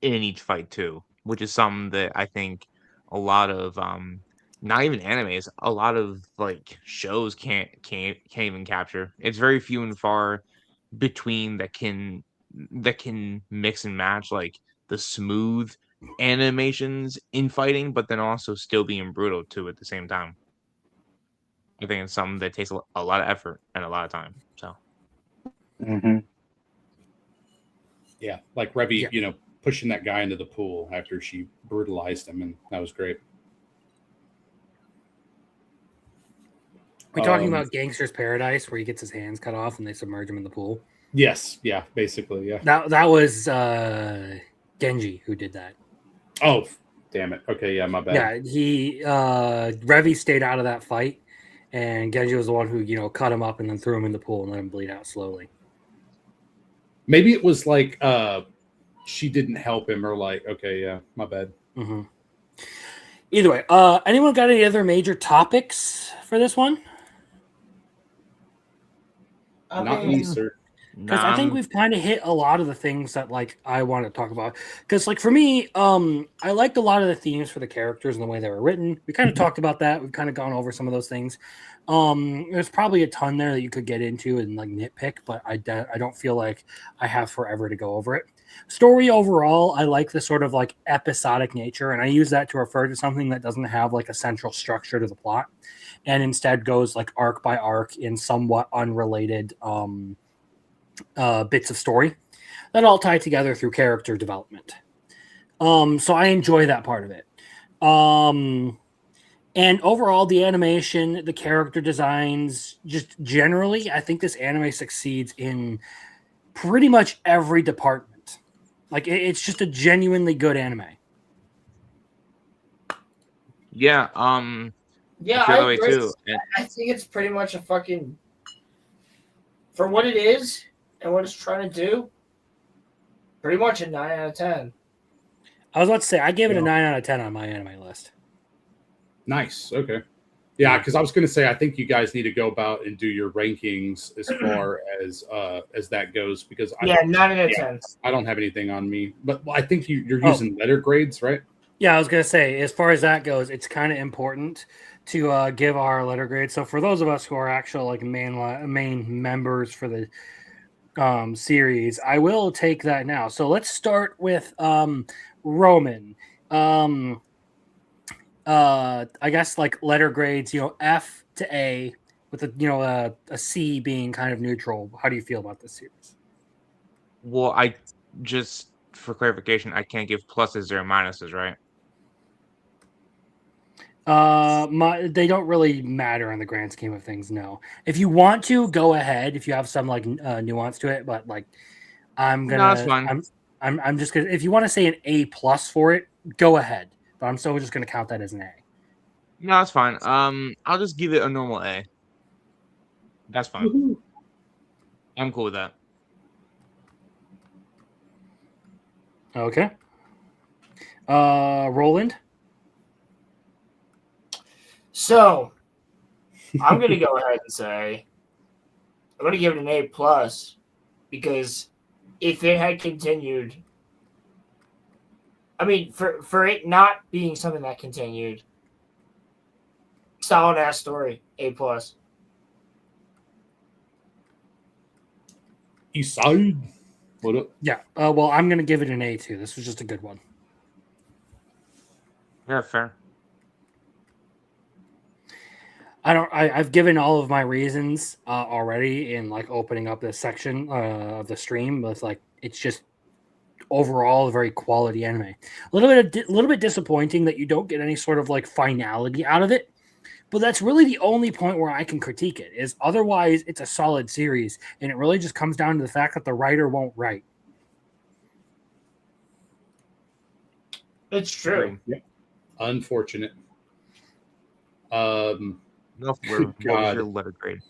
Speaker 3: in each fight too, which is something that I think a lot of not even animes, a lot of like shows can't even capture. It's very few and far between that can mix and match like the smooth animations in fighting, but then also still being brutal too at the same time. I think it's something that takes a lot of effort and a lot of time. So
Speaker 5: Hmm.
Speaker 1: Yeah, like Revy,
Speaker 2: Yeah.
Speaker 1: you know, pushing that guy into the pool after she brutalized him, and that was great.
Speaker 2: We're talking about Gangster's Paradise, where he gets his hands cut off and they submerge him in the pool.
Speaker 1: Yes, yeah, basically, yeah.
Speaker 2: That was Genji who did that.
Speaker 1: Oh, damn it. Okay, yeah, my bad.
Speaker 2: Yeah, he Revy stayed out of that fight, and Genji was the one who cut him up and then threw him in the pool and let him bleed out slowly.
Speaker 1: Maybe it was like she didn't help him, or like, okay, yeah, my bad.
Speaker 2: Mm-hmm. Either way, anyone got any other major topics for this one?
Speaker 1: Not me, sir.
Speaker 2: Because I think we've kind of hit a lot of the things that like I want to talk about. Because like for me, I liked a lot of the themes for the characters and the way they were written. We kind of talked about that. We've kind of gone over some of those things. There's probably a ton there that you could get into and like nitpick, but I don't feel like I have forever to go over it. Story overall, I like the sort of like episodic nature, and I use that to refer to something that doesn't have like a central structure to the plot, and instead goes like arc by arc in somewhat unrelated bits of story that all tie together through character development. So I enjoy that part of it. And overall, the animation, the character designs, just generally, I think this anime succeeds in pretty much every department. Like it's just a genuinely good anime.
Speaker 3: Yeah,
Speaker 4: Yeah,
Speaker 3: I feel
Speaker 4: I
Speaker 3: that way
Speaker 4: agree.
Speaker 3: too. And
Speaker 4: I think it's pretty much a fucking, for what it is and what it's trying to do, pretty much a 9 out of 10.
Speaker 2: I was about to say I gave it a
Speaker 1: Yeah.
Speaker 2: 9 out of 10 on my anime list.
Speaker 1: Nice. Okay. Yeah, because I was going to say I think you guys need to go about and do your rankings as far as that goes, because
Speaker 4: Yeah, 9 out of 10.
Speaker 1: I don't have anything on me, but I think you're using letter grades, right?
Speaker 2: Yeah, I was gonna say, as far as that goes, it's kind of important to give our letter grade. So for those of us who are actual like main members for the series, I will take that now. So let's start with Roman. I guess like letter grades, F to A, with a C being kind of neutral. How do you feel about this series?
Speaker 3: well, I just for clarification, I can't give pluses or minuses, right?
Speaker 2: They don't really matter in the grand scheme of things. No, if you want to, go ahead. If you have some like nuance to it, but like I'm
Speaker 3: No, that's
Speaker 2: gonna,
Speaker 3: fine.
Speaker 2: I'm just gonna. If you want to say an A plus for it, go ahead. But I'm still just gonna count that as an A.
Speaker 3: No, that's fine. I'll just give it a normal A. That's fine.
Speaker 1: Woohoo.
Speaker 3: I'm cool with that.
Speaker 2: Okay. Roland.
Speaker 4: So, I'm going to go ahead and say I'm going to give it an A plus, because if it had continued, I mean, for it not being something that continued, solid ass story, A plus.
Speaker 1: East Side. What up?
Speaker 2: Yeah. Well, I'm gonna give it an A too. This was just a good one.
Speaker 3: Yeah, fair.
Speaker 2: I've given all of my reasons already in like opening up this section of the stream. With like, it's just overall a very quality anime. A little bit disappointing that you don't get any sort of like finality out of it. But that's really the only point where I can critique it. Is otherwise it's a solid series, and it really just comes down to the fact that the writer won't write.
Speaker 4: It's true.
Speaker 1: Yeah. Unfortunate.
Speaker 3: What was your letter grade?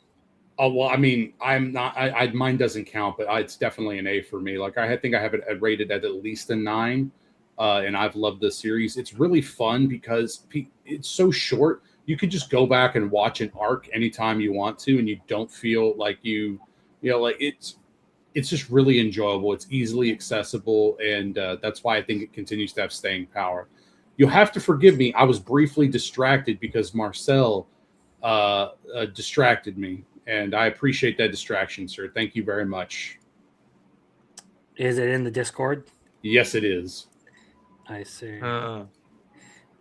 Speaker 1: Oh well, I mean, I'm not. Mine doesn't count, but it's definitely an A for me. Like I think I have it rated at least a 9, and I've loved this series. It's really fun because it's so short. You could just go back and watch an arc anytime you want to, and you don't feel like like it's just really enjoyable. It's easily accessible, and that's why I think it continues to have staying power. You'll have to forgive me. I was briefly distracted because Marcel distracted me, and I appreciate that distraction, sir. Thank you very much.
Speaker 2: Is it in the Discord?
Speaker 1: Yes, it is.
Speaker 2: I see.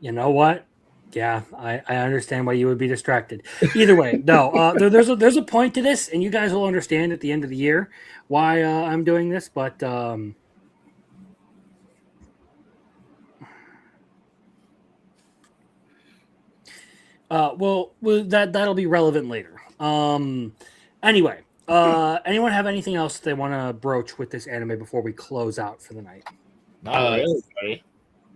Speaker 2: You know what? Yeah, I understand why you would be distracted. Either way, no. There's a point to this, and you guys will understand at the end of the year why I'm doing this. But that'll be relevant later. Anyway, anyone have anything else they want to broach with this anime before we close out for the night?
Speaker 4: Not really, buddy.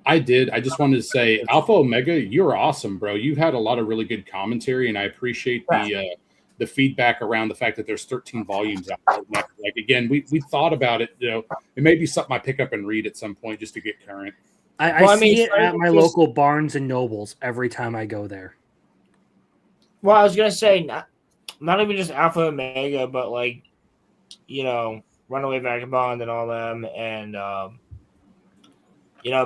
Speaker 1: I did. I just wanted to say, Alpha Omega, you're awesome, bro. You've had a lot of really good commentary, and I appreciate the feedback around the fact that there's 13 volumes out there. Like again, we thought about it. It may be something I pick up and read at some point just to get current.
Speaker 2: I see it at my local Barnes and Nobles every time I go there.
Speaker 4: Well, I was gonna say not even just Alpha Omega, but like Runaway Vagabond and all them, and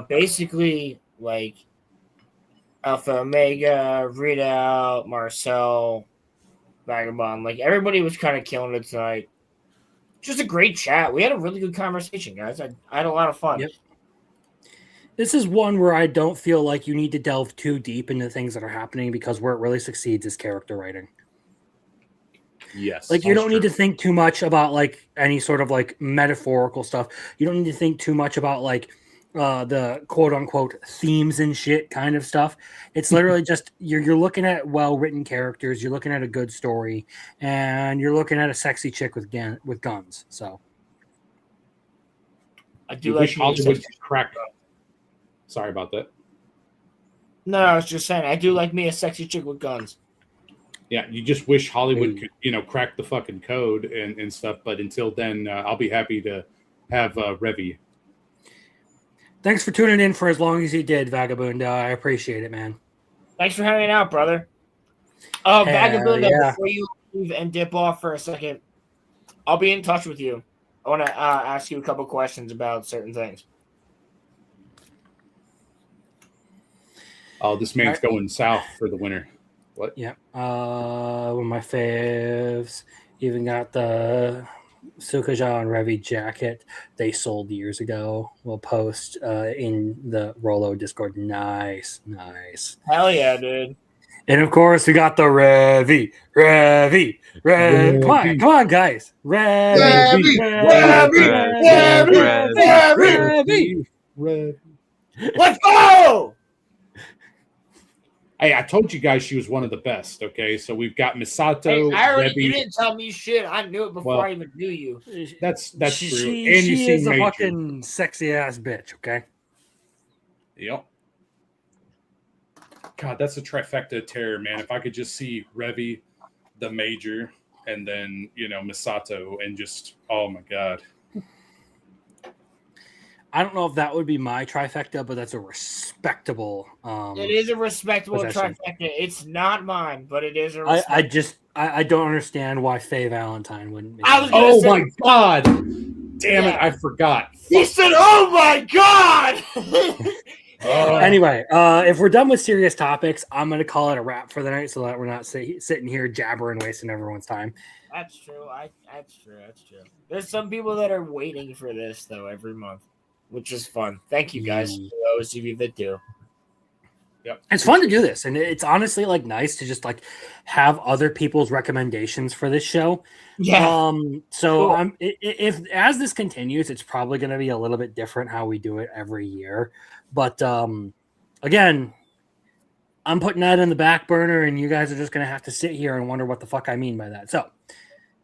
Speaker 4: basically like Alpha Omega, Redoubt, Marcel, Vagabond, like everybody was kind of killing it tonight. Just a great chat. We had a really good conversation, guys. I had a lot of fun.
Speaker 2: Yep. This is one where I don't feel like you need to delve too deep into things that are happening, because where it really succeeds is character writing.
Speaker 1: Yes.
Speaker 2: Like, you don't need to think too much about like any sort of like metaphorical stuff. You don't need to think too much about like the quote unquote themes and shit kind of stuff. It's literally just you're looking at well-written characters, you're looking at a good story, and you're looking at a sexy chick with guns. So
Speaker 4: I do
Speaker 1: wish Hollywood could crack. Sorry about that.
Speaker 4: No, I was just saying I do like me a sexy chick with guns.
Speaker 1: Yeah, you just wish Hollywood could, crack the fucking code and stuff. But until then, I'll be happy to have Revy.
Speaker 2: Thanks for tuning in for as long as you did, Vagabond. I appreciate it, man.
Speaker 4: Thanks for hanging out, brother. Vagabond, before you leave and dip off for a second, I'll be in touch with you. I want to ask you a couple questions about certain things.
Speaker 1: Oh, this man's going south for the winter. What?
Speaker 2: Yeah. One of my faves. Even got the Sukaja and Revy jacket they sold years ago. We'll post in the Rolo Discord. Nice.
Speaker 4: Hell yeah, dude.
Speaker 2: And of course, we got the Revy. Come on, guys. Revy.
Speaker 4: Let's go!
Speaker 1: Hey, I told you guys she was one of the best. Okay, so we've got Misato.
Speaker 4: Hey, you didn't tell me shit. I knew it before I even knew you.
Speaker 1: That's true. And
Speaker 2: she is a fucking sexy ass bitch. Okay.
Speaker 1: Yep. God, that's a trifecta of terror, man. If I could just see Revy, the Major, and then Misato, and just oh my god.
Speaker 2: I don't know if that would be my trifecta, but that's a respectable.
Speaker 4: It is a respectable
Speaker 2: possession.
Speaker 4: trifecta. It's not mine, but it is a.
Speaker 2: I don't understand why Faye Valentine wouldn't.
Speaker 1: Oh my god! Damn it! I forgot.
Speaker 4: He said, "Oh my god."
Speaker 2: Anyway, if we're done with serious topics, I'm going to call it a wrap for the night, so that we're not sitting here jabbering, wasting everyone's time.
Speaker 4: That's true. That's true. There's some people that are waiting for this though every month, which is fun. Thank you guys for those of you that do.
Speaker 1: Yep.
Speaker 2: It's fun to do this, and it's honestly like nice to just like have other people's recommendations for this show.
Speaker 4: Yeah.
Speaker 2: So
Speaker 4: Cool.
Speaker 2: if as this continues, it's probably going to be a little bit different how we do it every year. But again, I'm putting that in the back burner, and you guys are just going to have to sit here and wonder what the fuck I mean by that. So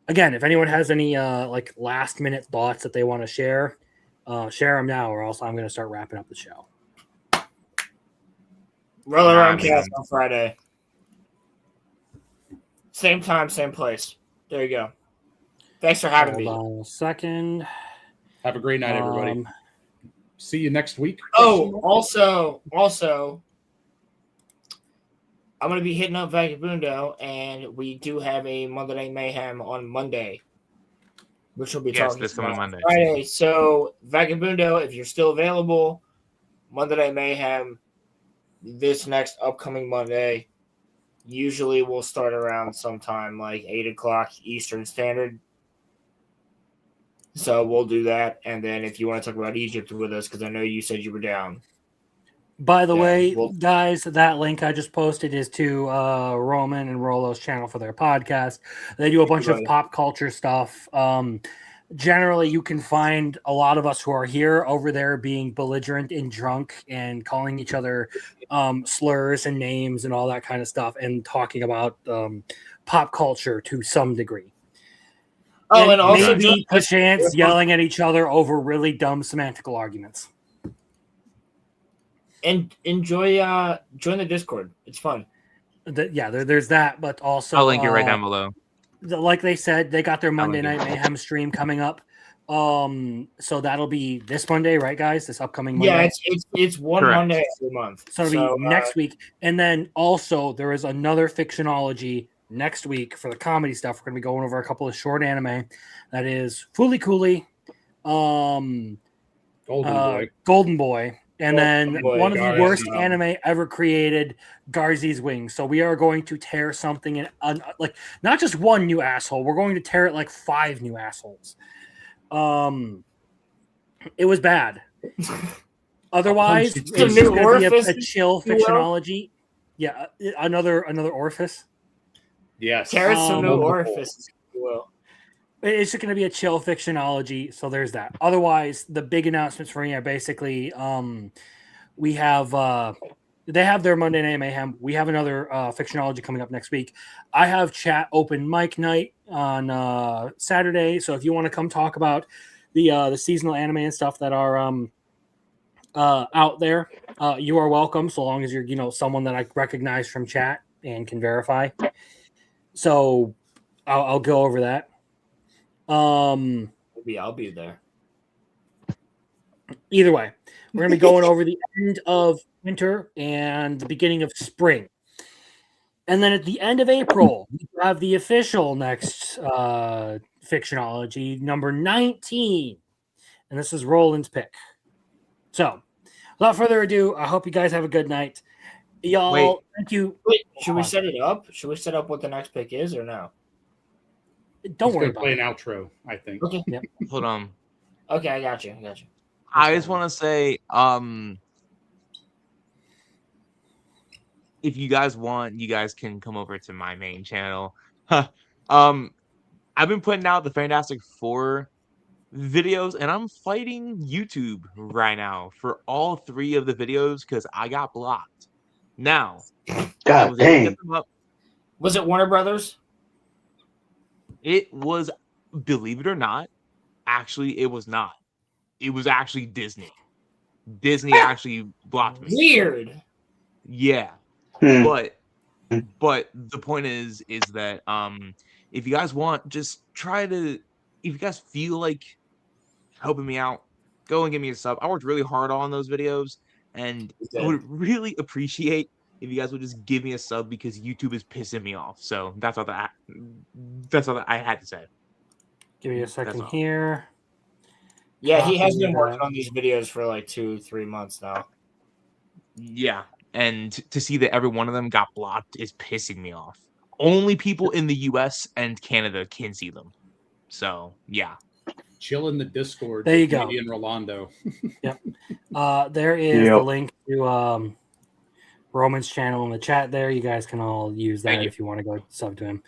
Speaker 2: again, if anyone has any like last minute thoughts that they want to share them now, or else I'm going to start wrapping up the show.
Speaker 4: Roller
Speaker 3: Nah,
Speaker 4: Arm
Speaker 3: man.
Speaker 4: Cast on Friday. Same time, same place. There you go. Thanks for having me.
Speaker 2: Hold on a second.
Speaker 1: Have a great night, everybody. See you next week.
Speaker 4: Oh, also, I'm going to be hitting up Vagabundo, and we do have a Monday Night Mayhem on Monday, which we'll be talking
Speaker 3: this coming
Speaker 4: about
Speaker 3: Monday.
Speaker 4: Friday. So, Vagabundo, if you're still available, Monday Night Mayhem this next upcoming Monday. Usually we'll start around sometime like 8 o'clock Eastern Standard. So we'll do that. And then if you want to talk about Egypt with us, because I know you said you were down.
Speaker 2: By the
Speaker 4: Yeah,
Speaker 2: way,
Speaker 4: well-
Speaker 2: guys, that link I just posted is to Roman and Rolo's channel for their podcast. They do a bunch of
Speaker 4: Right.
Speaker 2: pop culture stuff. Generally, you can find a lot of us who are here over there being belligerent and drunk and calling each other slurs and names and all that kind of stuff and talking about pop culture to some degree.
Speaker 4: Oh, and also
Speaker 2: maybe perchance yelling at each other over really dumb semantical arguments.
Speaker 4: and enjoy join the Discord. It's fun.
Speaker 2: There's that, but also
Speaker 3: I'll link it right down below.
Speaker 2: Like they said, they got their Monday
Speaker 3: link
Speaker 2: Night
Speaker 3: it.
Speaker 2: Mayhem stream coming up. So that'll be this Monday, right, guys? This upcoming Monday.
Speaker 4: Yeah, it's one
Speaker 3: Correct.
Speaker 4: Monday every month.
Speaker 2: So it'll be next week. And then also there is another Fictionology next week for the comedy stuff. We're going to be going over a couple of short anime. That is Fooly Cooley, Golden Boy. And then one of the worst anime ever created, Garzy's Wings. So we are going to tear something in, like not just one new asshole. We're going to tear it like 5 new assholes. It was bad. Otherwise, it's going to be a chill Fictionology. Yeah, another orifice.
Speaker 1: Yes.
Speaker 4: Tear some new orifices, if you will.
Speaker 2: It's just going to be a chill Fictionology, so there's that. Otherwise, the big announcements for me are basically we have they have their Monday Night Mayhem. We have another Fictionology coming up next week. I have chat open mic night on Saturday, so if you want to come talk about the seasonal anime and stuff that are out there, you are welcome, so long as you're someone that I recognize from chat and can verify. So I'll go over that.
Speaker 4: I'll be there.
Speaker 2: Either way, we're going to be going over the end of winter and the beginning of spring. And then at the end of April, we have the official next Fictionology, number 19. And this is Roland's pick. So, without further ado, I hope you guys have a good night. Y'all, thank you.
Speaker 4: Wait, should we set it up? Should we set up what the next pick is or no?
Speaker 2: Don't worry about
Speaker 1: play
Speaker 2: it.
Speaker 1: an outro, I think.
Speaker 4: Okay.
Speaker 2: Yep.
Speaker 3: Hold on.
Speaker 4: Okay, I got you.
Speaker 3: I just want to say, if you guys want, you guys can come over to my main channel. I've been putting out the Fantastic Four videos, and I'm fighting YouTube right now for all 3 of the videos because I got blocked. Now,
Speaker 5: God dang.
Speaker 4: Was it Warner Brothers?
Speaker 3: It was, believe it or not, actually, it was not. It was actually Disney. Disney actually blocked me.
Speaker 4: Weird.
Speaker 3: Yeah. But the point is that if you guys want, just try to, if you guys feel like helping me out, go and give me a sub. I worked really hard on those videos, and I would really appreciate if you guys would just give me a sub because YouTube is pissing me off. So that's all that I had to say.
Speaker 2: Give me a second here.
Speaker 4: Yeah, he has been working on these videos for like 2-3 months now.
Speaker 3: Yeah, and to see that every one of them got blocked is pissing me off. Only people in the US and Canada can see them. So, yeah.
Speaker 1: Chill in the Discord.
Speaker 2: There you go.
Speaker 1: Canadian Rolando.
Speaker 2: Yep. There is the link to Roman's channel in the chat there. You guys can all use that
Speaker 3: Thank you.
Speaker 2: if you want to go sub to him.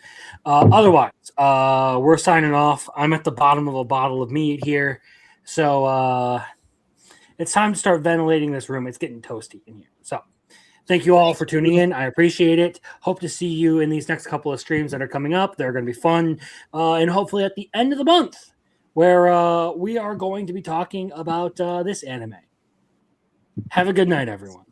Speaker 2: Otherwise, we're signing off. I'm at the bottom of a bottle of meat here. So it's time to start ventilating this room. It's getting toasty in here. So thank you all for tuning in. I appreciate it. Hope to see you in these next couple of streams that are coming up. They're going to be fun. And hopefully at the end of the month, where we are going to be talking about this anime. Have a good night, everyone.